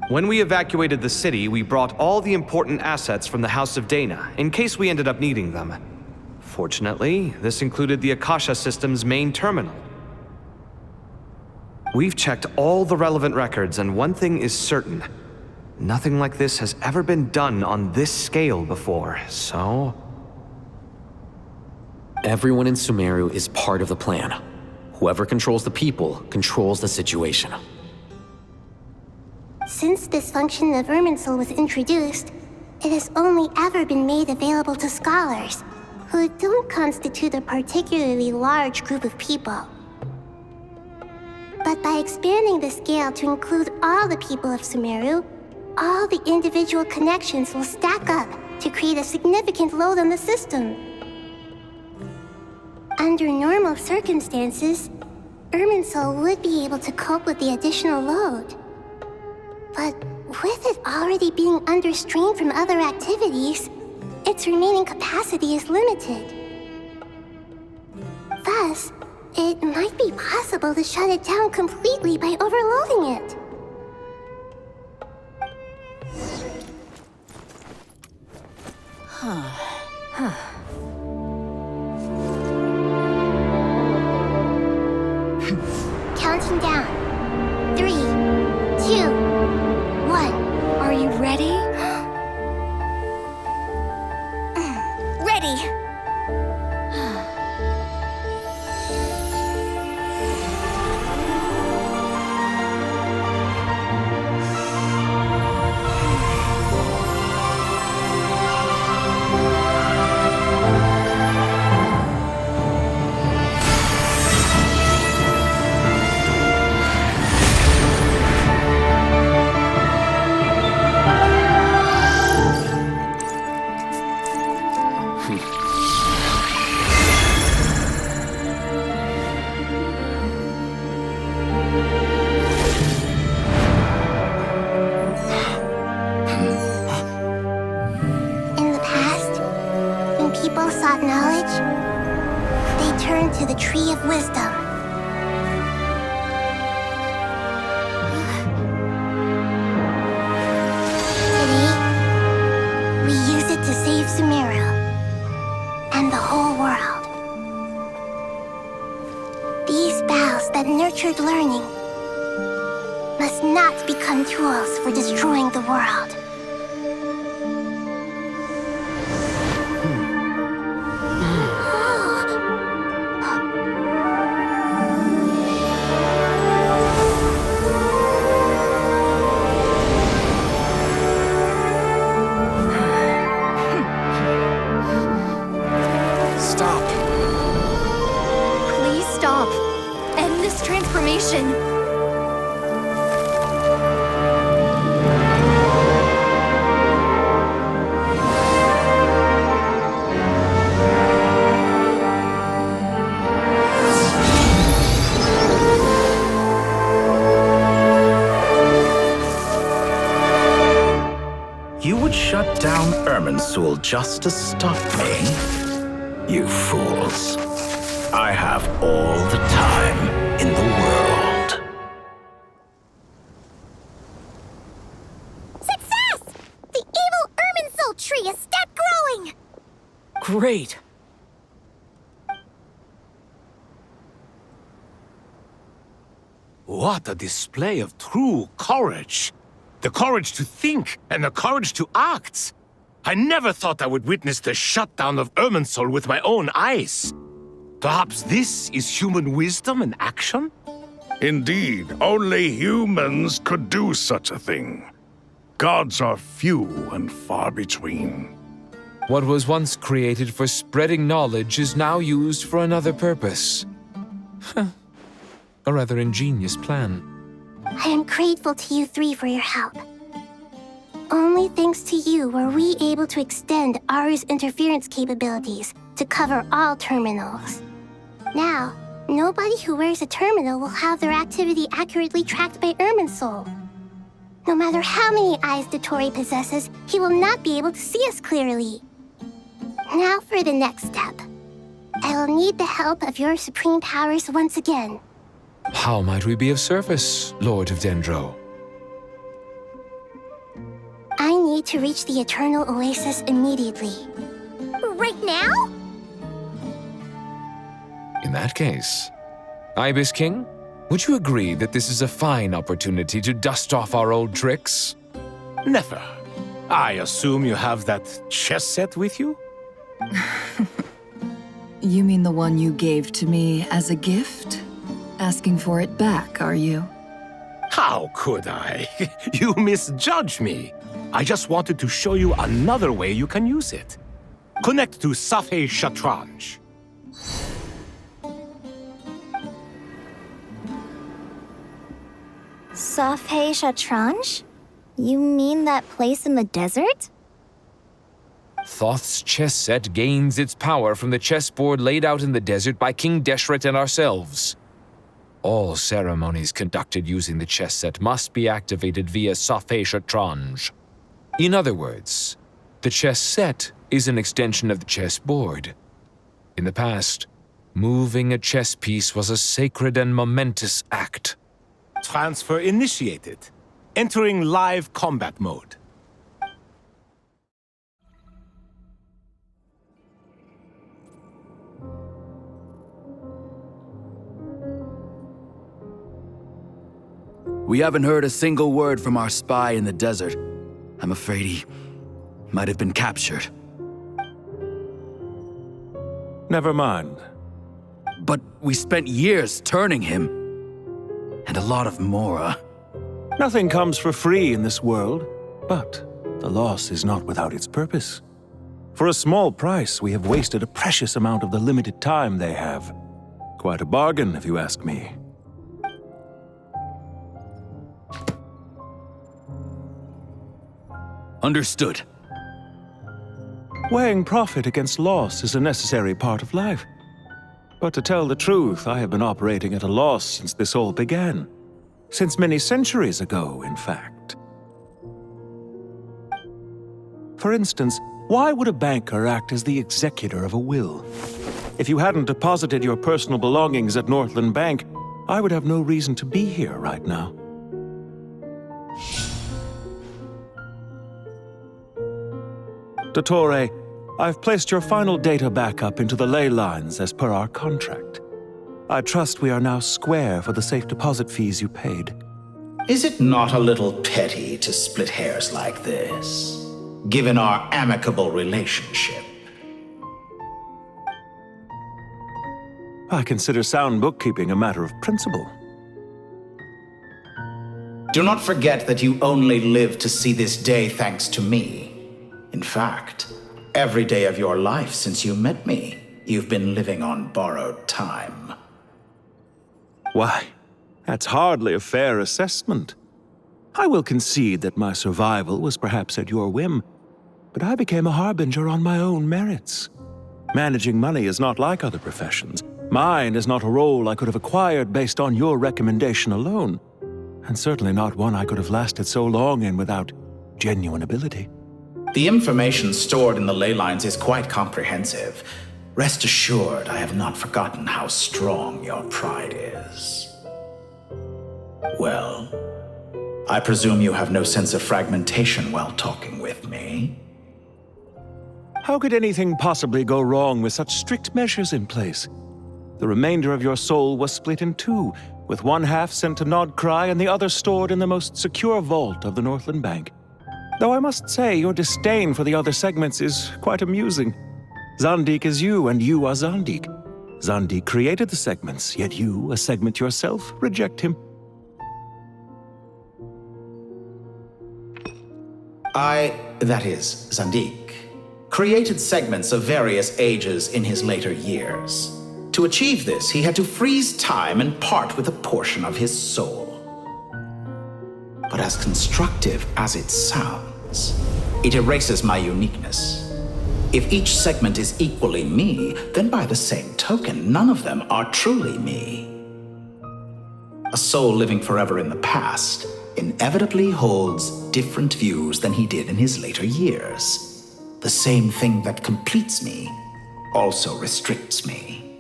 When we evacuated the city, we brought all the important assets from the House of Dehya, in case we ended up needing them. Fortunately, this included the Akasha system's main terminal. We've checked all the relevant records, and one thing is certain. Nothing like this has ever been done on this scale before, so... Everyone in Sumeru is part of the plan. Whoever controls the people controls the situation. Since this function of Irminsul was introduced, it has only ever been made available to scholars, who don't constitute a particularly large group of people. But by expanding the scale to include all the people of Sumeru, all the individual connections will stack up to create a significant load on the system. Under normal circumstances, Irminsul would be able to cope with the additional load. But with it already being under strain from other activities, its remaining capacity is limited. Thus, it might be possible to shut it down completely by overloading it. Counting down. 3, 2, 1. Are you ready? Ready! Knowledge, they turn to the Tree of Wisdom. Today, we use it to save Sumeru and the whole world. These boughs that nurtured learning must not become tools for destroying the world. Shut down Irminsul just to stop me? You fools. I have all the time in the world. Success! The evil Irminsul tree has stopped growing! Great! What a display of true courage! The courage to think and the courage to act. I never thought I would witness the shutdown of Irminsul with my own eyes. Perhaps this is human wisdom in action? Indeed, only humans could do such a thing. Gods are few and far between. What was once created for spreading knowledge is now used for another purpose. A rather ingenious plan. I am grateful to you three for your help. Only thanks to you were we able to extend Aaru's interference capabilities to cover all terminals. Now, nobody who wears a terminal will have their activity accurately tracked by Irminsul. No matter how many eyes Dori possesses, he will not be able to see us clearly. Now for the next step. I will need the help of your supreme powers once again. How might we be of service, Lord of Dendro? I need to reach the Eternal Oasis immediately. Right now? In that case, Ibis King, would you agree that this is a fine opportunity to dust off our old tricks? Nefer, I assume you have that chess set with you? You mean the one you gave to me as a gift? Asking for it back, are you? How could I? You misjudge me. I just wanted to show you another way you can use it. Connect to Safei Shatranj. Safei Shatranj? You mean that place in the desert? Thoth's chess set gains its power from the chessboard laid out in the desert by King Deshret and ourselves. All ceremonies conducted using the chess set must be activated via Safei Shatranj. In other words, the chess set is an extension of the chessboard. In the past, moving a chess piece was a sacred and momentous act. Transfer initiated. Entering live combat mode. We haven't heard a single word from our spy in the desert. I'm afraid he might have been captured. Never mind. But we spent years turning him. And a lot of Mora. Nothing comes for free in this world, but the loss is not without its purpose. For a small price, we have wasted a precious amount of the limited time they have. Quite a bargain, if you ask me. Understood. Weighing profit against loss is a necessary part of life. But to tell the truth, I have been operating at a loss since this all began. Since many centuries ago, in fact. For instance, why would a banker act as the executor of a will? If you hadn't deposited your personal belongings at Northland Bank, I would have no reason to be here right now. Dottore, I've placed your final data backup into the ley lines as per our contract. I trust we are now square for the safe deposit fees you paid. Is it not a little petty to split hairs like this, given our amicable relationship? I consider sound bookkeeping a matter of principle. Do not forget that you only live to see this day thanks to me. In fact, every day of your life since you met me, you've been living on borrowed time. Why, that's hardly a fair assessment. I will concede that my survival was perhaps at your whim, but I became a harbinger on my own merits. Managing money is not like other professions. Mine is not a role I could have acquired based on your recommendation alone, and certainly not one I could have lasted so long in without genuine ability. The information stored in the ley lines is quite comprehensive. Rest assured, I have not forgotten how strong your pride is. Well, I presume you have no sense of fragmentation while talking with me. How could anything possibly go wrong with such strict measures in place? The remainder of your soul was split in two, with one half sent to Nodcry and the other stored in the most secure vault of the Northland Bank. Though I must say, your disdain for the other segments is quite amusing. Zandik is you, and you are Zandik. Zandik created the segments, yet you, a segment yourself, reject him. That is, Zandik, created segments of various ages in his later years. To achieve this, he had to freeze time and part with a portion of his soul. But as constructive as it sounds, it erases my uniqueness. If each segment is equally me, then by the same token, none of them are truly me. A soul living forever in the past inevitably holds different views than he did in his later years. The same thing that completes me also restricts me.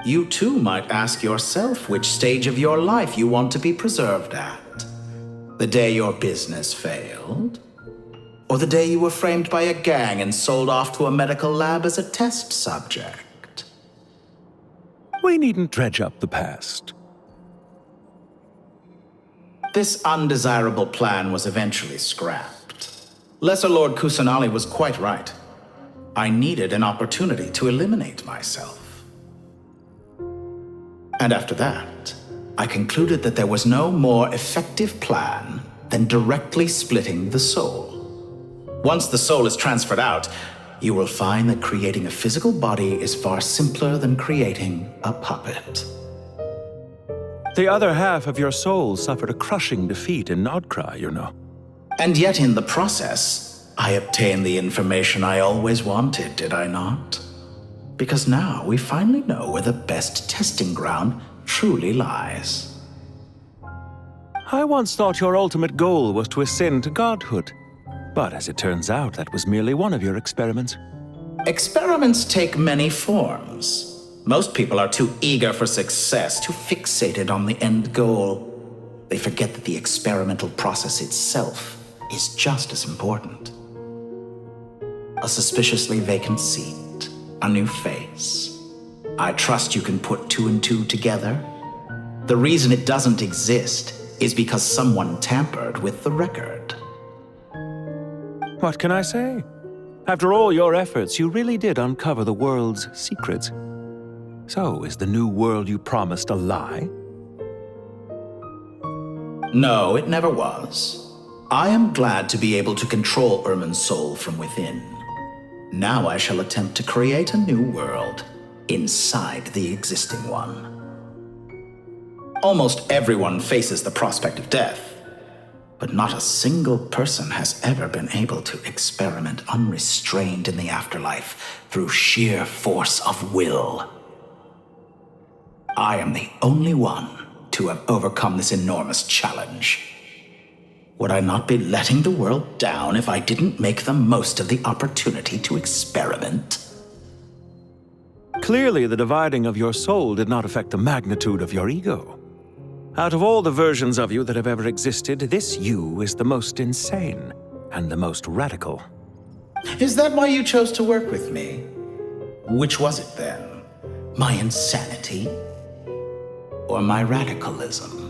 You too might ask yourself which stage of your life you want to be preserved at. The day your business failed? Or the day you were framed by a gang and sold off to a medical lab as a test subject? We needn't dredge up the past. This undesirable plan was eventually scrapped. Lesser Lord Kusanali was quite right. I needed an opportunity to eliminate myself. And after that, I concluded that there was no more effective plan than directly splitting the soul. Once the soul is transferred out, you will find that creating a physical body is far simpler than creating a puppet. The other half of your soul suffered a crushing defeat in Nodcry, you know. And yet in the process, I obtained the information I always wanted, did I not? Because now we finally know where the best testing ground truly lies. I once thought your ultimate goal was to ascend to godhood. But as it turns out, that was merely one of your experiments. Experiments take many forms. Most people are too eager for success, too fixated on the end goal. They forget that the experimental process itself is just as important. A suspiciously vacant seat, a new face. I trust you can put two and two together. The reason it doesn't exist is because someone tampered with the record. What can I say? After all your efforts, you really did uncover the world's secrets. So, is the new world you promised a lie? No, it never was. I am glad to be able to control Irminsul from within. Now I shall attempt to create a new world inside the existing one. Almost everyone faces the prospect of death, but not a single person has ever been able to experiment unrestrained in the afterlife through sheer force of will. I am the only one to have overcome this enormous challenge. Would I not be letting the world down if I didn't make the most of the opportunity to experiment? Clearly, the dividing of your soul did not affect the magnitude of your ego. Out of all the versions of you that have ever existed, this you is the most insane and the most radical. Is that why you chose to work with me? Which was it then? My insanity? Or my radicalism?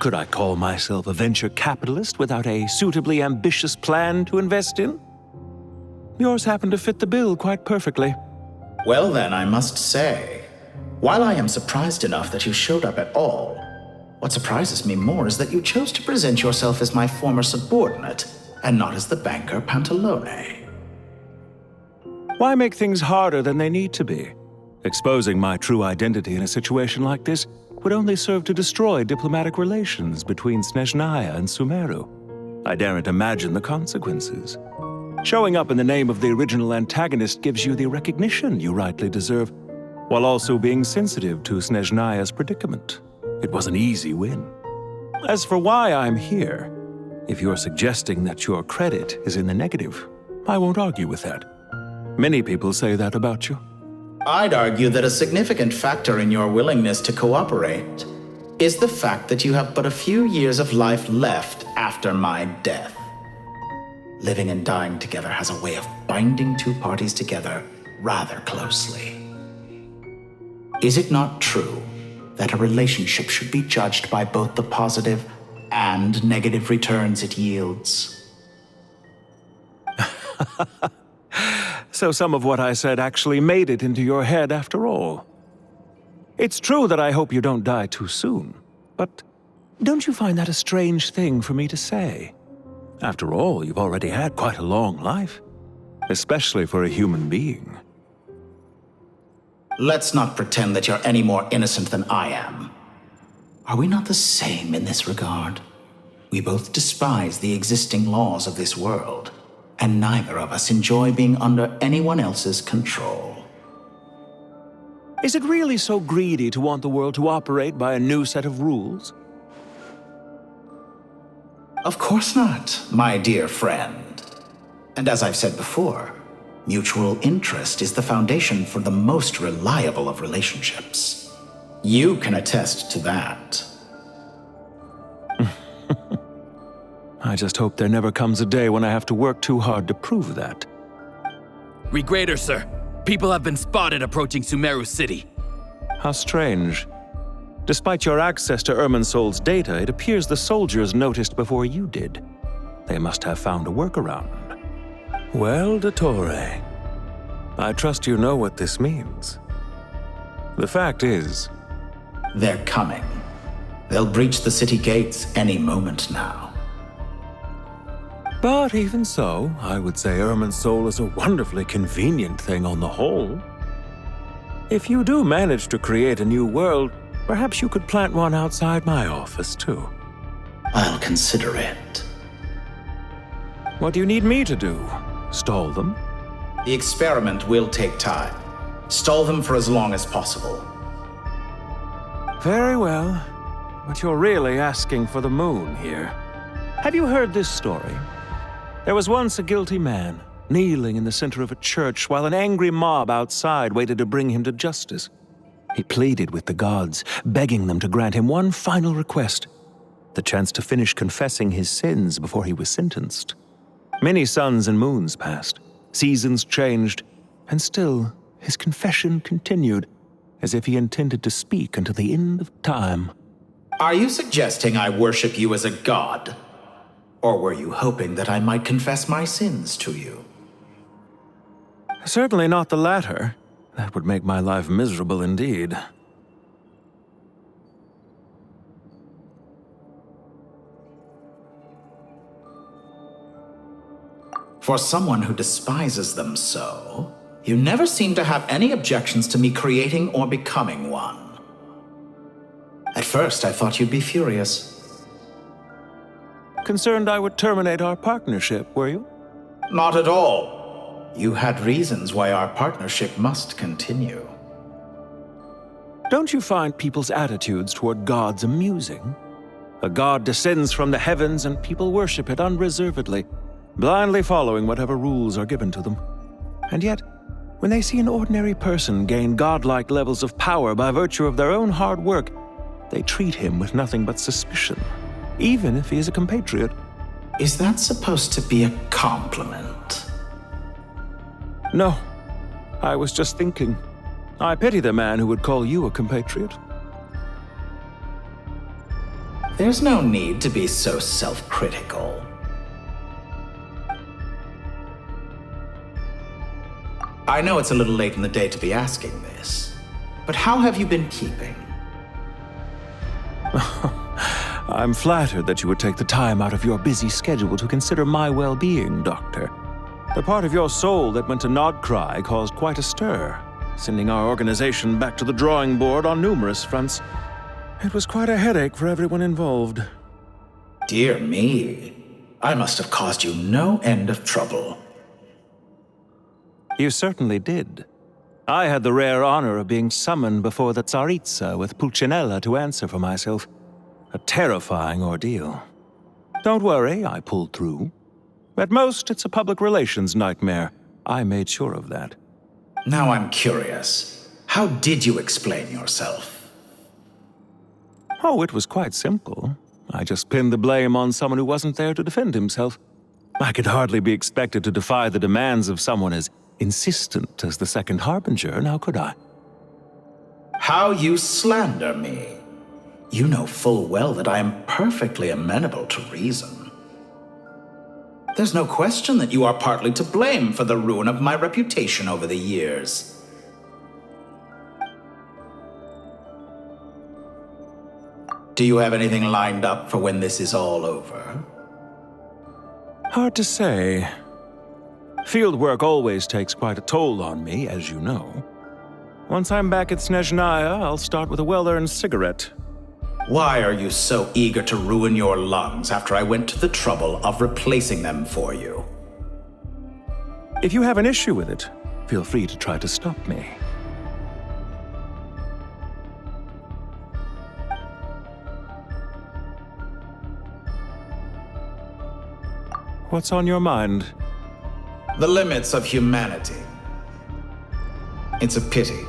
Could I call myself a venture capitalist without a suitably ambitious plan to invest in? Yours happened to fit the bill quite perfectly. Well then, I must say, while I am surprised enough that you showed up at all, what surprises me more is that you chose to present yourself as my former subordinate and not as the banker Pantalone. Why make things harder than they need to be? Exposing my true identity in a situation like this would only serve to destroy diplomatic relations between Snezhnaya and Sumeru. I daren't imagine the consequences. Showing up in the name of the original antagonist gives you the recognition you rightly deserve, while also being sensitive to Snezhnaya's predicament. It was an easy win. As for why I'm here, if you're suggesting that your credit is in the negative, I won't argue with that. Many people say that about you. I'd argue that a significant factor in your willingness to cooperate is the fact that you have but a few years of life left after my death. Living and dying together has a way of binding two parties together rather closely. Is it not true that a relationship should be judged by both the positive and negative returns it yields? So some of what I said actually made it into your head after all. It's true that I hope you don't die too soon, but don't you find that a strange thing for me to say? After all, you've already had quite a long life, especially for a human being. Let's not pretend that you're any more innocent than I am. Are we not the same in this regard? We both despise the existing laws of this world, and neither of us enjoy being under anyone else's control. Is it really so greedy to want the world to operate by a new set of rules? Of course not, my dear friend. And as I've said before, mutual interest is the foundation for the most reliable of relationships. You can attest to that. I just hope there never comes a day when I have to work too hard to prove that. Regrader, sir. People have been spotted approaching Sumeru City. How strange. Despite your access to Irminsul's data, it appears the soldiers noticed before you did. They must have found a workaround. Well, Dottore, I trust you know what this means. The fact is... They're coming. They'll breach the city gates any moment now. But even so, I would say Irminsul is a wonderfully convenient thing on the whole. If you do manage to create a new world, perhaps you could plant one outside my office, too. I'll consider it. What do you need me to do? Stall them? The experiment will take time. Stall them for as long as possible. Very well. But you're really asking for the moon here. Have you heard this story? There was once a guilty man, kneeling in the center of a church while an angry mob outside waited to bring him to justice. He pleaded with the gods, begging them to grant him one final request, the chance to finish confessing his sins before he was sentenced. Many suns and moons passed, seasons changed, and still his confession continued, as if he intended to speak until the end of time. Are you suggesting I worship you as a god? Or were you hoping that I might confess my sins to you? Certainly not the latter. That would make my life miserable indeed. For someone who despises them so, you never seem to have any objections to me creating or becoming one. At first, I thought you'd be furious. Concerned I would terminate our partnership, were you? Not at all. You had reasons why our partnership must continue. Don't you find people's attitudes toward gods amusing? A god descends from the heavens and people worship it unreservedly, blindly following whatever rules are given to them. And yet, when they see an ordinary person gain godlike levels of power by virtue of their own hard work, they treat him with nothing but suspicion, even if he is a compatriot. Is that supposed to be a compliment? No. I was just thinking. I pity the man who would call you a compatriot. There's no need to be so self-critical. I know it's a little late in the day to be asking this, but how have you been keeping? I'm flattered that you would take the time out of your busy schedule to consider my well-being, Doctor. The part of your soul that went to Nodcry caused quite a stir, sending our organization back to the drawing board on numerous fronts. It was quite a headache for everyone involved. Dear me, I must have caused you no end of trouble. You certainly did. I had the rare honor of being summoned before the Tsaritsa with Pulcinella to answer for myself. A terrifying ordeal. Don't worry, I pulled through. At most, it's a public relations nightmare. I made sure of that. Now I'm curious. How did you explain yourself? Oh, it was quite simple. I just pinned the blame on someone who wasn't there to defend himself. I could hardly be expected to defy the demands of someone as insistent as the Second Harbinger, now could I? How you slander me. You know full well that I am perfectly amenable to reason. There's no question that you are partly to blame for the ruin of my reputation over the years. Do you have anything lined up for when this is all over? Hard to say. Fieldwork always takes quite a toll on me, as you know. Once I'm back at Snezhnaya, I'll start with a well-earned cigarette. Why are you so eager to ruin your lungs after I went to the trouble of replacing them for you? If you have an issue with it, feel free to try to stop me. What's on your mind? The limits of humanity. It's a pity.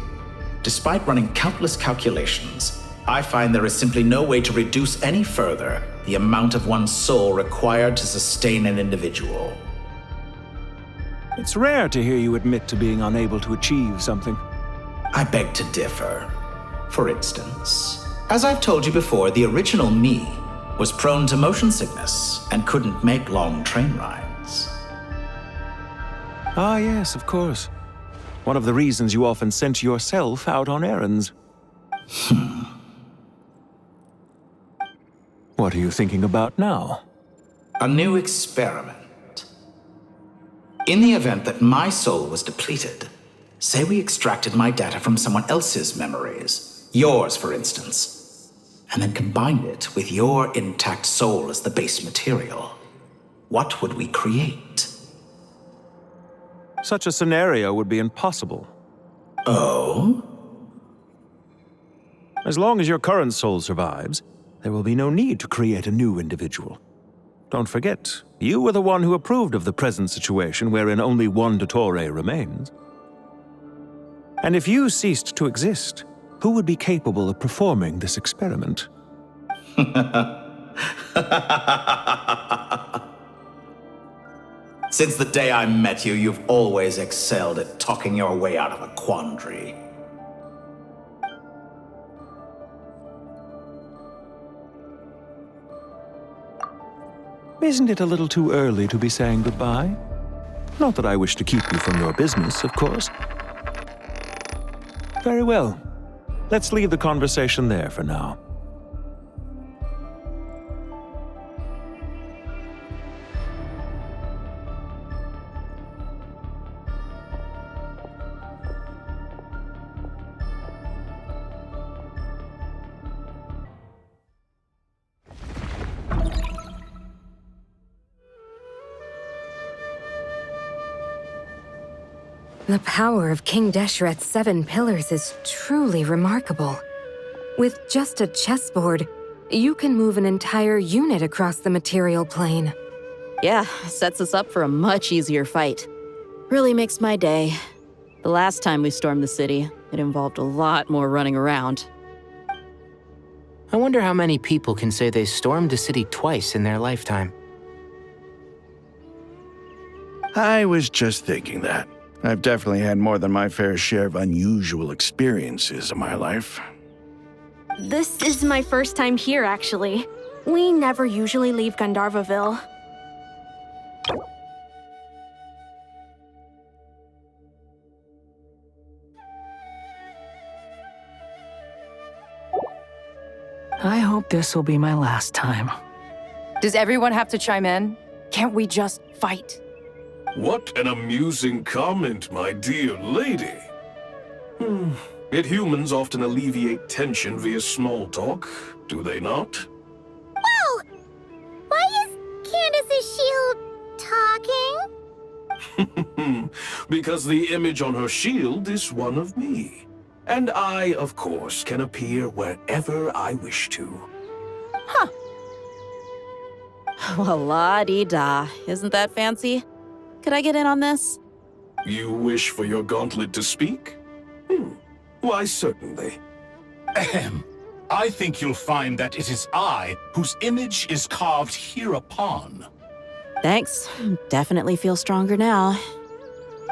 Despite running countless calculations, I find there is simply no way to reduce any further the amount of one's soul required to sustain an individual. It's rare to hear you admit to being unable to achieve something. I beg to differ. For instance, as I've told you before, the original me was prone to motion sickness and couldn't make long train rides. Ah, yes, of course. One of the reasons you often sent yourself out on errands. What are you thinking about now? A new experiment. In the event that my soul was depleted, say we extracted my data from someone else's memories, yours for instance, and then combined it with your intact soul as the base material, what would we create? Such a scenario would be impossible. Oh? As long as your current soul survives, there will be no need to create a new individual. Don't forget, You were the one who approved of the present situation wherein only one Dottore remains. And if you ceased to exist, who would be capable of performing this experiment? Since the day I met you, you've always excelled at talking your way out of a quandary. Isn't it a little too early to be saying goodbye? Not that I wish to keep you from your business, of course. Very well. Let's leave the conversation there for now. The power of King Deshret's 7 pillars is truly remarkable. With just a chessboard, you can move an entire unit across the material plane. Yeah, sets us up for a much easier fight. Really makes my day. The last time we stormed the city, it involved a lot more running around. I wonder how many people can say they stormed a city twice in their lifetime. I was just thinking that. I've definitely had more than my fair share of unusual experiences in my life. This is my first time here, actually. We never usually leave Gandharvaville. I hope this will be my last time. Does everyone have to chime in? Can't we just fight? What an amusing comment, my dear lady. Yet humans often alleviate tension via small talk, do they not? Whoa! Why is Candace's shield talking? Because the image on her shield is one of me. And I, of course, can appear wherever I wish to. Huh. Well, la-dee-da. Isn't that fancy? Could I get in on this? You wish for your gauntlet to speak? Why, certainly. Ahem. I think you'll find that it is I whose image is carved hereupon. Thanks. Definitely feel stronger now.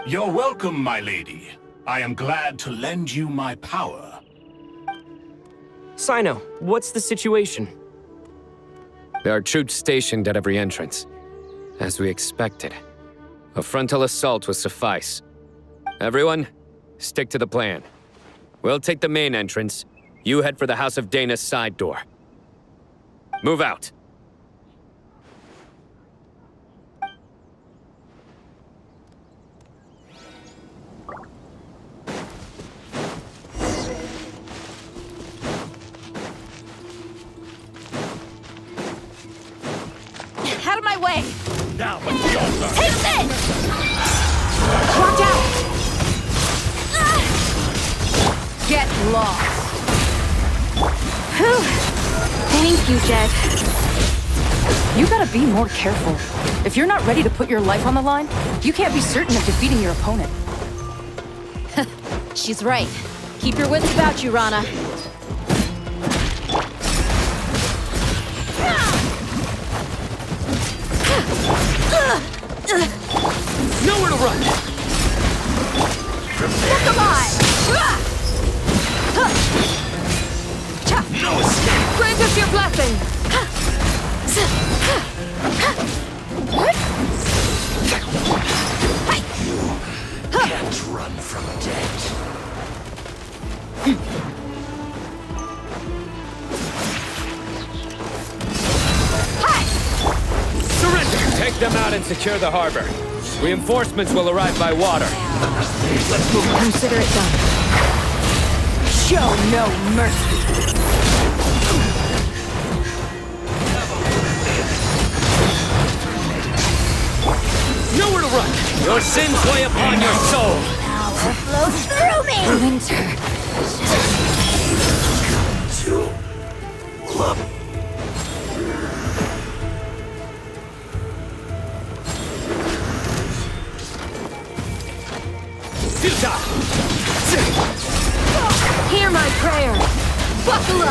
You're welcome, my lady. I am glad to lend you my power. Cyno, what's the situation? There are troops stationed at every entrance. As we expected. A frontal assault will suffice. Everyone, stick to the plan. We'll take the main entrance. You head for the House of Dana's side door. Move out. Out of my way! Now, what's the altar? Take this! Watch out! Get lost! Thank you, Jet. You gotta be more careful. If you're not ready to put your life on the line, you can't be certain of defeating your opponent. She's right. Keep your wits about you, Rana. Nowhere to run! Look alive! No escape! Grant us your blessing! You can't run from death. Surrender! Take them out and secure the harbor. Reinforcements will arrive by water. Let's move. Consider it done. Show no mercy. Nowhere to run! Your sins weigh upon your soul! Power flows through me! Winter. You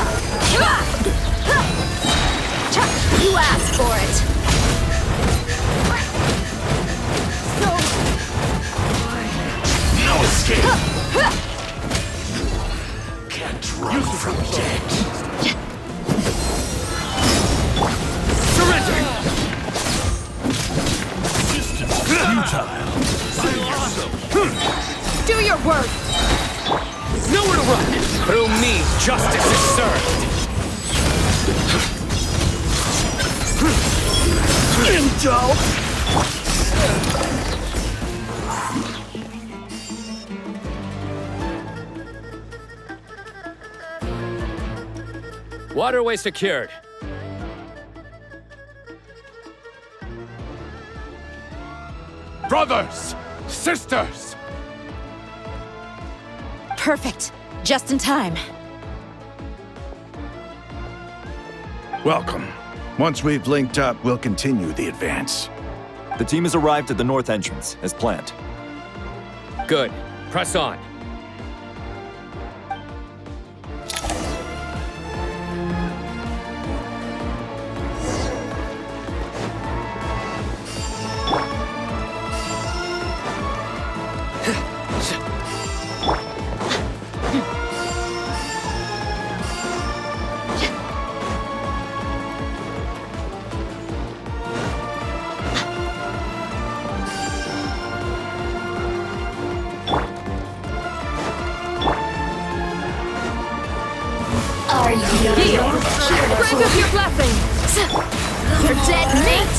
asked for it. No escape! Can't run from death. Surrender! System futile. Do your work. Nowhere to run! Through me, justice is served! Indo! Waterway secured. Brothers! Sisters! Perfect. Just in time. Welcome. Once we've linked up, we'll continue the advance. The team has arrived at the north entrance, as planned. Good. Press on. Grant us your blessing. You're dead meat.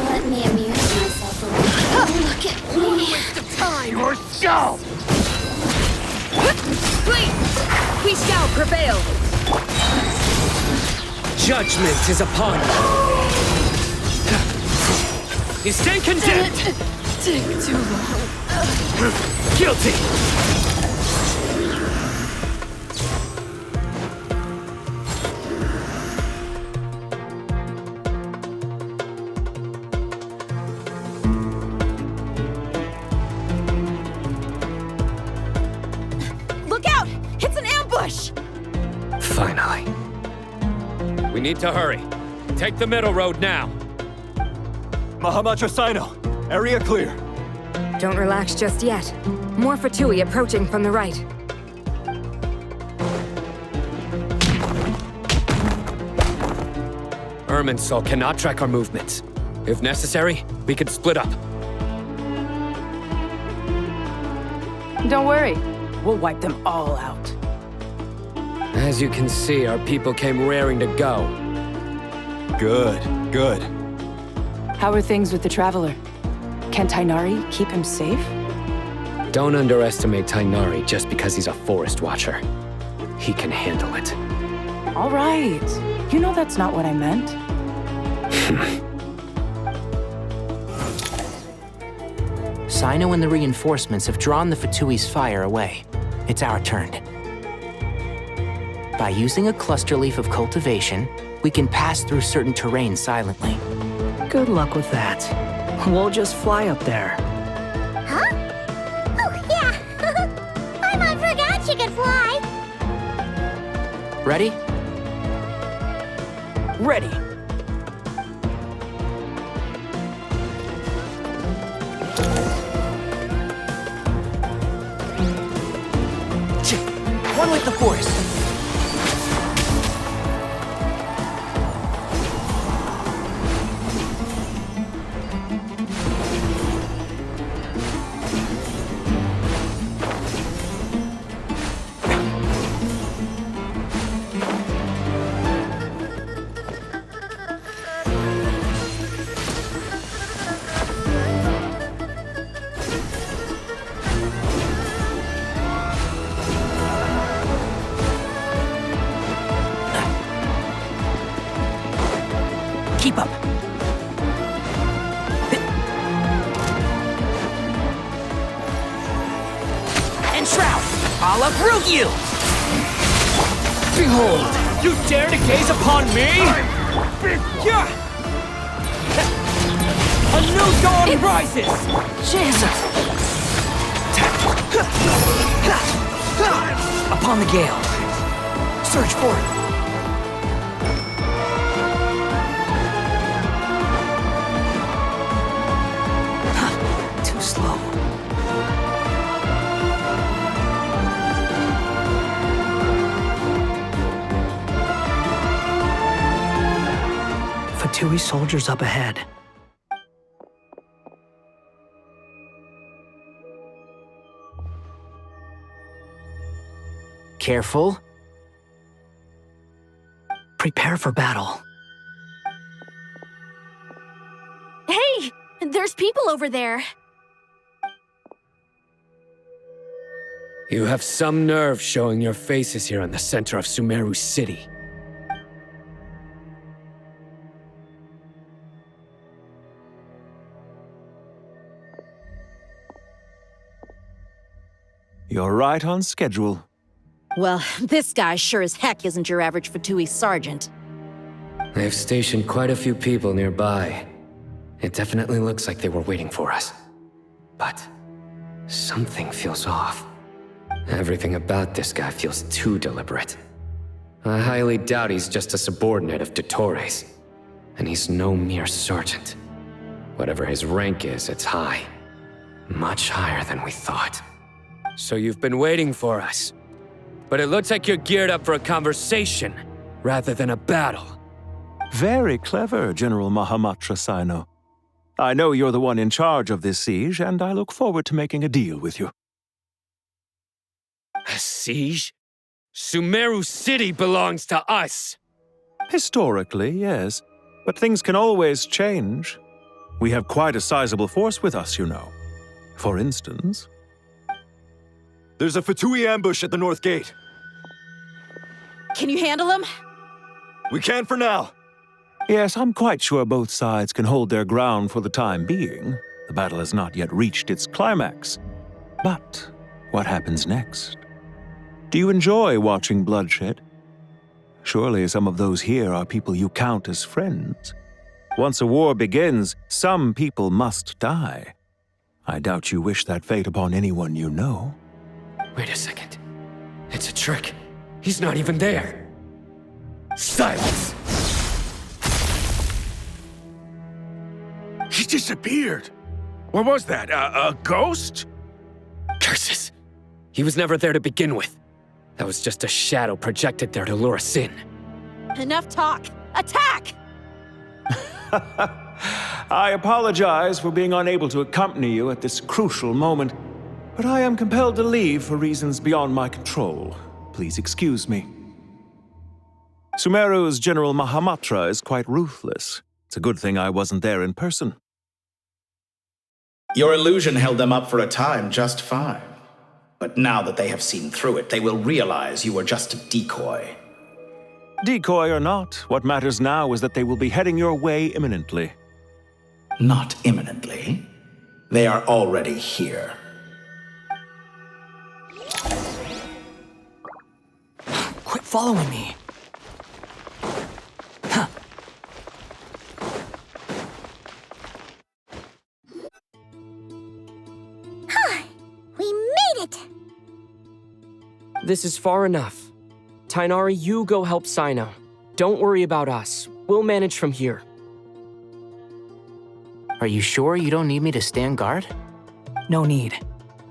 Let me amuse myself a little. Look at me. Waste of time. Your skull! Please, we shall prevail. Judgment is upon you. You stand condemned! Take too long. Guilty! Look out! It's an ambush! Finally. We need to hurry. Take the middle road now. Mahamacha Cyno, area clear. Don't relax just yet. More Fatui approaching from the right. Irminsul cannot track our movements. If necessary, we could split up. Don't worry. We'll wipe them all out. As you can see, our people came raring to go. Good, good. How are things with the Traveler? Can Tighnari keep him safe? Don't underestimate Tighnari just because he's a forest watcher. He can handle it. All right. You know that's not what I meant. Cyno and the reinforcements have drawn the Fatui's fire away. It's our turn. By using a cluster leaf of cultivation, we can pass through certain terrain silently. Good luck with that. We'll just fly up there. Huh? Oh, yeah. I forgot you could fly. Ready? Ready. One with the force. Keep up. Enshroud! I'll uproot you! Behold! You dare to gaze upon me? Yeah! He rises! Jesus! Upon the gale. Search for it. Too slow. Fatui soldiers up ahead. Careful. Prepare for battle. Hey! There's people over there. You have some nerve showing your faces here in the center of Sumeru City. You're right on schedule. Well, this guy sure as heck isn't your average Fatui sergeant. They've stationed quite a few people nearby. It definitely looks like they were waiting for us. But something feels off. Everything about this guy feels too deliberate. I highly doubt he's just a subordinate of Dottores. And he's no mere sergeant. Whatever his rank is, it's high. Much higher than we thought. So you've been waiting for us. But it looks like you're geared up for a conversation, rather than a battle. Very clever, General Mahamatra Cyno. I know you're the one in charge of this siege, and I look forward to making a deal with you. A siege? Sumeru City belongs to us! Historically, yes. But things can always change. We have quite a sizable force with us, you know. For instance... There's a Fatui ambush at the north gate. Can you handle him? We can for now. Yes, I'm quite sure both sides can hold their ground for the time being. The battle has not yet reached its climax. But what happens next? Do you enjoy watching bloodshed? Surely some of those here are people you count as friends. Once a war begins, some people must die. I doubt you wish that fate upon anyone you know. Wait a second. It's a trick. He's not even there. Silence! He disappeared. What was that? A ghost? Curses! He was never there to begin with. That was just a shadow projected there to lure us in. Enough talk! Attack! I apologize for being unable to accompany you at this crucial moment, but I am compelled to leave for reasons beyond my control. Please excuse me. Sumeru's General Mahamatra is quite ruthless. It's a good thing I wasn't there in person. Your illusion held them up for a time just fine. But now that they have seen through it, they will realize you were just a decoy. Decoy or not, what matters now is that they will be heading your way imminently. Not imminently. They are already here. Quit following me. Huh. We made it! This is far enough. Tighnari, you go help Cyno. Don't worry about us. We'll manage from here. Are you sure you don't need me to stand guard? No need.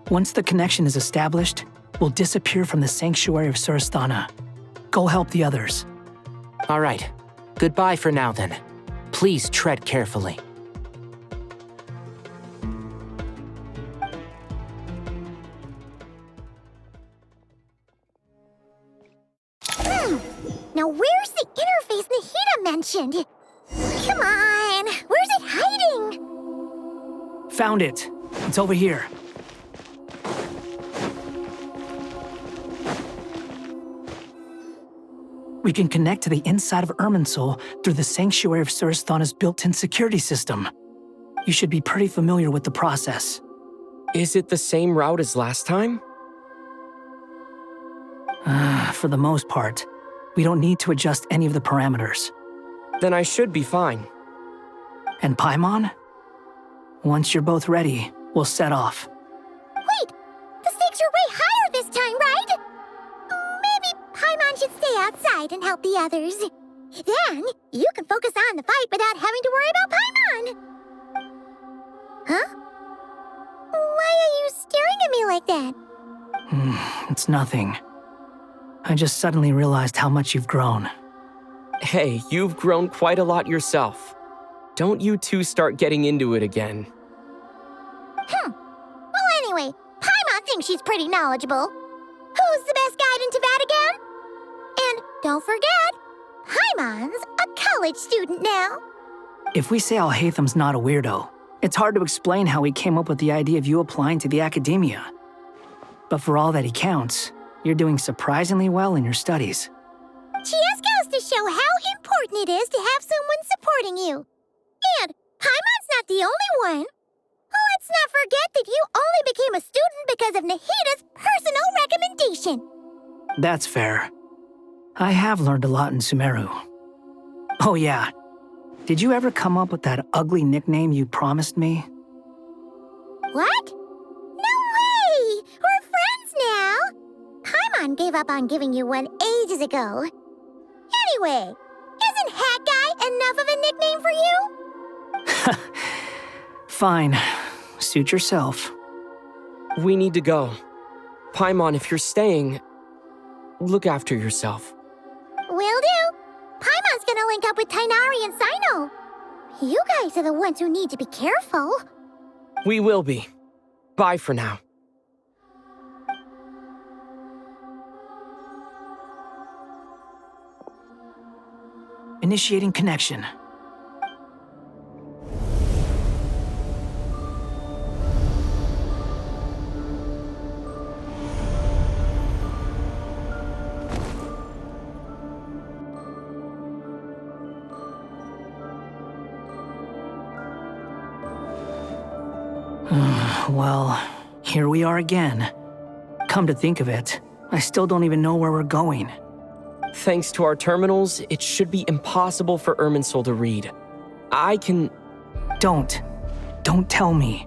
Once the connection is established, we'll disappear from the sanctuary of Surasthana. Go help the others. All right. Goodbye for now, then. Please tread carefully. Now where's the interface Nahida mentioned? Come on, where's it hiding? Found it. It's over here. We can connect to the inside of Irminsul through the Sanctuary of Surasthana's built-in security system. You should be pretty familiar with the process. Is it the same route as last time? For the most part. We don't need to adjust any of the parameters. Then I should be fine. And Paimon? Once you're both ready, we'll set off. Wait! The stakes are way higher this time, right? Maybe Paimon should stay outside and help the others. Then, you can focus on the fight without having to worry about Paimon. Huh? Why are you staring at me like that? It's nothing. I just suddenly realized how much you've grown. Hey, you've grown quite a lot yourself. Don't you two start getting into it again. Well, anyway, Paimon thinks she's pretty knowledgeable. Who's the best guide in Teyvat again? And don't forget, Paimon's a college student now. If we say Alhaitham's not a weirdo, it's hard to explain how he came up with the idea of you applying to the academia. But for all that he counts, you're doing surprisingly well in your studies. Just goes to show how important it is to have someone supporting you. And Paimon's not the only one. Let's not forget that you only became a student because of Nahida's personal recommendation. That's fair. I have learned a lot in Sumeru. Oh yeah, did you ever come up with that ugly nickname you promised me? What? No way! We're friends now! Paimon gave up on giving you one ages ago. Anyway, isn't Hat Guy enough of a nickname for you? Fine. Suit yourself. We need to go. Paimon, if you're staying, look after yourself. Will do. Paimon's gonna link up with Tighnari and Cyno. You guys are the ones who need to be careful. We will be. Bye for now. Initiating connection. Well, here we are again. Come to think of it, I still don't even know where we're going. Thanks to our terminals, it should be impossible for Irminsul to read. I can... Don't tell me.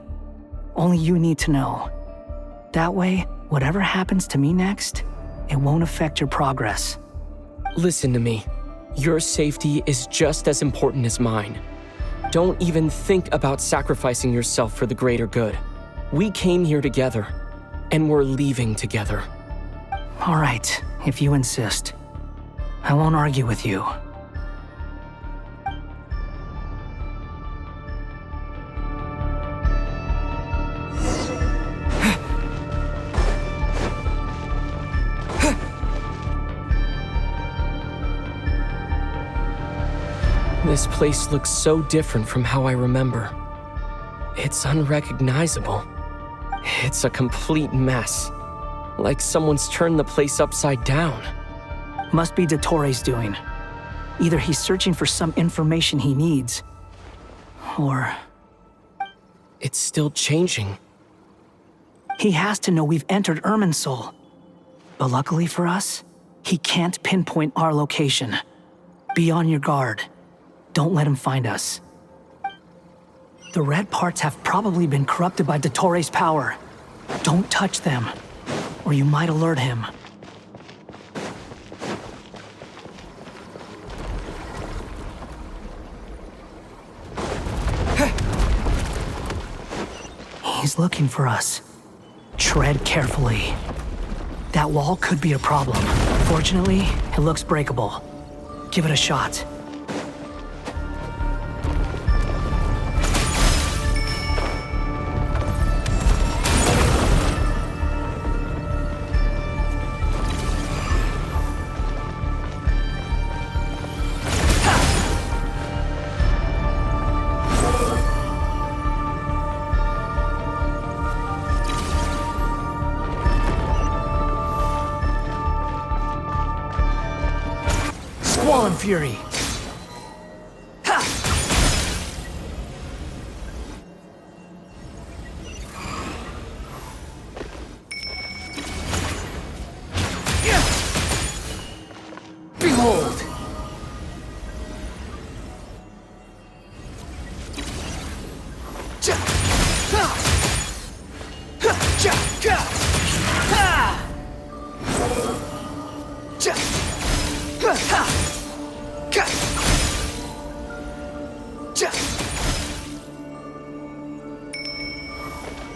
Only you need to know. That way, whatever happens to me next, it won't affect your progress. Listen to me. Your safety is just as important as mine. Don't even think about sacrificing yourself for the greater good. We came here together, and we're leaving together. All right, if you insist. I won't argue with you. This place looks so different from how I remember. It's unrecognizable. It's a complete mess. Like someone's turned the place upside down. Must be Dottoro's doing. Either he's searching for some information he needs, or... It's still changing. He has to know we've entered Irminsul. But luckily for us, he can't pinpoint our location. Be on your guard. Don't let him find us. The red parts have probably been corrupted by Dottoro's power. Don't touch them, or you might alert him. He's looking for us. Tread carefully. That wall could be a problem. Fortunately, it looks breakable. Give it a shot. Fury. Behold! The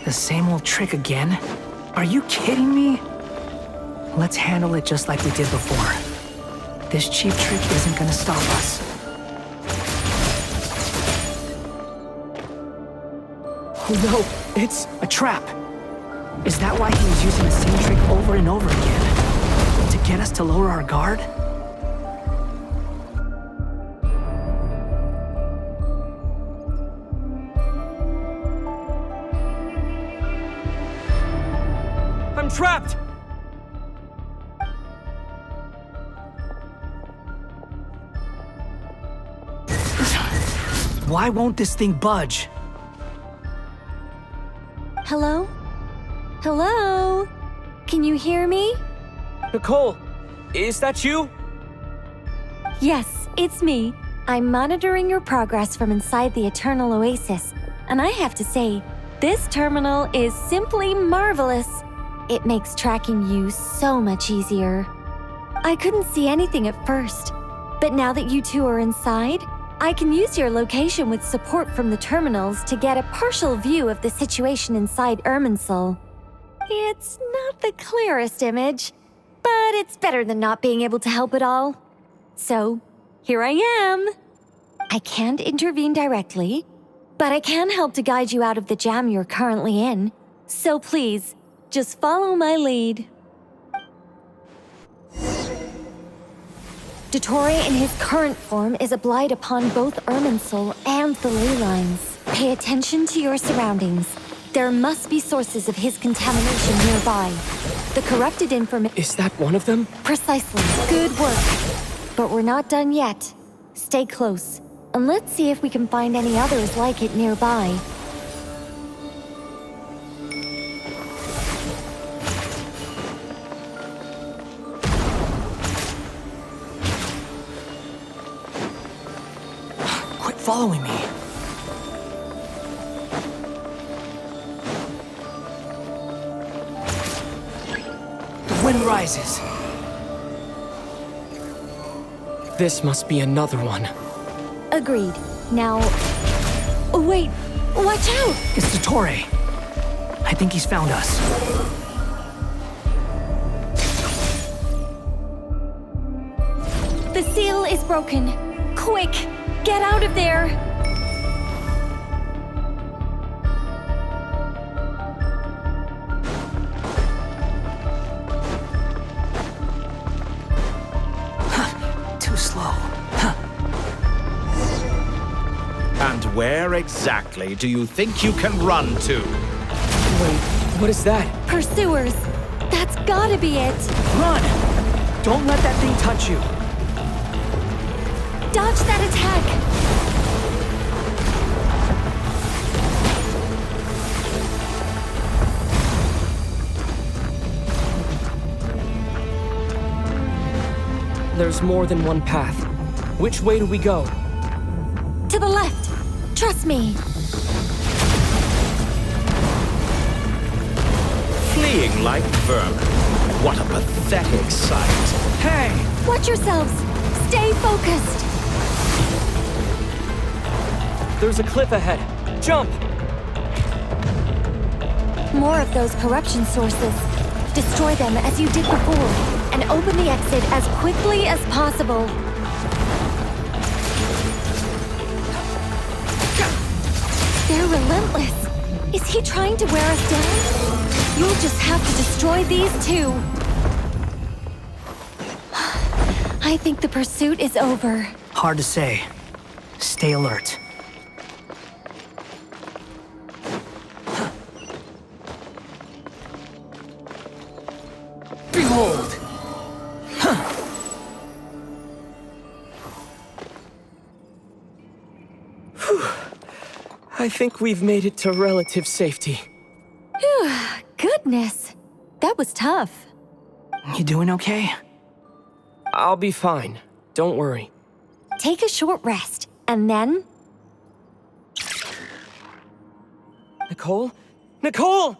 same old trick again? Are you kidding me? Let's handle it just like we did before. This cheap trick isn't gonna stop us. Oh no, it's a trap. Is that why he was using the same trick over and over again? To get us to lower our guard? I'm trapped! Why won't this thing budge? Hello? Hello? Can you hear me? Nicole, is that you? Yes, it's me. I'm monitoring your progress from inside the Eternal Oasis, and I have to say, this terminal is simply marvelous. It makes tracking you so much easier. I couldn't see anything at first, but now that you two are inside, I can use your location with support from the terminals to get a partial view of the situation inside Irminsul. It's not the clearest image, but it's better than not being able to help at all. So, here I am. I can't intervene directly, but I can help to guide you out of the jam you're currently in. So please, just follow my lead. Dottore in his current form is a blight upon both Irminsul and the ley lines. Pay attention to your surroundings. There must be sources of his contamination nearby. The corrupted information... Is that one of them? Precisely. Good work. But we're not done yet. Stay close, and let's see if we can find any others like it nearby. Quit following me. The wind rises. This must be another one. Agreed. Now... Wait! Watch out! It's Dottore. I think he's found us. The seal is broken. Quick! Get out of there! Too slow. And where exactly do you think you can run to? Wait, what is that? Pursuers! That's gotta be it! Run! Don't let that thing touch you! Dodge that attack! There's more than one path. Which way do we go? To the left! Trust me! Fleeing like vermin. What a pathetic sight. Hey! Watch yourselves! Stay focused! There's a cliff ahead. Jump! More of those corruption sources. Destroy them as you did before, and open the exit as quickly as possible. They're relentless. Is he trying to wear us down? You'll just have to destroy these too. I think the pursuit is over. Hard to say. Stay alert. Behold! I think we've made it to relative safety. Phew, goodness. That was tough. You doing okay? I'll be fine. Don't worry. Take a short rest, and then... Nicole? Nicole!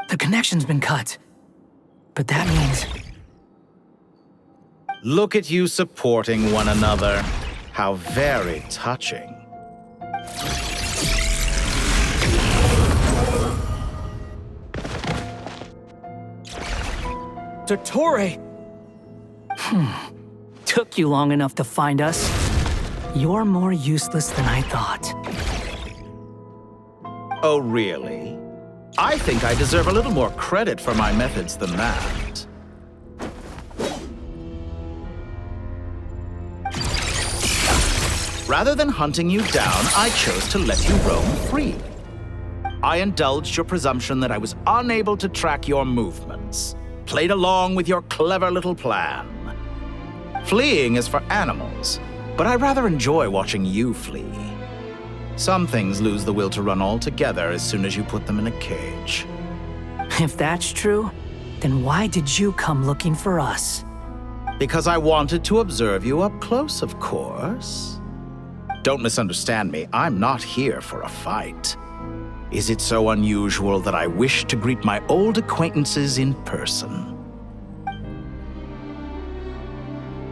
The connection's been cut. But that means... Look at you supporting one another. How very touching. Dottore! Took you long enough to find us. You're more useless than I thought. Oh, really? I think I deserve a little more credit for my methods than that. Rather than hunting you down, I chose to let you roam free. I indulged your presumption that I was unable to track your movements, played along with your clever little plan. Fleeing is for animals, but I rather enjoy watching you flee. Some things lose the will to run altogether as soon as you put them in a cage. If that's true, then why did you come looking for us? Because I wanted to observe you up close, of course. Don't misunderstand me, I'm not here for a fight. Is it so unusual that I wish to greet my old acquaintances in person?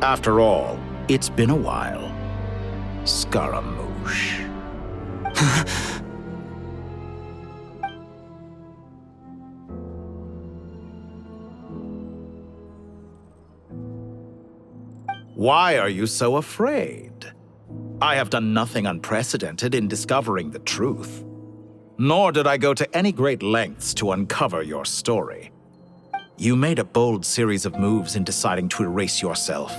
After all, it's been a while. Scaramouche. Why are you so afraid? I have done nothing unprecedented in discovering the truth. Nor did I go to any great lengths to uncover your story. You made a bold series of moves in deciding to erase yourself.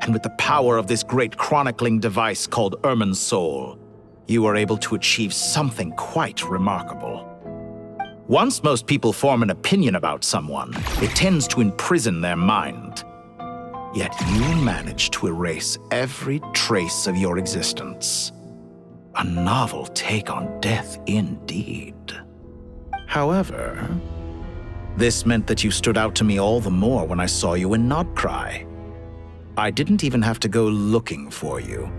And with the power of this great chronicling device called Irminsul, you were able to achieve something quite remarkable. Once most people form an opinion about someone, it tends to imprison their mind. Yet you managed to erase every trace of your existence. A novel take on death indeed. However, this meant that you stood out to me all the more when I saw you in Nodcry. I didn't even have to go looking for you.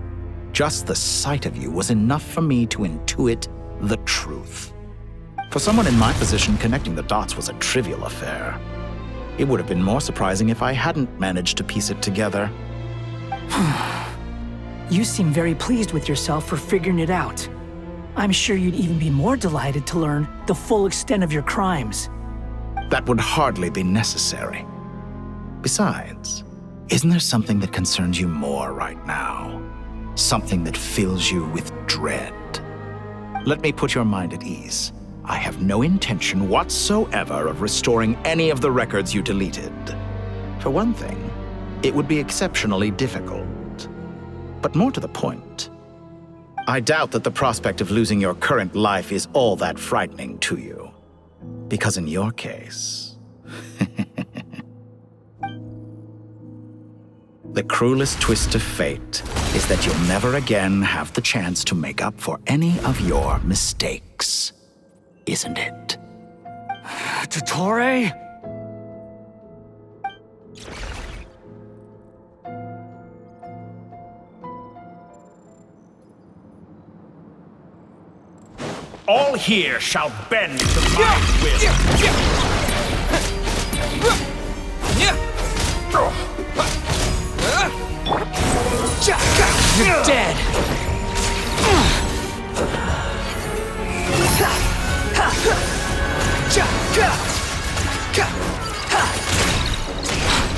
Just the sight of you was enough for me to intuit the truth. For someone in my position, connecting the dots was a trivial affair. It would have been more surprising if I hadn't managed to piece it together. You seem very pleased with yourself for figuring it out. I'm sure you'd even be more delighted to learn the full extent of your crimes. That would hardly be necessary. Besides, isn't there something that concerns you more right now? Something that fills you with dread? Let me put your mind at ease. I have no intention whatsoever of restoring any of the records you deleted. For one thing, it would be exceptionally difficult. But more to the point, I doubt that the prospect of losing your current life is all that frightening to you. Because in your case, the cruelest twist of fate is that you'll never again have the chance to make up for any of your mistakes. Isn't it? Dottore? All here shall bend to my will. You're dead!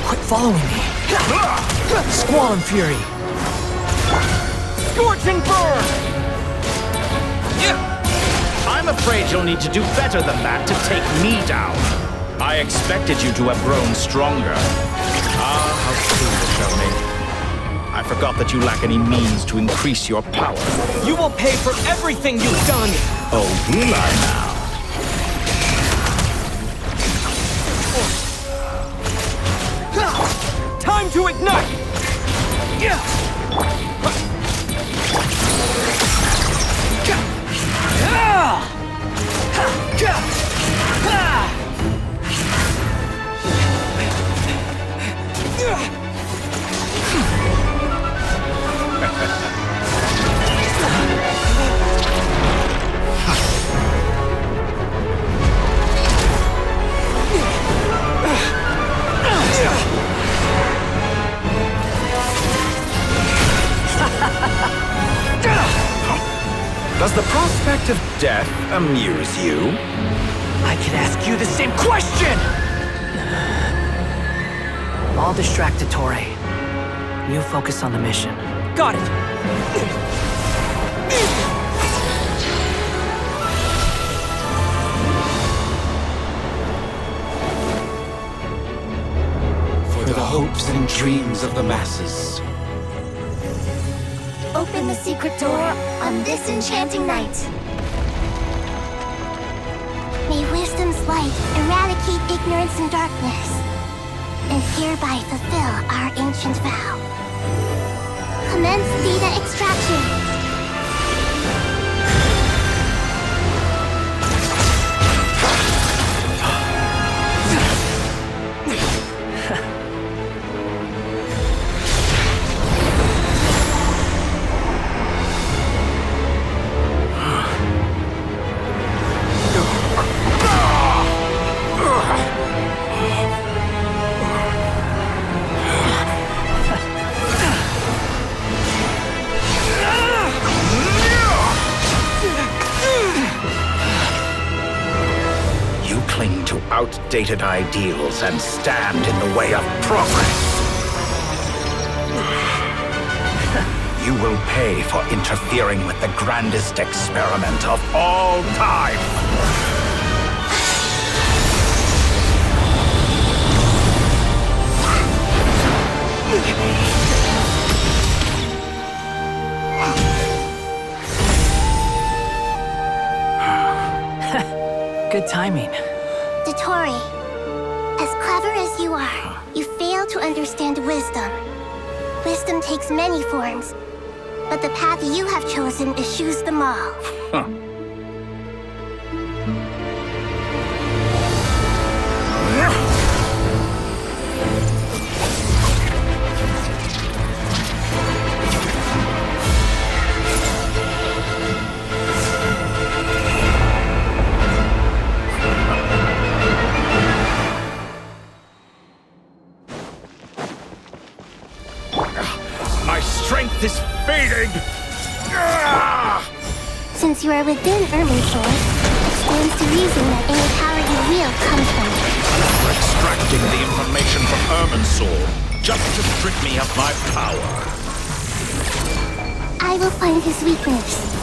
Quit following me! Squall and Fury! Scorch and burn! I'm afraid you'll need to do better than that to take me down. I expected you to have grown stronger. Ah, how foolish of me. I forgot that you lack any means to increase your power. You will pay for everything you've done! Oh, will I now? Time to ignite! death amuse you? I could ask you the same question! I'll distract Torre. You focus on the mission. Got it! For the hopes and dreams of the masses. Open the secret door on this enchanting night. May wisdom's light eradicate ignorance and darkness, and hereby fulfill our ancient vow. Commence data extraction. Outdated ideals and stand in the way of progress. You will pay for interfering with the grandest experiment of all time. Good timing. Tori, as clever as you are, you fail to understand wisdom. Wisdom takes many forms, but the path you have chosen eschews them all. Is fading! Since you are within Irminsul, it stands to reason that any power you wield comes from it. You're extracting the information from Irminsul just to strip me of my power. I will find his weakness.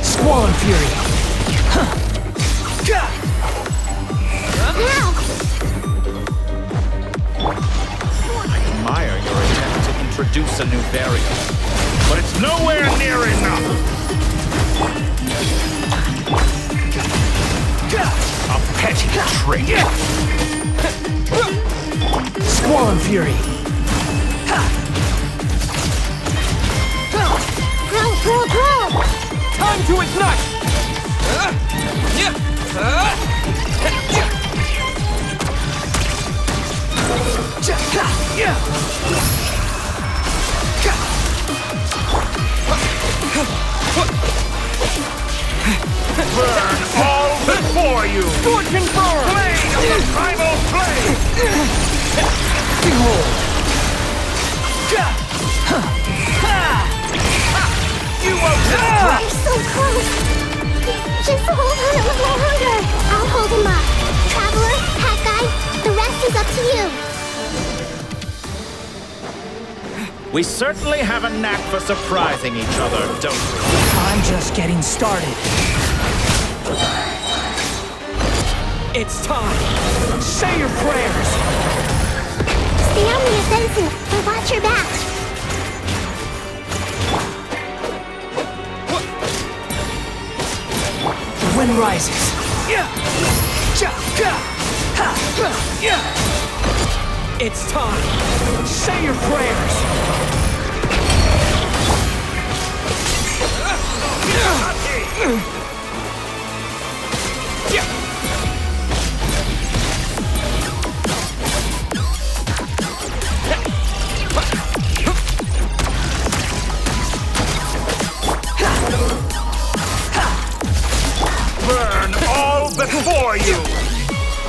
Squall Fury! I admire your attempt to introduce a new variant, but it's nowhere near enough! A petty trick! Squall Fury! Grow! Time to ignite! Burn all before you! Scorching burn! Blade of the primal flame! Behold! You won't You're so close! Just hold on a little longer! I'll hold him up. Traveler, Hat Guy, the rest is up to you. We certainly have a knack for surprising each other, don't we? I'm just getting started. It's time! Say your prayers! Stay on the offensive, but watch your back. The wind rises. It's time. Say your prayers. Burn all before for you!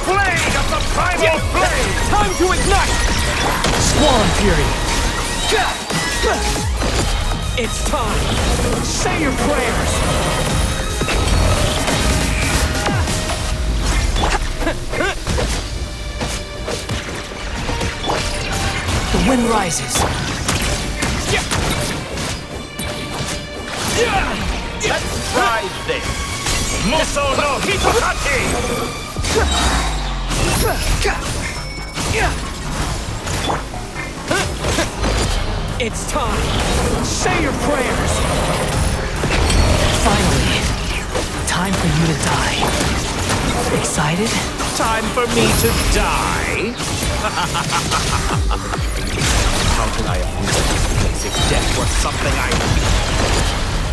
Blade of the Primal Blade! Time to ignite! Swan Fury! It's time! Say your prayers! The wind rises. Let's try this! Muso no Hitotati! It's time! Say your prayers! Finally, time for you to die. Excited? Time for me to die? How can I avoid this if death was something I...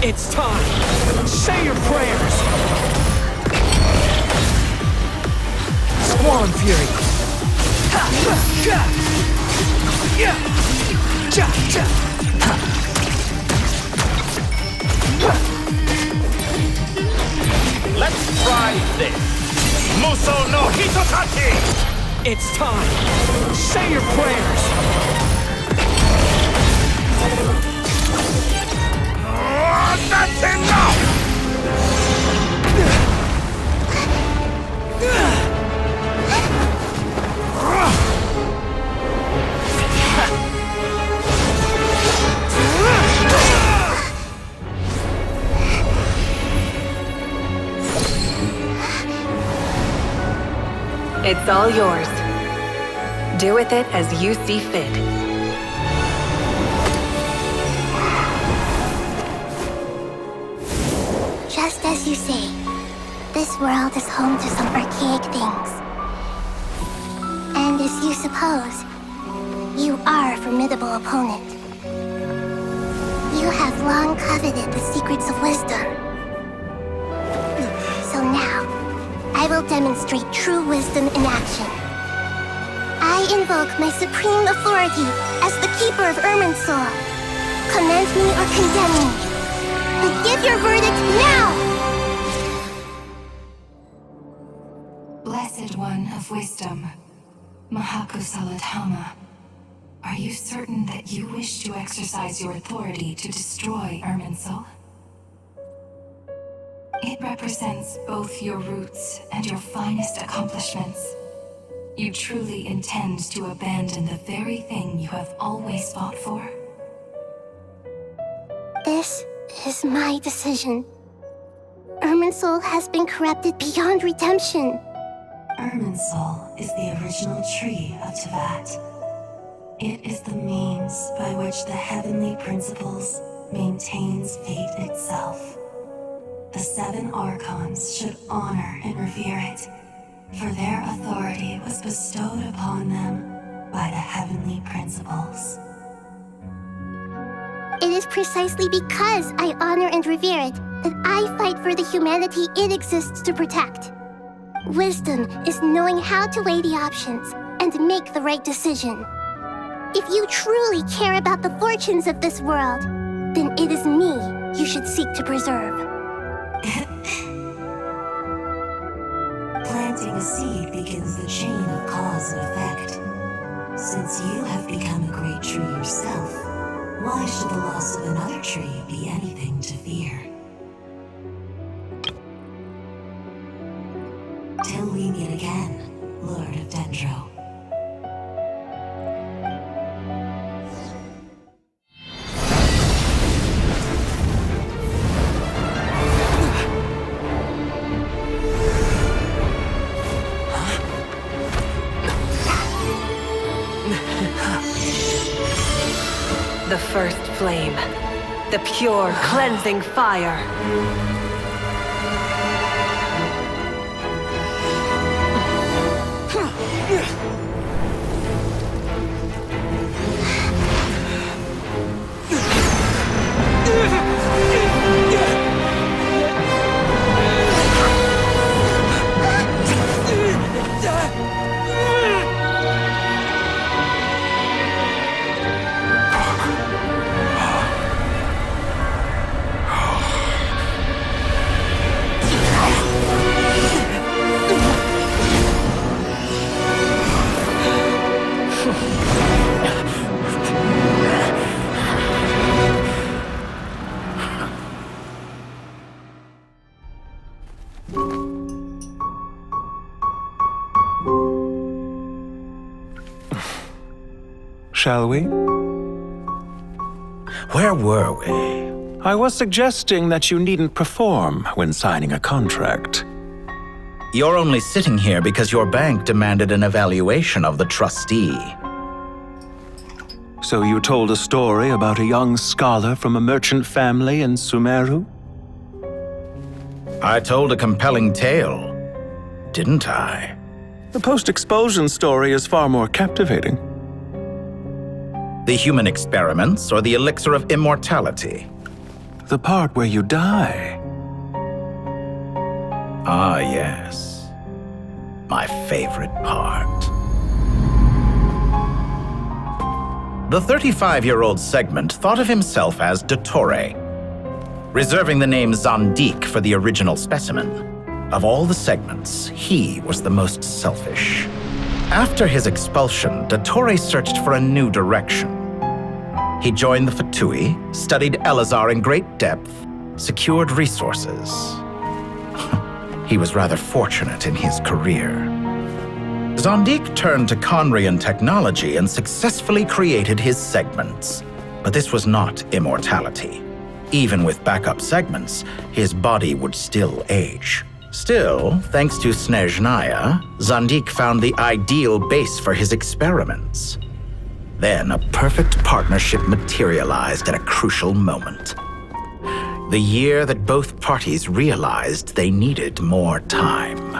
It's time! Say your prayers! Swan Fury! Let's try this! Muso no Hitotati! It's time! Say your prayers! That's enough! It's all yours. Do with it as you see fit. Just as you say, this world is home to some archaic things. And as you suppose, you are a formidable opponent. You have long coveted the secrets of wisdom. So now, I will demonstrate true wisdom in action. I invoke my supreme authority as the keeper of Irminsul. Commend me or condemn me. But give your verdict now! Blessed One of Wisdom, Mahakusaladhama, are you certain that you wish to exercise your authority to destroy Irminsul? It represents both your roots and your finest accomplishments. You truly intend to abandon the very thing you have always fought for? This is my decision. Irminsul has been corrupted beyond redemption. Irminsul is the original tree of Teyvat. It is the means by which the heavenly principles maintains fate itself. The 7 Archons should honor and revere it, for their authority was bestowed upon them by the heavenly principles. It is precisely because I honor and revere it that I fight for the humanity it exists to protect. Wisdom is knowing how to weigh the options and make the right decision. If you truly care about the fortunes of this world, then it is me you should seek to preserve. Planting a seed begins the chain of cause and effect. Since you have become a great tree yourself, why should the loss of another tree be anything to fear? Till we meet again, Lord of Dendro. The first flame. The pure, cleansing fire. shall we? Where were we? I was suggesting that you needn't perform when signing a contract. You're only sitting here because your bank demanded an evaluation of the trustee. So you told a story about a young scholar from a merchant family in Sumeru? I told a compelling tale, didn't I? The post-expulsion story is far more captivating. The human experiments or the elixir of immortality? The part where you die. Ah, yes. My favorite part. The 35-year-old Segment thought of himself as Dottore, reserving the name Zandik for the original specimen. Of all the Segments, he was the most selfish. After his expulsion, Dottore searched for a new direction. He joined the Fatui, studied Elazar in great depth, secured resources. He was rather fortunate in his career. Zandik turned to Conrian technology and successfully created his segments. But this was not immortality. Even with backup segments, his body would still age. Still, thanks to Snezhnaya, Zandik found the ideal base for his experiments. Then a perfect partnership materialized at a crucial moment. The year that both parties realized they needed more time.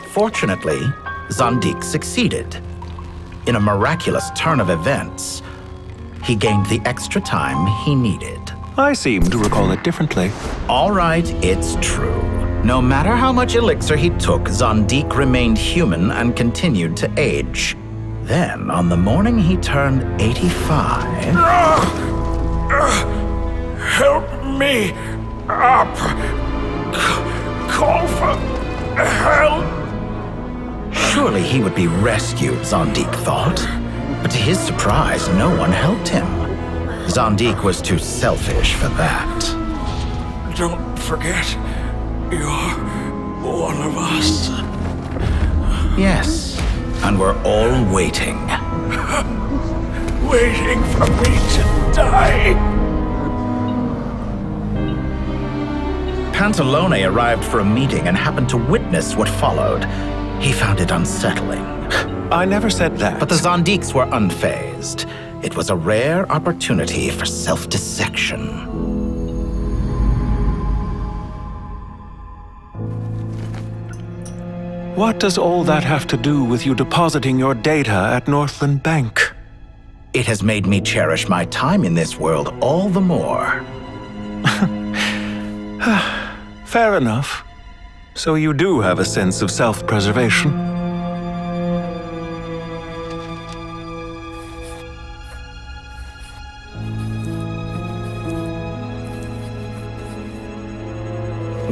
Fortunately, Zandik succeeded. In a miraculous turn of events, he gained the extra time he needed. I seem to recall it differently. All right, it's true. No matter how much elixir he took, Zandik remained human and continued to age. Then, on the morning he turned 85... Help me up! Call for help! Surely he would be rescued, Zandik thought. But to his surprise, no one helped him. Zandik was too selfish for that. Don't forget, you're one of us. Yes, and we're all waiting. Waiting for me to die. Pantalone arrived for a meeting and happened to witness what followed. He found it unsettling. I never said that. But the Zandiks were unfazed. It was a rare opportunity for self-dissection. What does all that have to do with you depositing your data at Northland Bank? It has made me cherish my time in this world all the more. Fair enough. So you do have a sense of self-preservation.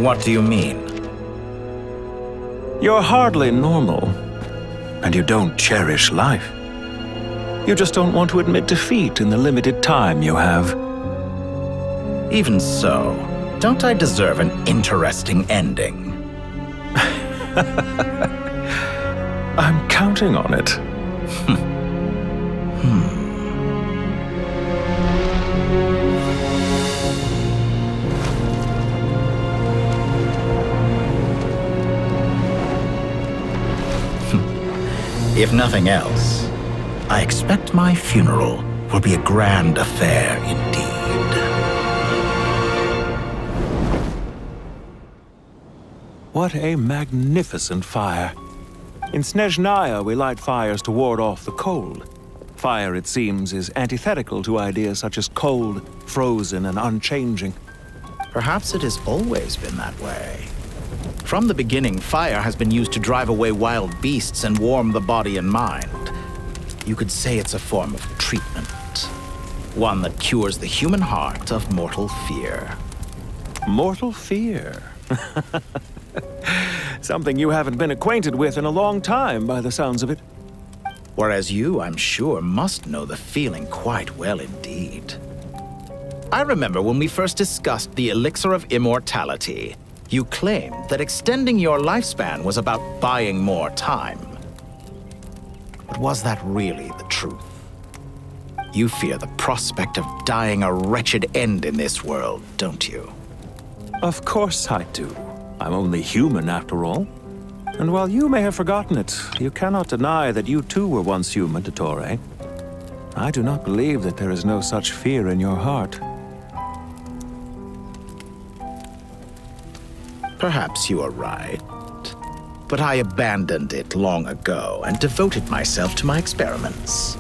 What do you mean? You're hardly normal, and you don't cherish life. You just don't want to admit defeat in the limited time you have. Even so, don't I deserve an interesting ending? I'm counting on it. If nothing else, I expect my funeral will be a grand affair indeed. What a magnificent fire. In Snezhnaya, we light fires to ward off the cold. Fire, it seems, is antithetical to ideas such as cold, frozen, and unchanging. Perhaps it has always been that way. From the beginning, fire has been used to drive away wild beasts and warm the body and mind. You could say it's a form of treatment. One that cures the human heart of mortal fear. Mortal fear? Something you haven't been acquainted with in a long time, by the sounds of it. Whereas you, I'm sure, must know the feeling quite well indeed. I remember when we first discussed the elixir of immortality. You claimed that extending your lifespan was about buying more time. But was that really the truth? You fear the prospect of dying a wretched end in this world, don't you? Of course I do. I'm only human after all. And while you may have forgotten it, you cannot deny that you too were once human, Dottore. I do not believe that there is no such fear in your heart. Perhaps you are right. But I abandoned it long ago and devoted myself to my experiments.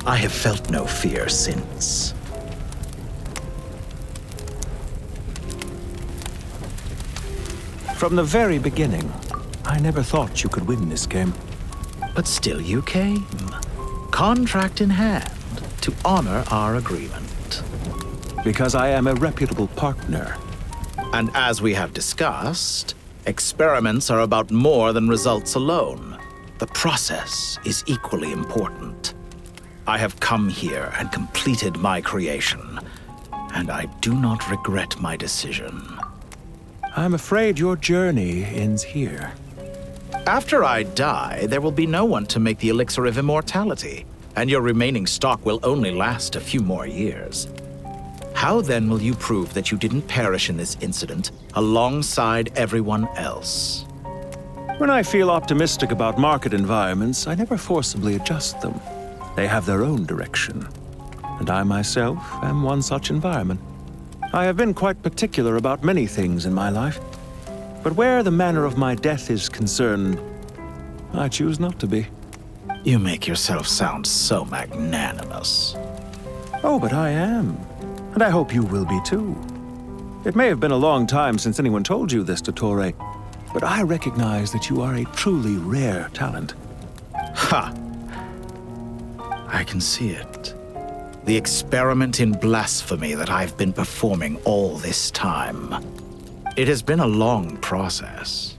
I have felt no fear since. From the very beginning, I never thought you could win this game. But still you came, contract in hand, to honor our agreement. Because I am a reputable partner. And as we have discussed, experiments are about more than results alone. The process is equally important. I have come here and completed my creation, and I do not regret my decision. I'm afraid your journey ends here. After I die, there will be no one to make the elixir of immortality, and your remaining stock will only last a few more years. How then will you prove that you didn't perish in this incident alongside everyone else? When I feel optimistic about market environments, I never forcibly adjust them. They have their own direction. And I myself am one such environment. I have been quite particular about many things in my life. But where the manner of my death is concerned, I choose not to be. You make yourself sound so magnanimous. Oh, but I am. And I hope you will be too. It may have been a long time since anyone told you this, Dottore, but I recognize that you are a truly rare talent. Ha! I can see it. The experiment in blasphemy that I've been performing all this time. It has been a long process,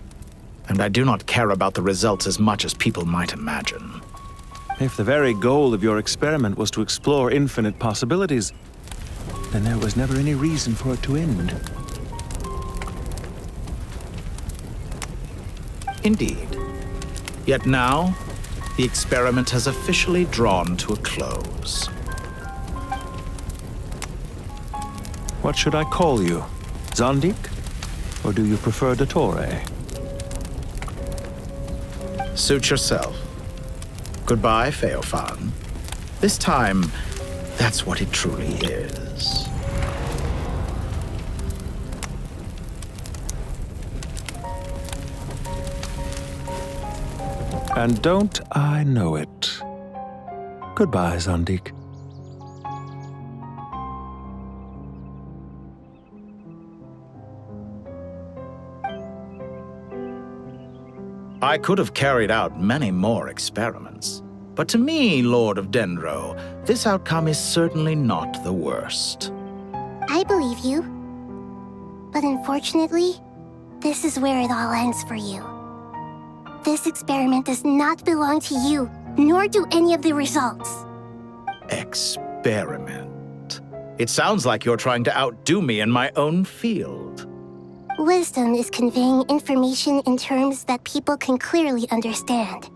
and I do not care about the results as much as people might imagine. If the very goal of your experiment was to explore infinite possibilities, then there was never any reason for it to end. Indeed. Yet now, the experiment has officially drawn to a close. What should I call you? Zandik? Or do you prefer Dottore? Suit yourself. Goodbye, Feofan. This time, that's what it truly is. And don't I know it? Goodbye, Zandik. I could have carried out many more experiments, but to me, Lord of Dendro, this outcome is certainly not the worst. I believe you. But unfortunately, this is where it all ends for you. This experiment does not belong to you, nor do any of the results. Experiment? It sounds like you're trying to outdo me in my own field. Wisdom is conveying information in terms that people can clearly understand.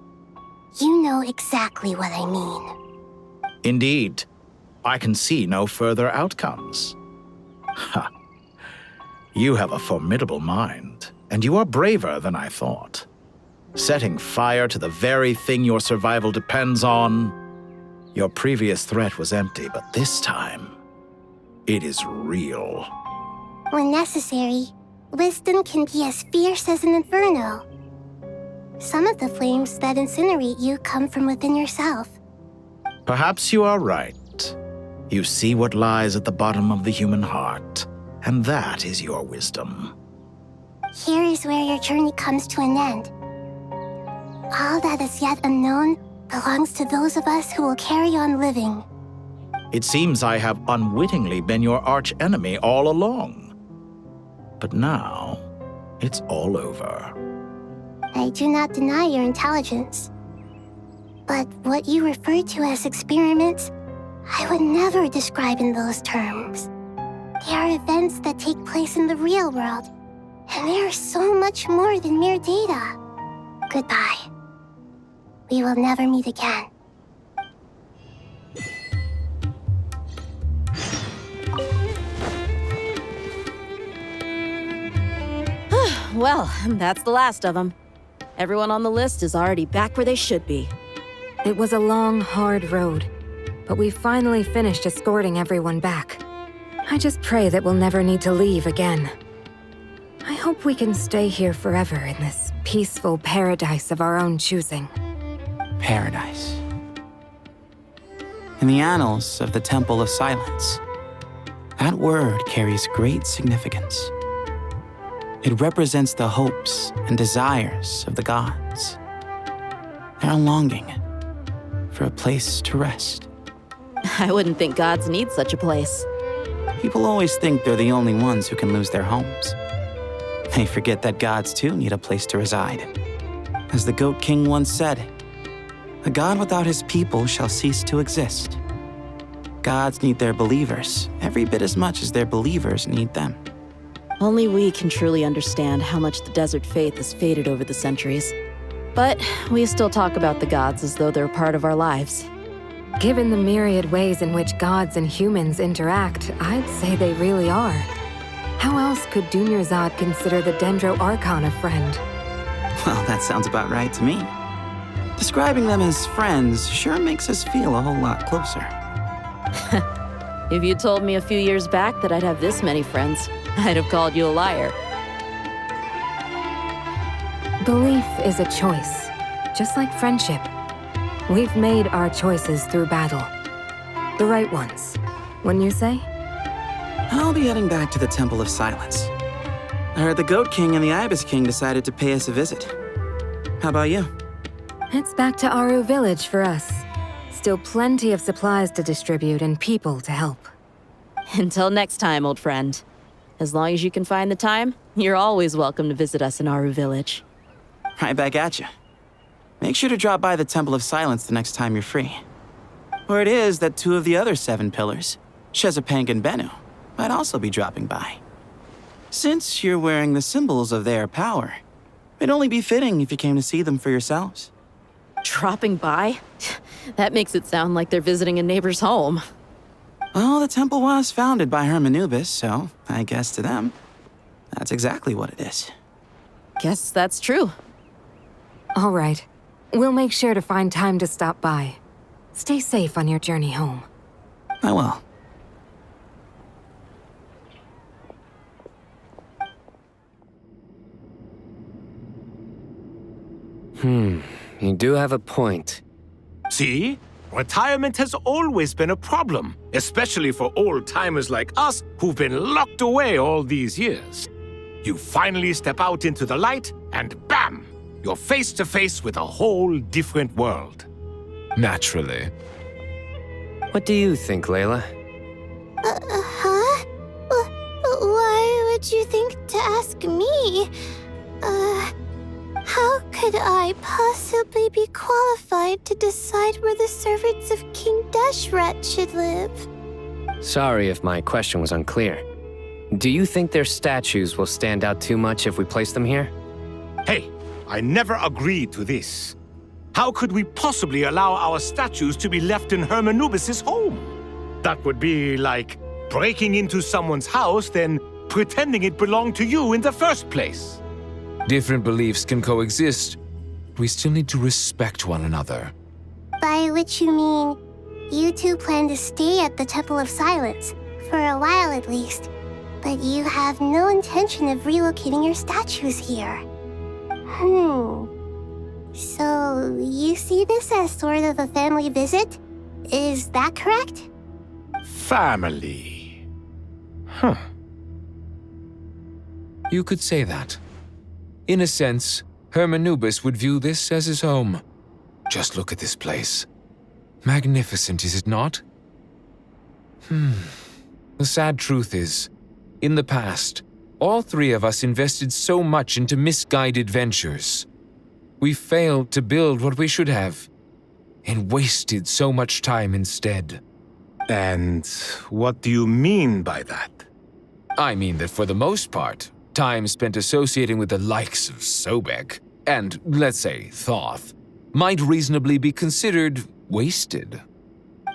You know exactly what I mean. Indeed. I can see no further outcomes. Ha. You have a formidable mind, and you are braver than I thought. Setting fire to the very thing your survival depends on. Your previous threat was empty, but this time, it is real. When necessary, wisdom can be as fierce as an inferno. Some of the flames that incinerate you come from within yourself. Perhaps you are right. You see what lies at the bottom of the human heart, and that is your wisdom. Here is where your journey comes to an end. All that is yet unknown belongs to those of us who will carry on living. It seems I have unwittingly been your arch-enemy all along. But now, it's all over. I do not deny your intelligence. But what you refer to as experiments, I would never describe in those terms. They are events that take place in the real world, and they are so much more than mere data. Goodbye. We will never meet again. Well, that's the last of them. Everyone on the list is already back where they should be. It was a long, hard road, but we finally finished escorting everyone back. I just pray that we'll never need to leave again. I hope we can stay here forever in this peaceful paradise of our own choosing. Paradise. In the annals of the Temple of Silence, that word carries great significance. It represents the hopes and desires of the gods. Their longing for a place to rest. I wouldn't think gods need such a place. People always think they're the only ones who can lose their homes. They forget that gods too need a place to reside. As the Goat King once said, "A god without his people shall cease to exist." Gods need their believers every bit as much as their believers need them. Only we can truly understand how much the desert faith has faded over the centuries. But we still talk about the gods as though they're part of our lives. Given the myriad ways in which gods and humans interact, I'd say they really are. How else could Dunyarzad consider the Dendro Archon a friend? Well, that sounds about right to me. Describing them as friends sure makes us feel a whole lot closer. If you told me a few years back that I'd have this many friends, I'd have called you a liar. Belief is a choice, just like friendship. We've made our choices through battle. The right ones, wouldn't you say? I'll be heading back to the Temple of Silence. I heard the Goat King and the Ibis King decided to pay us a visit. How about you? It's back to Aaru village for us. Still plenty of supplies to distribute and people to help. Until next time, old friend. As long as you can find the time, you're always welcome to visit us in Aaru village. Right back at you. Make sure to drop by the Temple of Silence the next time you're free. Or it is that 2 of the other 7 pillars, Shezapang and Bennu, might also be dropping by. Since you're wearing the symbols of their power, it'd only be fitting if you came to see them for yourselves. Dropping by? That makes it sound like they're visiting a neighbor's home. Well, the temple was founded by Hermanubis, so I guess to them, that's exactly what it is. Guess that's true. All right. We'll make sure to find time to stop by. Stay safe on your journey home. I will. You do have a point. See? Retirement has always been a problem, especially for old-timers like us who've been locked away all these years. You finally step out into the light, and bam! You're face to face with a whole different world. Naturally. What do you think, Layla? Huh? Why would you think to ask me? How could I possibly be qualified to decide where the servants of King Deshret should live? Sorry if my question was unclear. Do you think their statues will stand out too much if we place them here? Hey, I never agreed to this. How could we possibly allow our statues to be left in Hermanubis' home? That would be like breaking into someone's house, then pretending it belonged to you in the first place. Different beliefs can coexist. We still need to respect one another. By which you mean, you two plan to stay at the Temple of Silence, for a while at least, but you have no intention of relocating your statues here. So, you see this as sort of a family visit? Is that correct? Family. You could say that. In a sense, Hermanubis would view this as his home. Just look at this place. Magnificent, is it not? The sad truth is, in the past, all 3 of us invested so much into misguided ventures. We failed to build what we should have, and wasted so much time instead. And what do you mean by that? I mean that for the most part, time spent associating with the likes of Sobek, and, let's say, Thoth, might reasonably be considered wasted.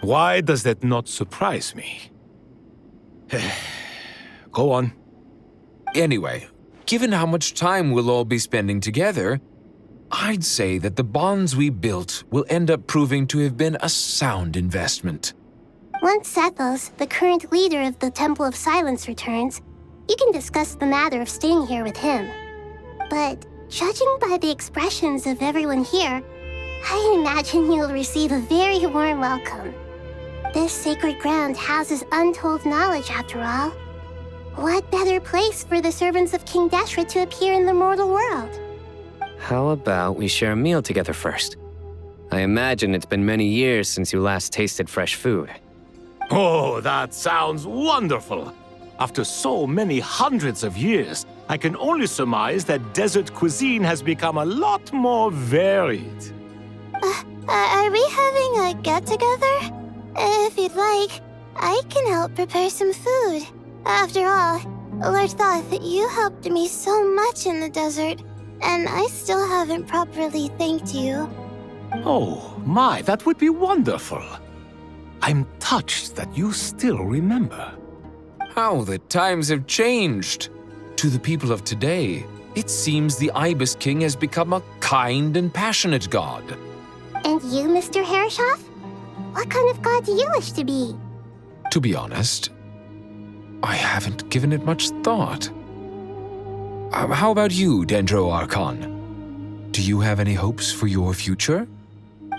Why does that not surprise me? Go on. Anyway, given how much time we'll all be spending together, I'd say that the bonds we built will end up proving to have been a sound investment. Once Sethos, the current leader of the Temple of Silence, returns, you can discuss the matter of staying here with him. But judging by the expressions of everyone here, I imagine you'll receive a very warm welcome. This sacred ground houses untold knowledge, after all. What better place for the servants of King Deshret to appear in the mortal world? How about we share a meal together first? I imagine it's been many years since you last tasted fresh food. Oh, that sounds wonderful! After so many hundreds of years, I can only surmise that desert cuisine has become a lot more varied. Are we having a get-together? If you'd like, I can help prepare some food. After all, Lord Thoth, you helped me so much in the desert, and I still haven't properly thanked you. Oh, my, that would be wonderful. I'm touched that you still remember. How the times have changed. To the people of today, it seems the Ibis King has become a kind and passionate god. And you, Mr. Herreshoff? What kind of god do you wish to be? To be honest, I haven't given it much thought. How about you, Dendro Archon? Do you have any hopes for your future?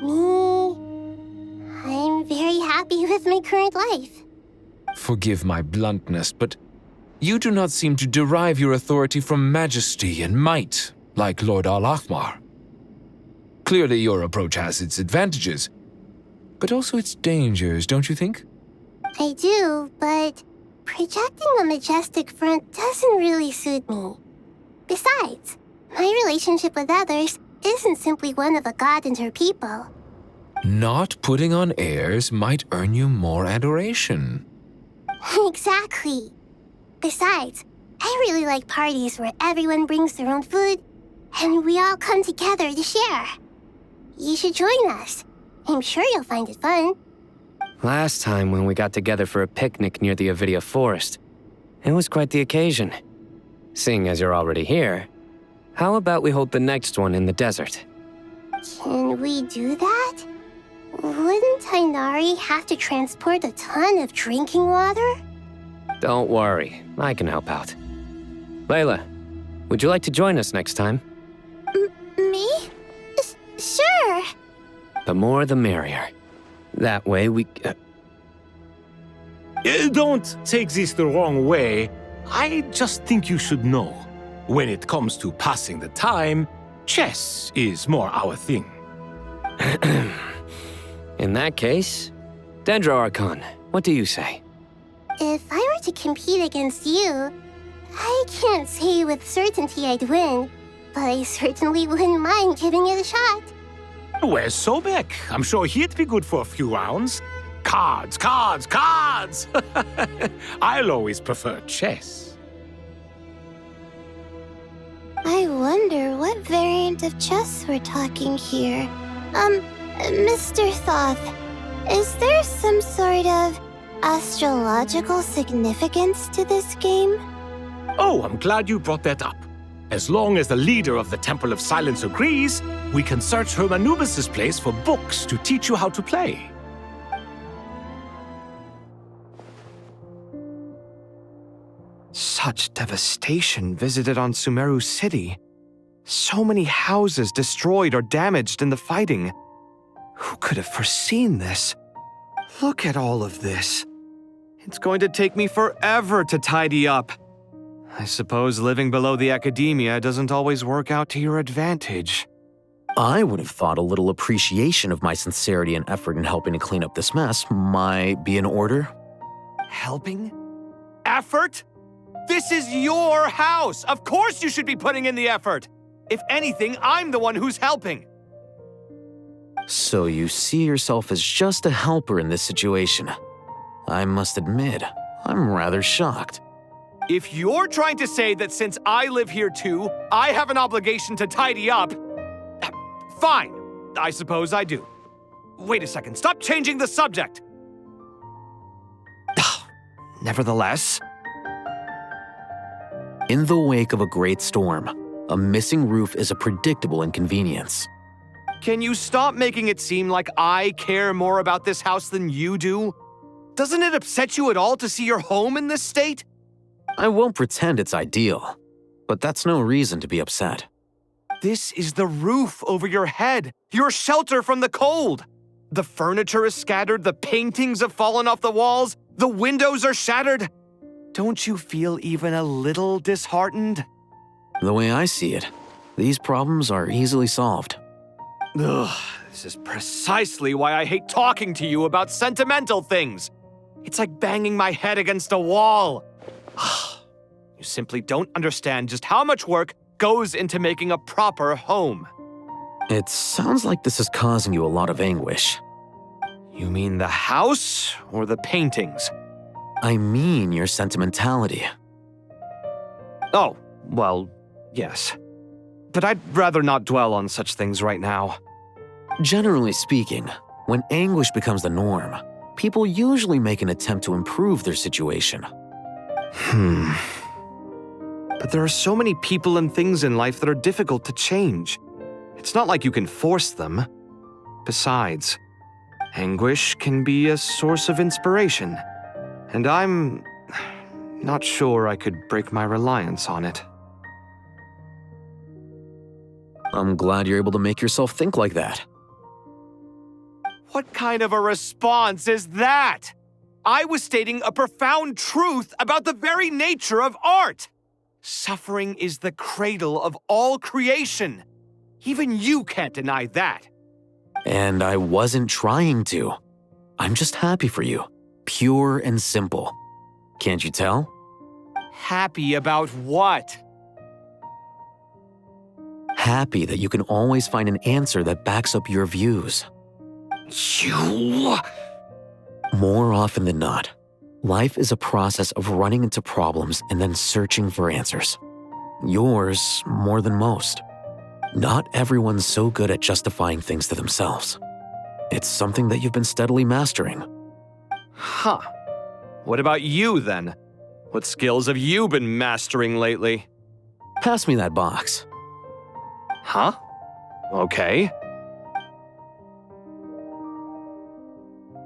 Me? I'm very happy with my current life. Forgive my bluntness, but you do not seem to derive your authority from majesty and might, like Lord Al-Ahmar. Clearly your approach has its advantages, but also its dangers, don't you think? I do, but projecting a majestic front doesn't really suit me. Besides, my relationship with others isn't simply one of a god and her people. Not putting on airs might earn you more adoration. Exactly. Besides, I really like parties where everyone brings their own food and we all come together to share. You should join us. I'm sure you'll find it fun. Last time when we got together for a picnic near the Avidia Forest, it was quite the occasion. Seeing as you're already here, how about we hold the next one in the desert? Can we do that? Wouldn't Tighnari have to transport a ton of drinking water? Don't worry, I can help out. Layla, would you like to join us next time? Me? Sure. The more the merrier. That way we... Don't take this the wrong way. I just think you should know. When it comes to passing the time, chess is more our thing. In that case, Dendro Archon, what do you say? If I were to compete against you, I can't say with certainty I'd win, but I certainly wouldn't mind giving it a shot. Where's Sobek? I'm sure he'd be good for a few rounds. Cards, cards, cards! I'll always prefer chess. I wonder what variant of chess we're talking here. Mr. Thoth, is there some sort of astrological significance to this game? Oh, I'm glad you brought that up. As long as the leader of the Temple of Silence agrees, we can search Hermanubis' place for books to teach you how to play. Such devastation visited on Sumeru City. So many houses destroyed or damaged in the fighting. Who could have foreseen this? Look at all of this. It's going to take me forever to tidy up. I suppose living below the academia doesn't always work out to your advantage. I would have thought a little appreciation of my sincerity and effort in helping to clean up this mess might be in order. Helping? Effort? This is your house! Of course you should be putting in the effort! If anything, I'm the one who's helping! So you see yourself as just a helper in this situation. I must admit, I'm rather shocked. If you're trying to say that since I live here too, I have an obligation to tidy up, fine, I suppose I do. Wait a second, stop changing the subject! Nevertheless... In the wake of a great storm, a missing roof is a predictable inconvenience. Can you stop making it seem like I care more about this house than you do? Doesn't it upset you at all to see your home in this state? I won't pretend it's ideal, but that's no reason to be upset. This is the roof over your head, your shelter from the cold. The furniture is scattered, the paintings have fallen off the walls, the windows are shattered. Don't you feel even a little disheartened? The way I see it, these problems are easily solved. Ugh, this is precisely why I hate talking to you about sentimental things. It's like banging my head against a wall. You simply don't understand just how much work goes into making a proper home. It sounds like this is causing you a lot of anguish. You mean the house or the paintings? I mean your sentimentality. Oh, well, yes. But I'd rather not dwell on such things right now. Generally speaking, when anguish becomes the norm, people usually make an attempt to improve their situation. But there are so many people and things in life that are difficult to change. It's not like you can force them. Besides, anguish can be a source of inspiration, and I'm not sure I could break my reliance on it. I'm glad you're able to make yourself think like that. What kind of a response is that? I was stating a profound truth about the very nature of art. Suffering is the cradle of all creation. Even you can't deny that. And I wasn't trying to. I'm just happy for you. Pure and simple. Can't you tell? Happy about what? Happy that you can always find an answer that backs up your views. You... More often than not, life is a process of running into problems and then searching for answers. Yours more than most. Not everyone's so good at justifying things to themselves. It's something that you've been steadily mastering. Huh. What about you, then? What skills have you been mastering lately? Pass me that box. Huh? Okay.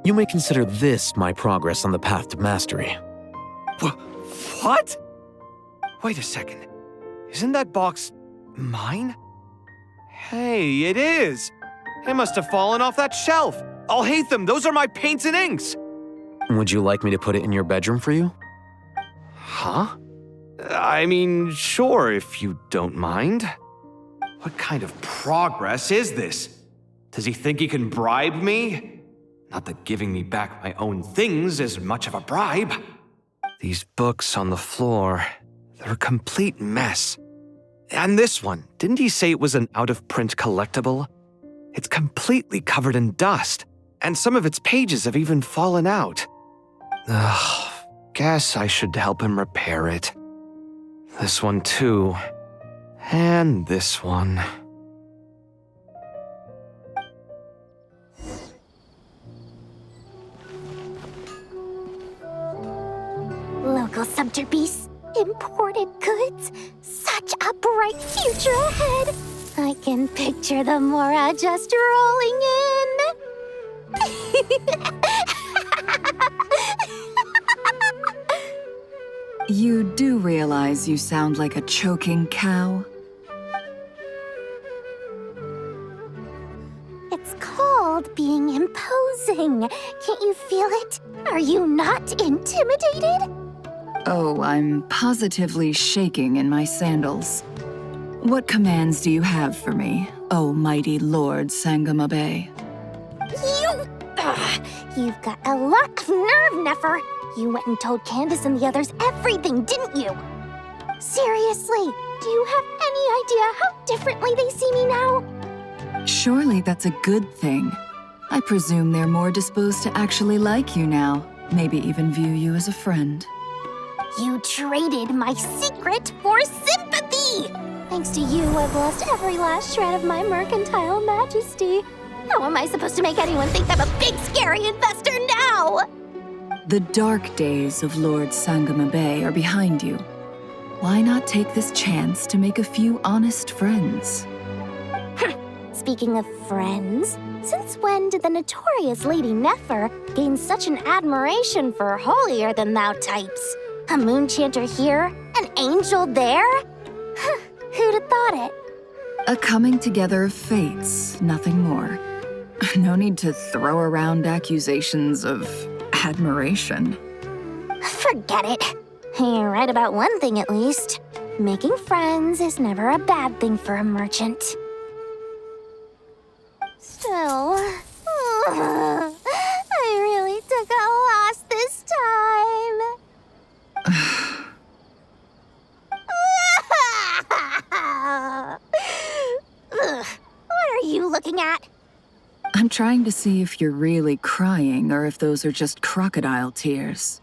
You may consider this my progress on the path to mastery. What? Wait a second. Isn't that box mine? Hey, it is. It must have fallen off that shelf. Alhaitham, those are my paints and inks. Would you like me to put it in your bedroom for you? Huh? I mean, sure, if you don't mind. What kind of progress is this? Does he think he can bribe me? Not that giving me back my own things is much of a bribe. These books on the floor, they're a complete mess. And this one, didn't he say it was an out-of-print collectible? It's completely covered in dust, and some of its pages have even fallen out. Ugh, guess I should help him repair it. This one too. And this one. Local subterbeasts, imported goods, such a bright future ahead. I can picture the Mora just rolling in. You do realize you sound like a choking cow? It's called being imposing. Can't you feel it? Are you not intimidated? Oh, I'm positively shaking in my sandals. What commands do you have for me, oh mighty Lord Sangamabe? You've got a lot of nerve, Nefer. You went and told Candace and the others everything, didn't you? Seriously, do you have any idea how differently they see me now? Surely that's a good thing. I presume they're more disposed to actually like you now, maybe even view you as a friend. You traded my secret for sympathy! Thanks to you, I've lost every last shred of my mercantile majesty. How am I supposed to make anyone think I'm a big, scary investor now? The dark days of Lord Sangamabe are behind you. Why not take this chance to make a few honest friends? Speaking of friends, since when did the notorious Lady Nefer gain such an admiration for holier-than-thou types? A moon chanter here, an angel there? Who'd have thought it? A coming together of fates, nothing more. No need to throw around accusations of admiration. Forget it. You're right about one thing at least. Making friends is never a bad thing for a merchant. Still, I really took a loss this time. What are you looking at? I'm trying to see if you're really crying or if those are just crocodile tears.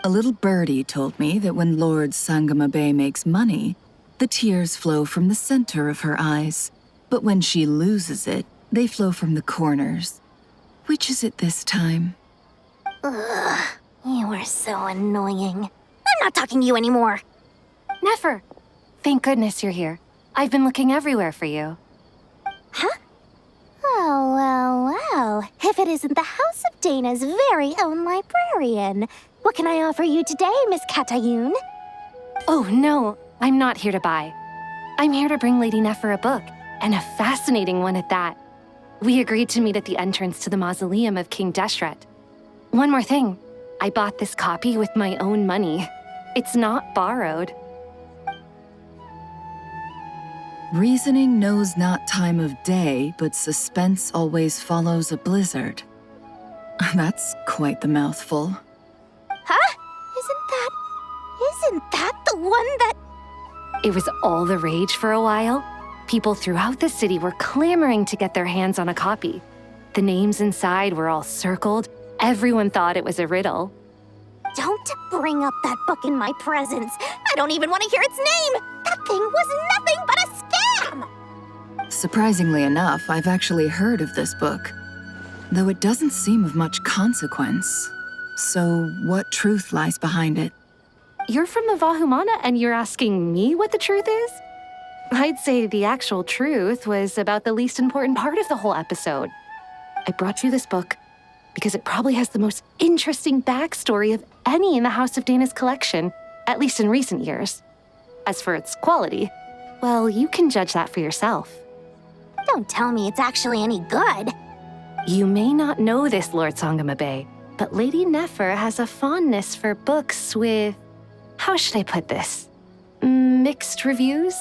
A little birdie told me that when Lord Sangamabe makes money, the tears flow from the center of her eyes. But when she loses it, they flow from the corners. Which is it this time? Ugh, you are so annoying. I'm not talking to you anymore. Nefer, thank goodness you're here. I've been looking everywhere for you. Huh? Oh. If it isn't the House of Dana's very own librarian. What can I offer you today, Miss Katayun? Oh, no, I'm not here to buy. I'm here to bring Lady Nefer a book, and a fascinating one at that. We agreed to meet at the entrance to the Mausoleum of King Deshret. One more thing, I bought this copy with my own money. It's not borrowed. Reasoning knows not time of day, but suspense always follows a blizzard. That's quite the mouthful. Huh? Isn't that the one that... It was all the rage for a while. People throughout the city were clamoring to get their hands on a copy. The names inside were all circled. Everyone thought it was a riddle. Don't bring up that book in my presence. I don't even want to hear its name. That thing was nothing but a scam! Surprisingly enough, I've actually heard of this book, though it doesn't seem of much consequence. So, what truth lies behind it? You're from the Vahumana and you're asking me what the truth is? I'd say the actual truth was about the least important part of the whole episode. I brought you this book because it probably has the most interesting backstory of any in the House of Dana's collection, at least in recent years. As for its quality, well, you can judge that for yourself. Don't tell me it's actually any good. You may not know this, Lord Sangamabe, but Lady Nefer has a fondness for books with, how should I put this, mixed reviews?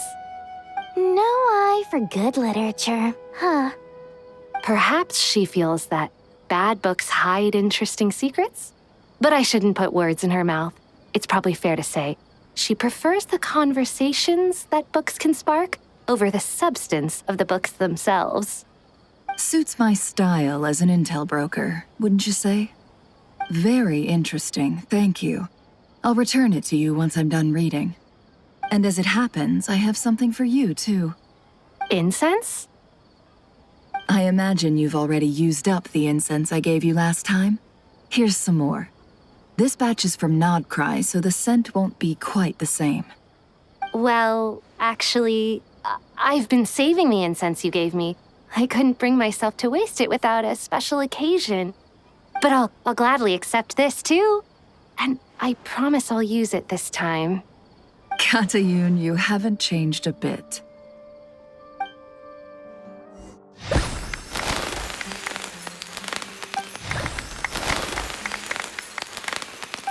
No eye for good literature, huh? Perhaps she feels that bad books hide interesting secrets? But I shouldn't put words in her mouth. It's probably fair to say she prefers the conversations that books can spark over the substance of the books themselves. Suits my style as an intel broker, wouldn't you say? Very interesting, thank you. I'll return it to you once I'm done reading. And as it happens, I have something for you, too. Incense? I imagine you've already used up the incense I gave you last time. Here's some more. This batch is from Nodcry, so the scent won't be quite the same. Well, actually, I've been saving the incense you gave me. I couldn't bring myself to waste it without a special occasion. But I'll gladly accept this, too. And I promise I'll use it this time. Katayun, you haven't changed a bit.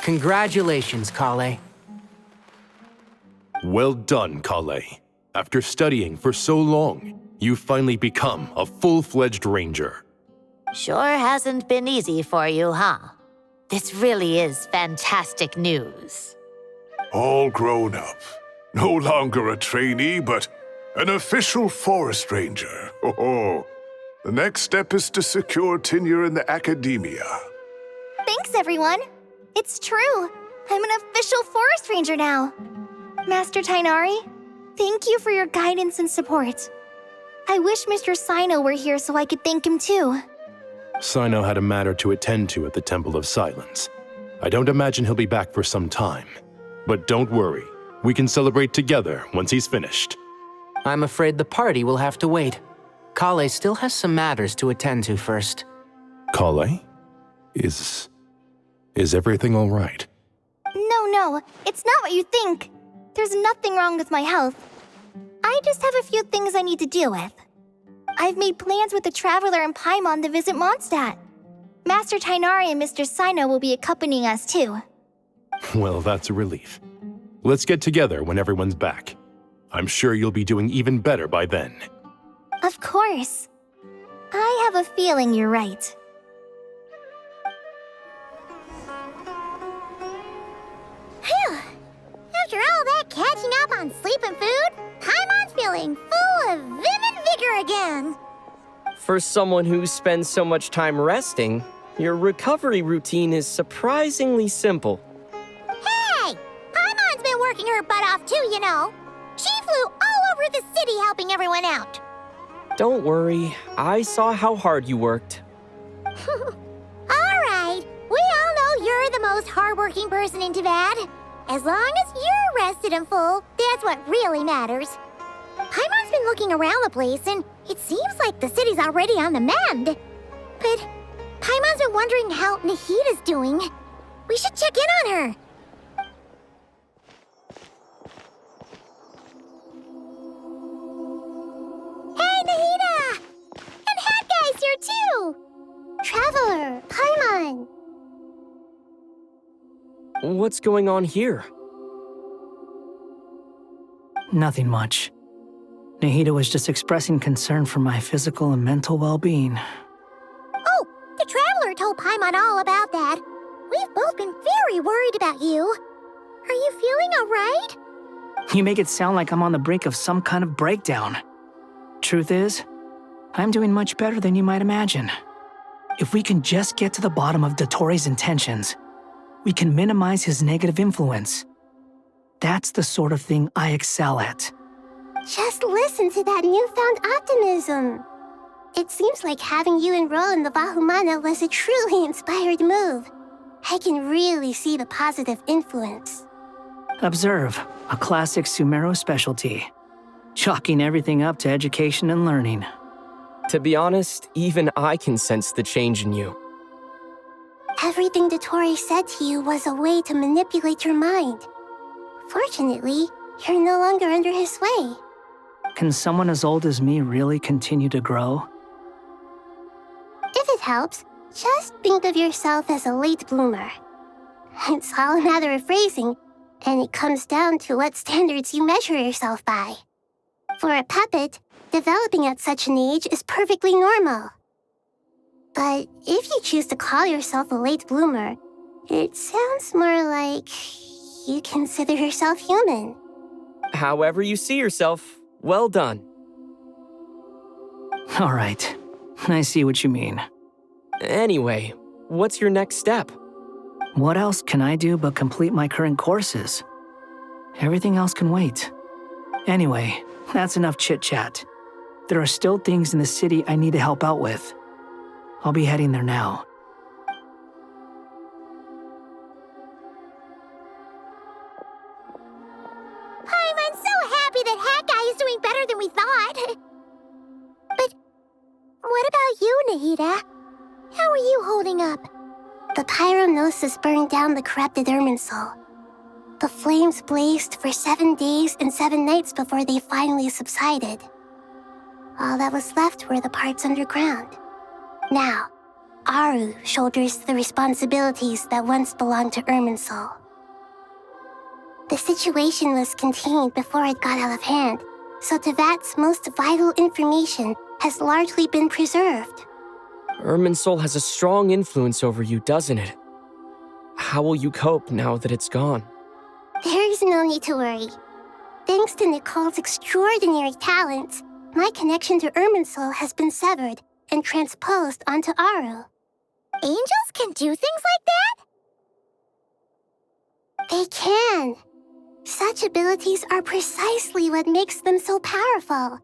Congratulations, Collei. Well done, Collei. After studying for so long, you've finally become a full-fledged ranger. Sure hasn't been easy for you, huh? This really is fantastic news. All grown up. No longer a trainee, but an official forest ranger. Oh, the next step is to secure tenure in the academia. Thanks, everyone. It's true. I'm an official forest ranger now. Master Tighnari, thank you for your guidance and support. I wish Mr. Cyno were here so I could thank him too. Cyno had a matter to attend to at the Temple of Silence. I don't imagine he'll be back for some time. But don't worry, We can celebrate together once he's finished. I'm afraid the party will have to wait. Collei still has some matters to attend to first. Collei? Is everything all right? No, it's not what you think. There's nothing wrong with my health. I just have a few things I need to deal with. I've made plans with the Traveler and Paimon to visit Mondstadt. Master Tighnari and Mr. Cyno will be accompanying us too. Well, that's a relief. Let's get together when everyone's back. I'm sure you'll be doing even better by then. Of course. I have a feeling you're right. Phew! After all that catching up on sleep and food, Paimon's feeling full of vim and vigor again. For someone who spends so much time resting, your recovery routine is surprisingly simple. Hey! Paimon's been working her butt off too, you know. She flew all over the city helping everyone out. Don't worry, I saw how hard you worked. Alright, we all know you're the most hardworking person in Teyvat. As long as you're rested and full, that's what really matters. Paimon's been looking around the place, and it seems like the city's already on the mend. But Paimon's been wondering how Nahida's doing. We should check in on her. Hey, Nahida! And Hat Guy's here too! Traveler, Paimon! What's going on here? Nothing much. Nahida was just expressing concern for my physical and mental well-being. Oh, the Traveler told Paimon all about that. We've both been very worried about you. Are you feeling alright? You make it sound like I'm on the brink of some kind of breakdown. Truth is, I'm doing much better than you might imagine. If we can just get to the bottom of Dottoro's intentions, we can minimize his negative influence. That's the sort of thing I excel at. Just listen to that newfound optimism. It seems like having you enroll in the Vahumana was a truly inspired move. I can really see the positive influence. Observe, a classic Sumeru specialty. Chalking everything up to education and learning. To be honest, even I can sense the change in you. Everything Dottori said to you was a way to manipulate your mind. Fortunately, you're no longer under his sway. Can someone as old as me really continue to grow? If it helps, just think of yourself as a late bloomer. It's all a matter of phrasing, and it comes down to what standards you measure yourself by. For a puppet, developing at such an age is perfectly normal. But if you choose to call yourself a late bloomer, it sounds more like you consider yourself human. However you see yourself, well done. All right, I see what you mean. Anyway, what's your next step? What else can I do but complete my current courses? Everything else can wait. Anyway, that's enough chit-chat. There are still things in the city I need to help out with. I'll be heading there now. I'm so happy that Hat Guy is doing better than we thought. But what about you, Nahida? How are you holding up? The Pyro Gnosis burned down the corrupted Irminsul. The flames blazed for 7 days and 7 nights before they finally subsided. All that was left were the parts underground. Now, Aaru shoulders the responsibilities that once belonged to Irminsul. The situation was contained before it got out of hand, so Teyvat's most vital information has largely been preserved. Irminsul has a strong influence over you, doesn't it? How will you cope now that it's gone? There is no need to worry. Thanks to Nicole's extraordinary talents, my connection to Irminsul has been severed and transposed onto Aaru. Angels can do things like that? They can. Such abilities are precisely what makes them so powerful.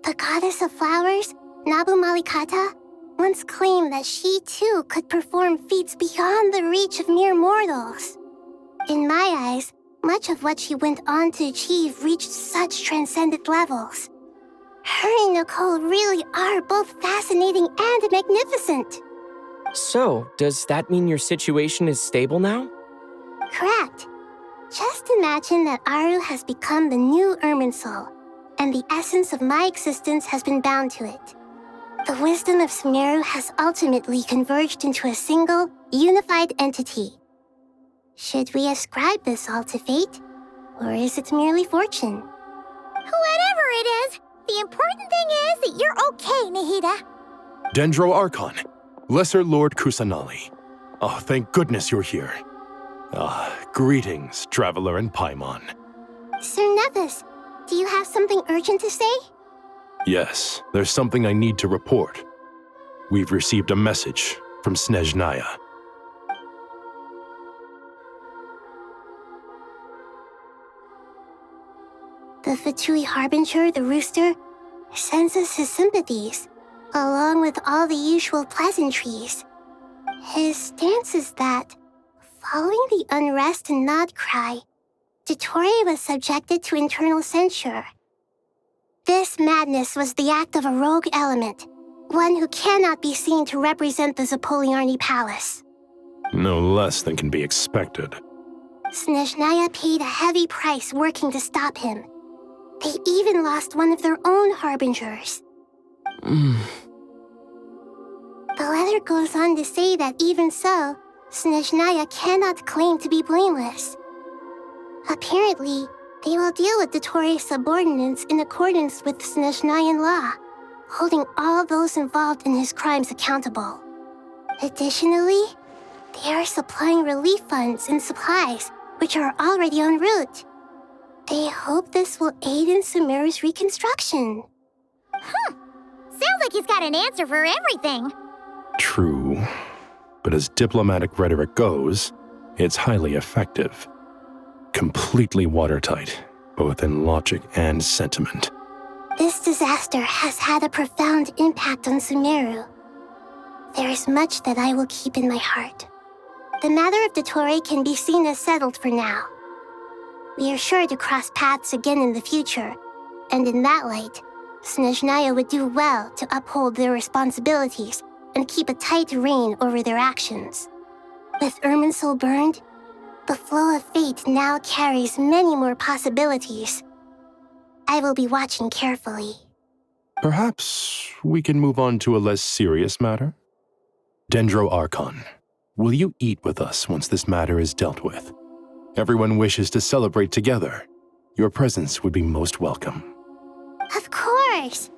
The goddess of flowers, Nabu Malikata, once claimed that she too could perform feats beyond the reach of mere mortals. In my eyes, Much of what she went on to achieve reached such transcendent levels. Her and Nicole really are both fascinating and magnificent. So, does that mean your situation is stable now? Correct. Just imagine that Aaru has become the new Irminsul, and the essence of my existence has been bound to it. The wisdom of Sumeru has ultimately converged into a single, unified entity. Should we ascribe this all to fate, or is it merely fortune? Whatever it is, the important thing is that you're okay, Nahida. Dendro Archon, Lesser Lord Kusanali. Oh, thank goodness you're here. Greetings, Traveler and Paimon. Sir Nephis, do you have something urgent to say? Yes, there's something I need to report. We've received a message from Snezhnaya. The Fatui Harbinger, the Rooster, sends us his sympathies, along with all the usual pleasantries. His stance is that, following the unrest and Nod cry, Dottori was subjected to internal censure. This madness was the act of a rogue element, one who cannot be seen to represent the Zapoliarni Palace. No less than can be expected. Snezhnaya paid a heavy price working to stop him. They even lost one of their own harbingers. The letter goes on to say that even so, Snezhnaya cannot claim to be blameless. Apparently, they will deal with Dottori's subordinates in accordance with Snezhnayan law, holding all those involved in his crimes accountable. Additionally, they are supplying relief funds and supplies, which are already en route. They hope this will aid in Sumeru's reconstruction. Sounds like he's got an answer for everything. True, but as diplomatic rhetoric goes, it's highly effective. Completely watertight, both in logic and sentiment. This disaster has had a profound impact on Sumeru. There is much that I will keep in my heart. The matter of Dottori can be seen as settled for now. We are sure to cross paths again in the future, and in that light, Snezhnaya would do well to uphold their responsibilities and keep a tight rein over their actions. With Irminsul burned, the flow of fate now carries many more possibilities. I will be watching carefully. Perhaps we can move on to a less serious matter? Dendro Archon, will you eat with us once this matter is dealt with? Everyone wishes to celebrate together. Your presence would be most welcome. Of course!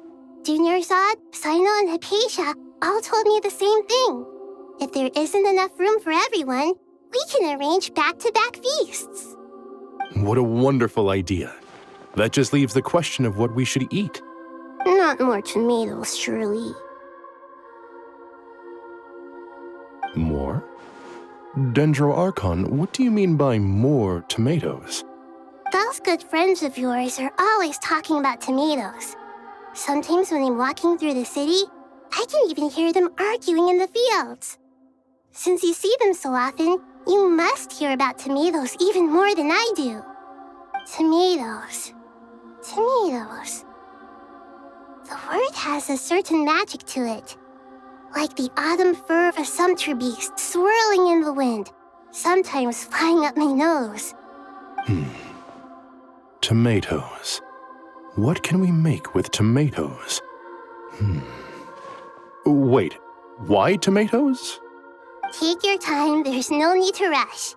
Junior Zod, Cyno, and Hypatia all told me the same thing. If there isn't enough room for everyone, we can arrange back-to-back feasts. What a wonderful idea. That just leaves the question of what we should eat. Not more tomatoes, surely. More? Dendro Archon, what do you mean by more tomatoes? Those good friends of yours are always talking about tomatoes. Sometimes when I'm walking through the city, I can even hear them arguing in the fields. Since you see them so often, you must hear about tomatoes even more than I do. Tomatoes. Tomatoes. The word has a certain magic to it. Like the autumn fur of a sumpter beast swirling in the wind, sometimes flying up my nose. Tomatoes. What can we make with tomatoes? Wait, why tomatoes? Take your time, there's no need to rush.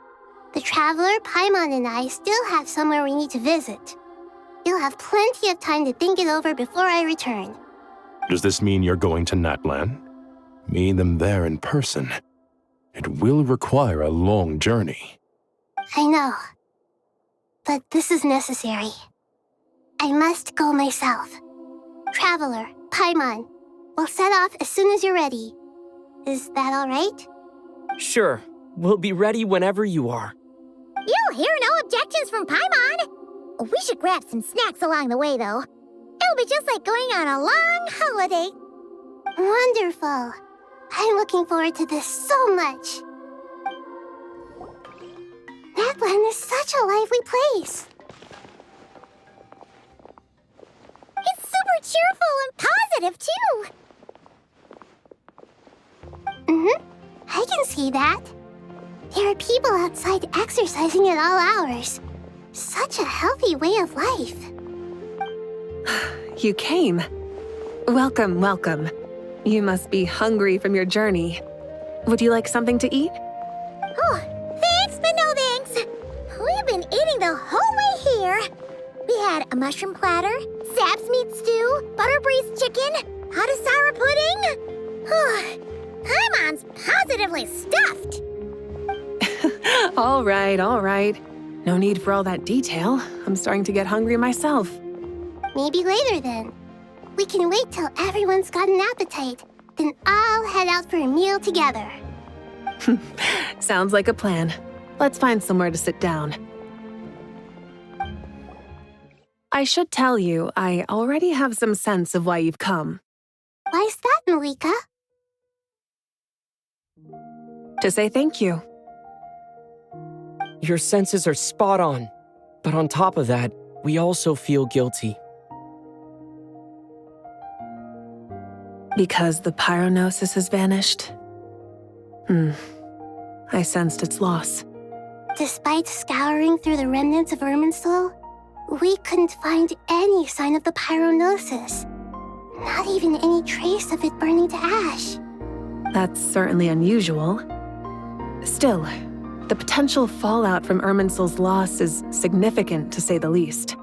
The Traveler, Paimon, and I still have somewhere we need to visit. You'll have plenty of time to think it over before I return. Does this mean you're going to Natlan? Meeting them there in person. It will require a long journey. I know. But this is necessary. I must go myself. Traveler, Paimon, we'll set off as soon as you're ready. Is that all right? Sure. We'll be ready whenever you are. You'll hear no objections from Paimon. We should grab some snacks along the way, though. It'll be just like going on a long holiday. Wonderful. I'm looking forward to this so much. Now Flatland is such a lively place. It's super cheerful and positive, too. I can see that. There are people outside exercising at all hours. Such a healthy way of life. You came. Welcome, welcome. You must be hungry from your journey. Would you like something to eat? Oh, thanks, but no thanks. We've been eating the whole way here. We had a mushroom platter, Zab's meat stew, butter braised chicken, hot sour pudding. Paimon's positively stuffed. All right, all right. No need for all that detail. I'm starting to get hungry myself. Maybe later then. We can wait till everyone's got an appetite, then I'll head out for a meal together. Sounds like a plan. Let's find somewhere to sit down. I should tell you, I already have some sense of why you've come. Why's that, Mavuika? To say thank you. Your senses are spot on. But on top of that, we also feel guilty. Because the Pyro Gnosis has vanished? I sensed its loss. Despite scouring through the remnants of Irminsul, we couldn't find any sign of the Pyro Gnosis. Not even any trace of it burning to ash. That's certainly unusual. Still, the potential fallout from Irminsul's loss is significant, to say the least.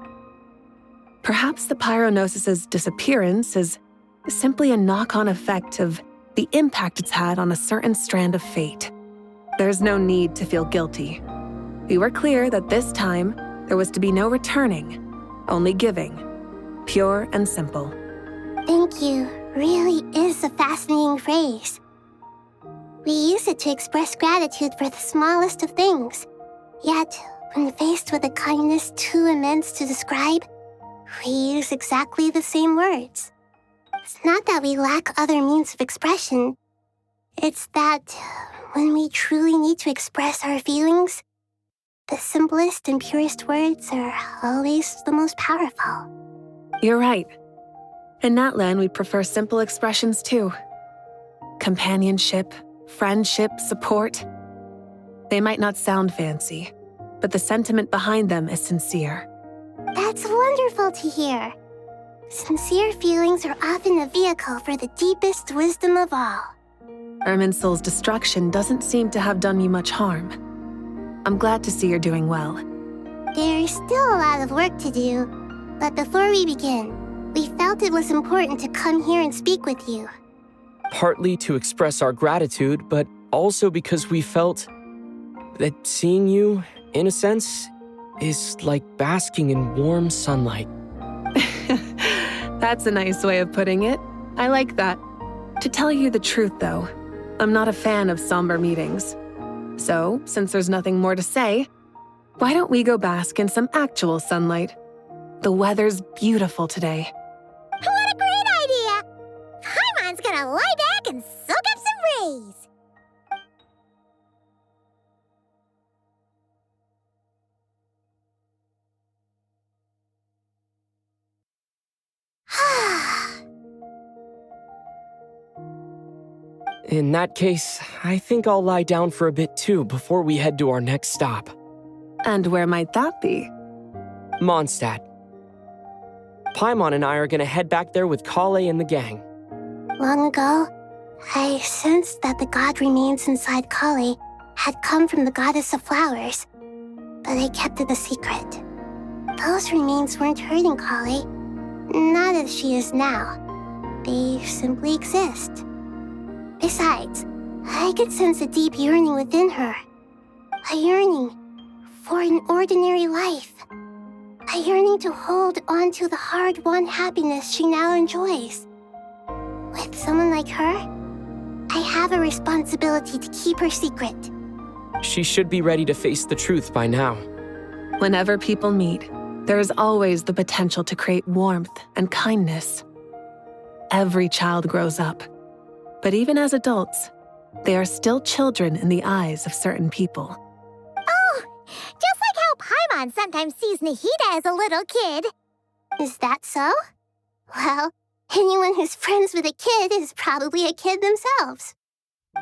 Perhaps the Pyro Gnosis's disappearance is simply a knock-on effect of the impact it's had on a certain strand of fate. There's no need to feel guilty. We were clear that this time, there was to be no returning, only giving. Pure and simple. Thank you really is a fascinating phrase. We use it to express gratitude for the smallest of things. Yet, when faced with a kindness too immense to describe, we use exactly the same words. It's not that we lack other means of expression. It's that when we truly need to express our feelings, the simplest and purest words are always the most powerful. You're right. In Natlan, we prefer simple expressions too. Companionship, friendship, support. They might not sound fancy, but the sentiment behind them is sincere. That's wonderful to hear. Sincere feelings are often a vehicle for the deepest wisdom of all. Irminsul's destruction doesn't seem to have done you much harm. I'm glad to see you're doing well. There's still a lot of work to do, but before we begin, we felt it was important to come here and speak with you. Partly to express our gratitude, but also because we felt that seeing you, in a sense, is like basking in warm sunlight. That's a nice way of putting it. I like that. To tell you the truth, though, I'm not a fan of somber meetings. So, since there's nothing more to say, why don't we go bask in some actual sunlight? The weather's beautiful today. What a great idea! Paimon's gonna lie back and soak up some rays. In that case, I think I'll lie down for a bit too before we head to our next stop. And where might that be? Mondstadt. Paimon and I are gonna head back there with Collei and the gang. Long ago, I sensed that the god remains inside Collei had come from the goddess of flowers, but I kept it a secret. Those remains weren't hurting Collei, not as she is now. They simply exist. Besides, I could sense a deep yearning within her. A yearning for an ordinary life. A yearning to hold on to the hard-won happiness she now enjoys. With someone like her, I have a responsibility to keep her secret. She should be ready to face the truth by now. Whenever people meet, there is always the potential to create warmth and kindness. Every child grows up. But even as adults, they are still children in the eyes of certain people. Oh, Just like how Paimon sometimes sees Nahida as a little kid. Is that so? Well, anyone who's friends with a kid is probably a kid themselves.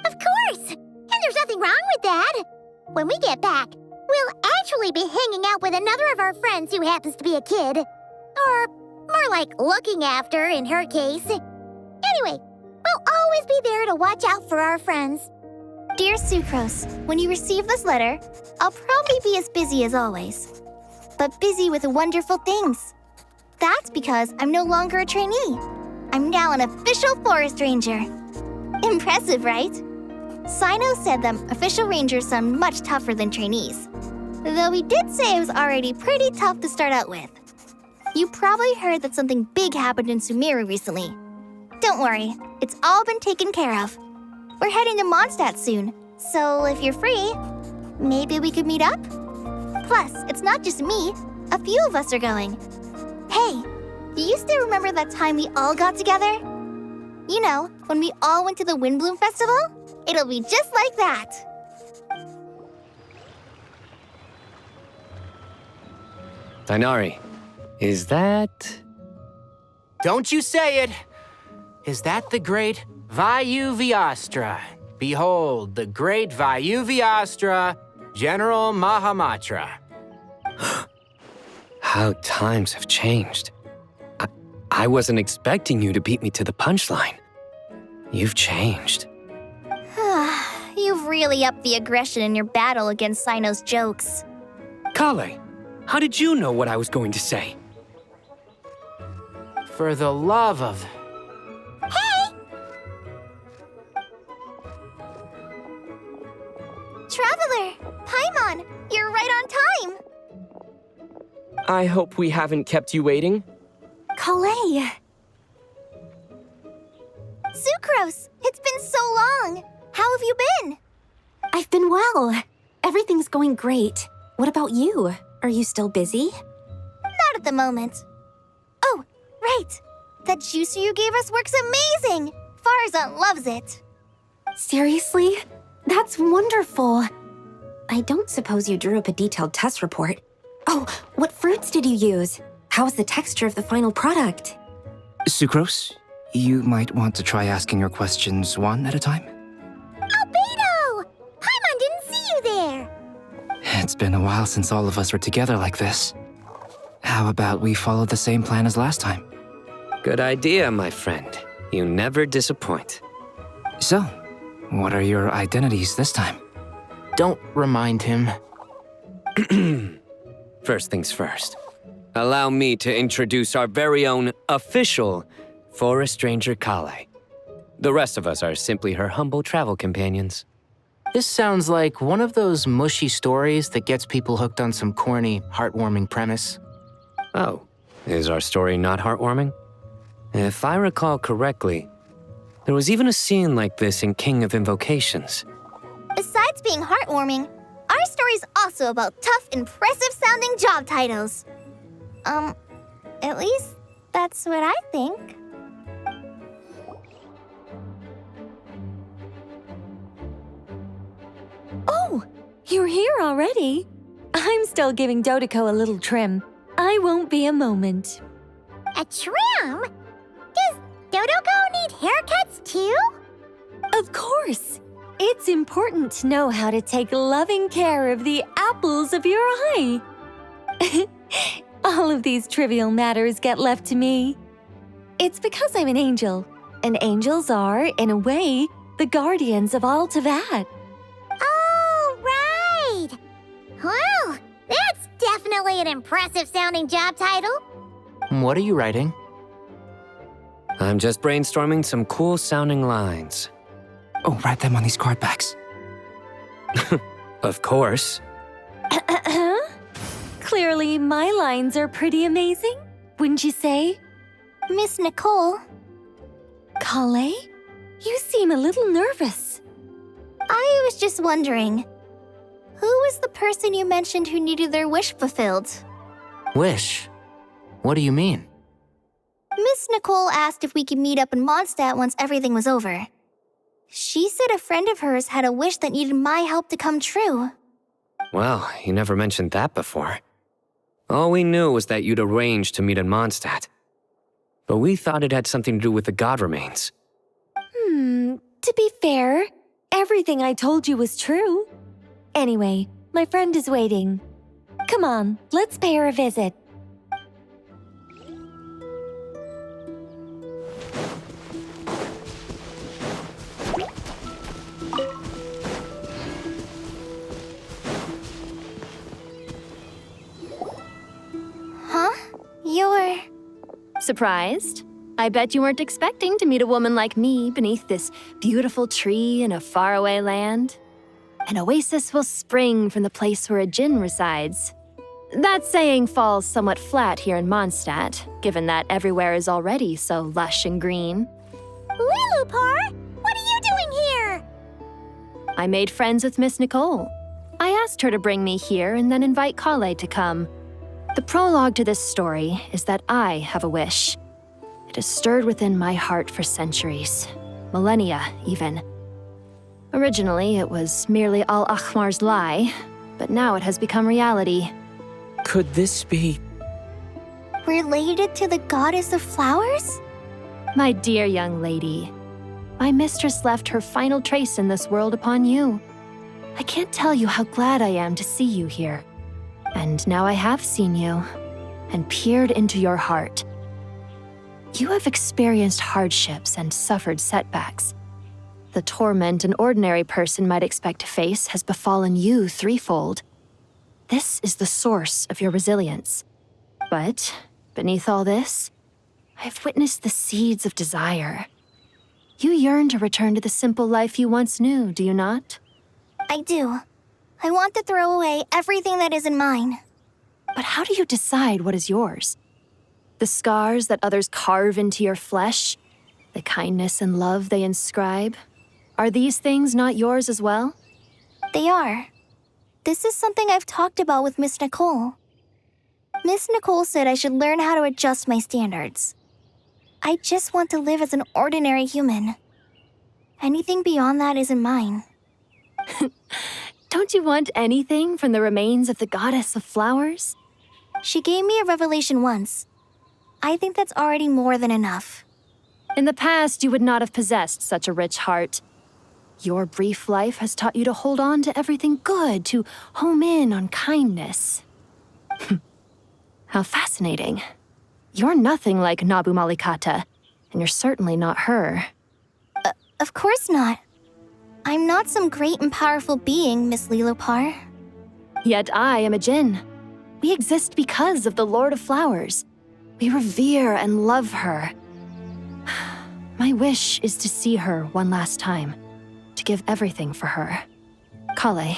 Of course! And there's nothing wrong with that. When we get back, we'll actually be hanging out with another of our friends who happens to be a kid. Or more like looking after, in her case. Anyway, we'll always be there to watch out for our friends. Dear Sucrose, when you receive this letter, I'll probably be as busy as always. But busy with wonderful things. That's because I'm no longer a trainee. I'm now an official forest ranger. Impressive, right? Cyno said that official rangers sound much tougher than trainees. Though he did say it was already pretty tough to start out with. You probably heard that something big happened in Sumeru recently. Don't worry, it's all been taken care of. We're heading to Mondstadt soon, so if you're free, maybe we could meet up? Plus, it's not just me, a few of us are going. Hey, do you still remember that time we all got together? You know, when we all went to the Windbloom Festival? It'll be just like that. Tighnari, is that... Don't you say it! Is that the great Vayuvyastra? Behold, the great Vayuvyastra, General Mahamatra. How times have changed. I wasn't expecting you to beat me to the punchline. You've changed. You've really upped the aggression in your battle against Cyno's jokes. Collei, how did you know what I was going to say? For the love of... Hey! Traveler! Paimon, you're right on time! I hope we haven't kept you waiting. Collei! Sucrose, it's been so long! How have you been? I've been well. Everything's going great. What about you? Are you still busy? Not at the moment. Oh, right! That juicer you gave us works amazing! Faruzan loves it. Seriously? That's wonderful. I don't suppose you drew up a detailed test report. Oh, what fruits did you use? How's the texture of the final product? Sucrose, you might want to try asking your questions one at a time. Albedo! Paimon didn't see you there! It's been a while since all of us were together like this. How about we follow the same plan as last time? Good idea, my friend. You never disappoint. So, what are your identities this time? Don't remind him. First things first. Allow me to introduce our very own official Forest Ranger Collei. The rest of us are simply her humble travel companions. This sounds like one of those mushy stories that gets people hooked on some corny, heartwarming premise. Oh, is our story not heartwarming? If I recall correctly, there was even a scene like this in King of Invocations. Besides being heartwarming, our story's also about tough, impressive-sounding job titles. At least that's what I think. Oh, you're here already? I'm still giving Dodeko a little trim. I won't be a moment. A trim? Does Dodeko need haircuts too? Of course. It's important to know how to take loving care of the apples of your eye. All of these trivial matters get left to me. It's because I'm an angel, and angels are, in a way, the guardians of all Teyvat. Oh, right! Well, that's definitely an impressive-sounding job title. What are you writing? I'm just brainstorming some cool-sounding lines. Oh, write them on these card backs. Of course. Clearly, my lines are pretty amazing, wouldn't you say? Miss Nicole. Collei? You seem a little nervous. I was just wondering, who was the person you mentioned who needed their wish fulfilled? Wish? What do you mean? Miss Nicole asked if we could meet up in Mondstadt once everything was over. She said a friend of hers had a wish that needed my help to come true. Well, you never mentioned that before. All we knew was that you'd arranged to meet in Mondstadt. But we thought it had something to do with the god remains. To be fair, everything I told you was true. Anyway, my friend is waiting. Come on, let's pay her a visit. Huh? You're... Surprised? I bet you weren't expecting to meet a woman like me beneath this beautiful tree in a faraway land. An oasis will spring from the place where a djinn resides. That saying falls somewhat flat here in Mondstadt, given that everywhere is already so lush and green. Lilupar, what are you doing here? I made friends with Miss Nicole. I asked her to bring me here and then invite Collei to come. The prologue to this story is that I have a wish. It has stirred within my heart for centuries, millennia even. Originally, it was merely Al-Ahmar's lie, but now it has become reality. Could this be... related to the goddess of flowers? My dear young lady, my mistress left her final trace in this world upon you. I can't tell you how glad I am to see you here. And now I have seen you, and peered into your heart. You have experienced hardships and suffered setbacks. The torment an ordinary person might expect to face has befallen you threefold. This is the source of your resilience. But beneath all this, I've witnessed the seeds of desire. You yearn to return to the simple life you once knew, do you not? I do. I want to throw away everything that isn't mine. But how do you decide what is yours? The scars that others carve into your flesh? The kindness and love they inscribe? Are these things not yours as well? They are. This is something I've talked about with Miss Nicole. Miss Nicole said I should learn how to adjust my standards. I just want to live as an ordinary human. Anything beyond that isn't mine. Don't you want anything from the remains of the goddess of flowers? She gave me a revelation once. I think that's already more than enough. In the past, you would not have possessed such a rich heart. Your brief life has taught you to hold on to everything good, to home in on kindness. How fascinating. You're nothing like Nabu Malikata, and you're certainly not her. Of course not. I'm not some great and powerful being, Miss Lilupar. Yet I am a djinn. We exist because of the Lord of Flowers. We revere and love her. My wish is to see her one last time, to give everything for her. Collei,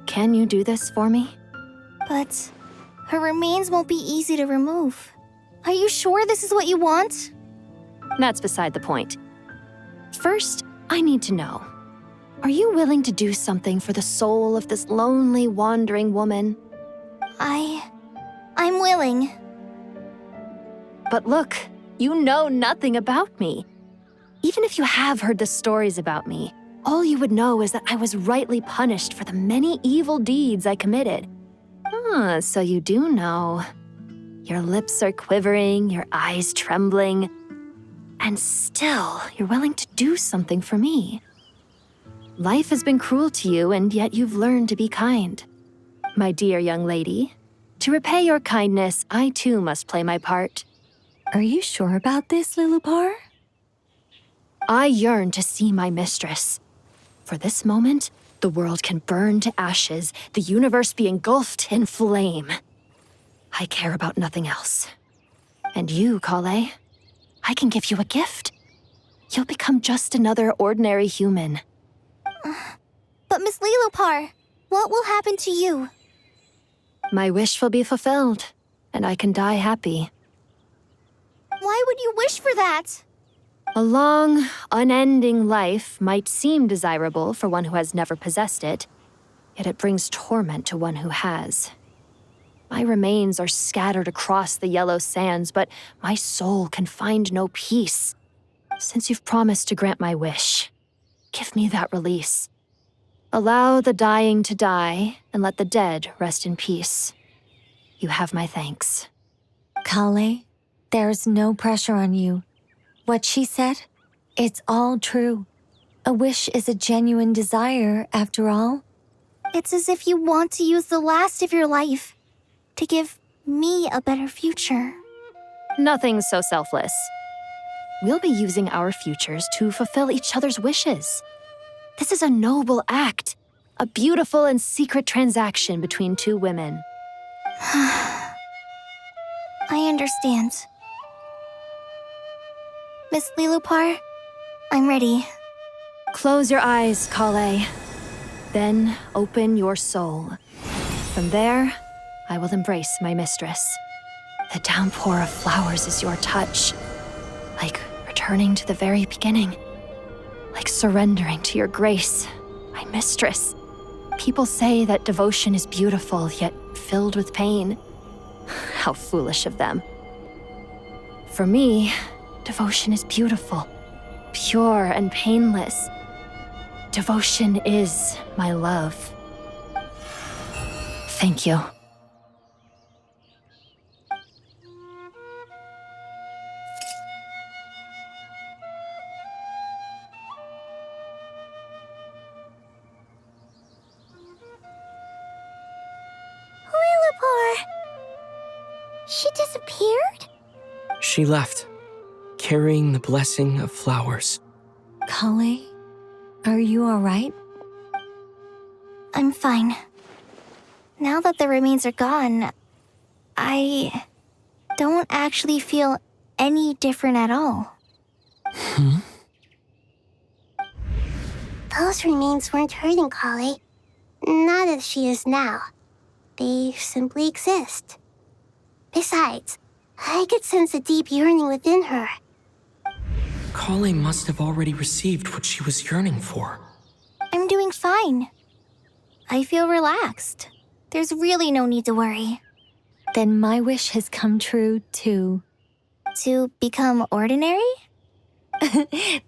can you do this for me? But her remains won't be easy to remove. Are you sure this is what you want? That's beside the point. First, I need to know. Are you willing to do something for the soul of this lonely, wandering woman? I'm willing. But look, you know nothing about me. Even if you have heard the stories about me, all you would know is that I was rightly punished for the many evil deeds I committed. Ah, so you do know. Your lips are quivering, your eyes trembling, and still you're willing to do something for me. Life has been cruel to you, and yet you've learned to be kind. My dear young lady, to repay your kindness, I too must play my part. Are you sure about this, Lilupar? I yearn to see my mistress. For this moment, the world can burn to ashes, the universe be engulfed in flame. I care about nothing else. And you, Collei, I can give you a gift. You'll become just another ordinary human. But Miss Lilupar, what will happen to you? My wish will be fulfilled, and I can die happy. Why would you wish for that? A long, unending life might seem desirable for one who has never possessed it, yet it brings torment to one who has. My remains are scattered across the yellow sands, but my soul can find no peace. Since you've promised to grant my wish, give me that release. Allow the dying to die, and let the dead rest in peace. You have my thanks. Collei, there's no pressure on you. What she said, it's all true. A wish is a genuine desire, after all. It's as if you want to use the last of your life to give me a better future. Nothing's so selfless. We'll be using our futures to fulfill each other's wishes. This is a noble act, a beautiful and secret transaction between two women. I understand. Miss Lilupar, I'm ready. Close your eyes, Collei. Then open your soul. From there, I will embrace my mistress. The downpour of flowers is your touch. Like returning to the very beginning. Like surrendering to your grace, my mistress. People say that devotion is beautiful, yet filled with pain. How foolish of them. For me, devotion is beautiful, pure and painless. Devotion is my love. Thank you. Lilupar! She disappeared? She left, carrying the blessing of flowers. Collei, are you all right? I'm fine. Now that the remains are gone, I don't actually feel any different at all. Those remains weren't hurting Collei. Not as she is now. They simply exist. Besides, I could sense a deep yearning within her. Collei must have already received what she was yearning for. I'm doing fine. I feel relaxed. There's really no need to worry. Then my wish has come true, too. To become ordinary?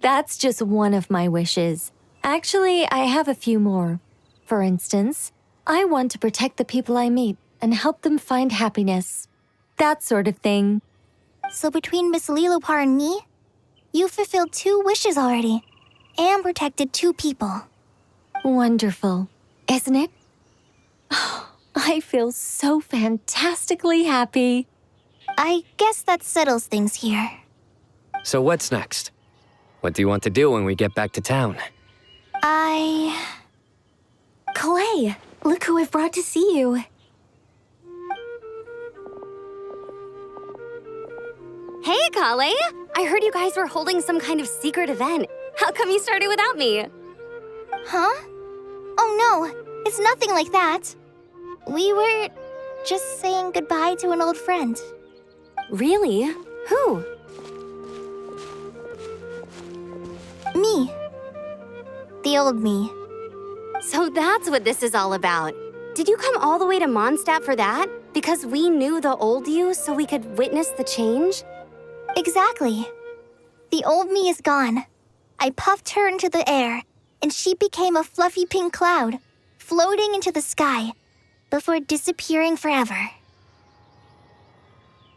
That's just one of my wishes. Actually, I have a few more. For instance, I want to protect the people I meet and help them find happiness. That sort of thing. So between Miss Lilupar and me, you fulfilled 2 wishes already, and protected 2 people. Wonderful, isn't it? I feel so fantastically happy. I guess that settles things here. So what's next? What do you want to do when we get back to town? Collei, look who I've brought to see you. Hey, Collei! I heard you guys were holding some kind of secret event. How come you started without me? Huh? Oh no, it's nothing like that. We were just saying goodbye to an old friend. Really? Who? Me. The old me. So that's what this is all about. Did you come all the way to Mondstadt for that? Because we knew the old you so we could witness the change? Exactly. The old me is gone. I puffed her into the air, and she became a fluffy pink cloud, floating into the sky, before disappearing forever.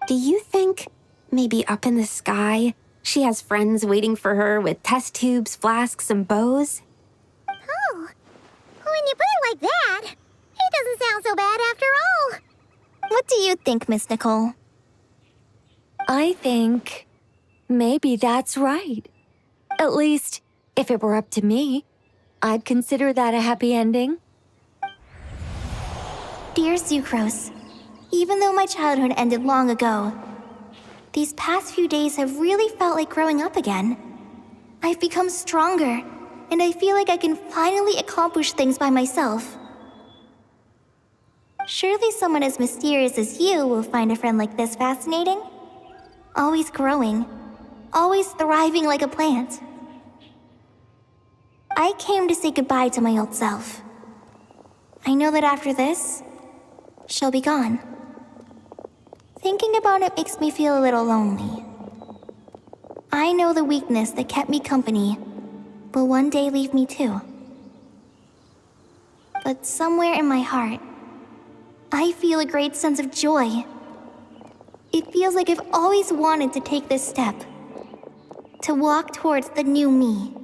Do you think, maybe up in the sky, she has friends waiting for her with test tubes, flasks, and bows? Oh, when you put it like that, it doesn't sound so bad after all. What do you think, Miss Nicole? I think maybe that's right. At least, if it were up to me, I'd consider that a happy ending. Dear Sucrose, even though my childhood ended long ago, these past few days have really felt like growing up again. I've become stronger, and I feel like I can finally accomplish things by myself. Surely someone as mysterious as you will find a friend like this fascinating. Always growing, always thriving like a plant. I came to say goodbye to my old self. I know that after this, she'll be gone. Thinking about it makes me feel a little lonely. I know the weakness that kept me company will one day leave me too. but somewhere in my heart, I feel a great sense of joy. It feels like I've always wanted to take this step, to walk towards the new me.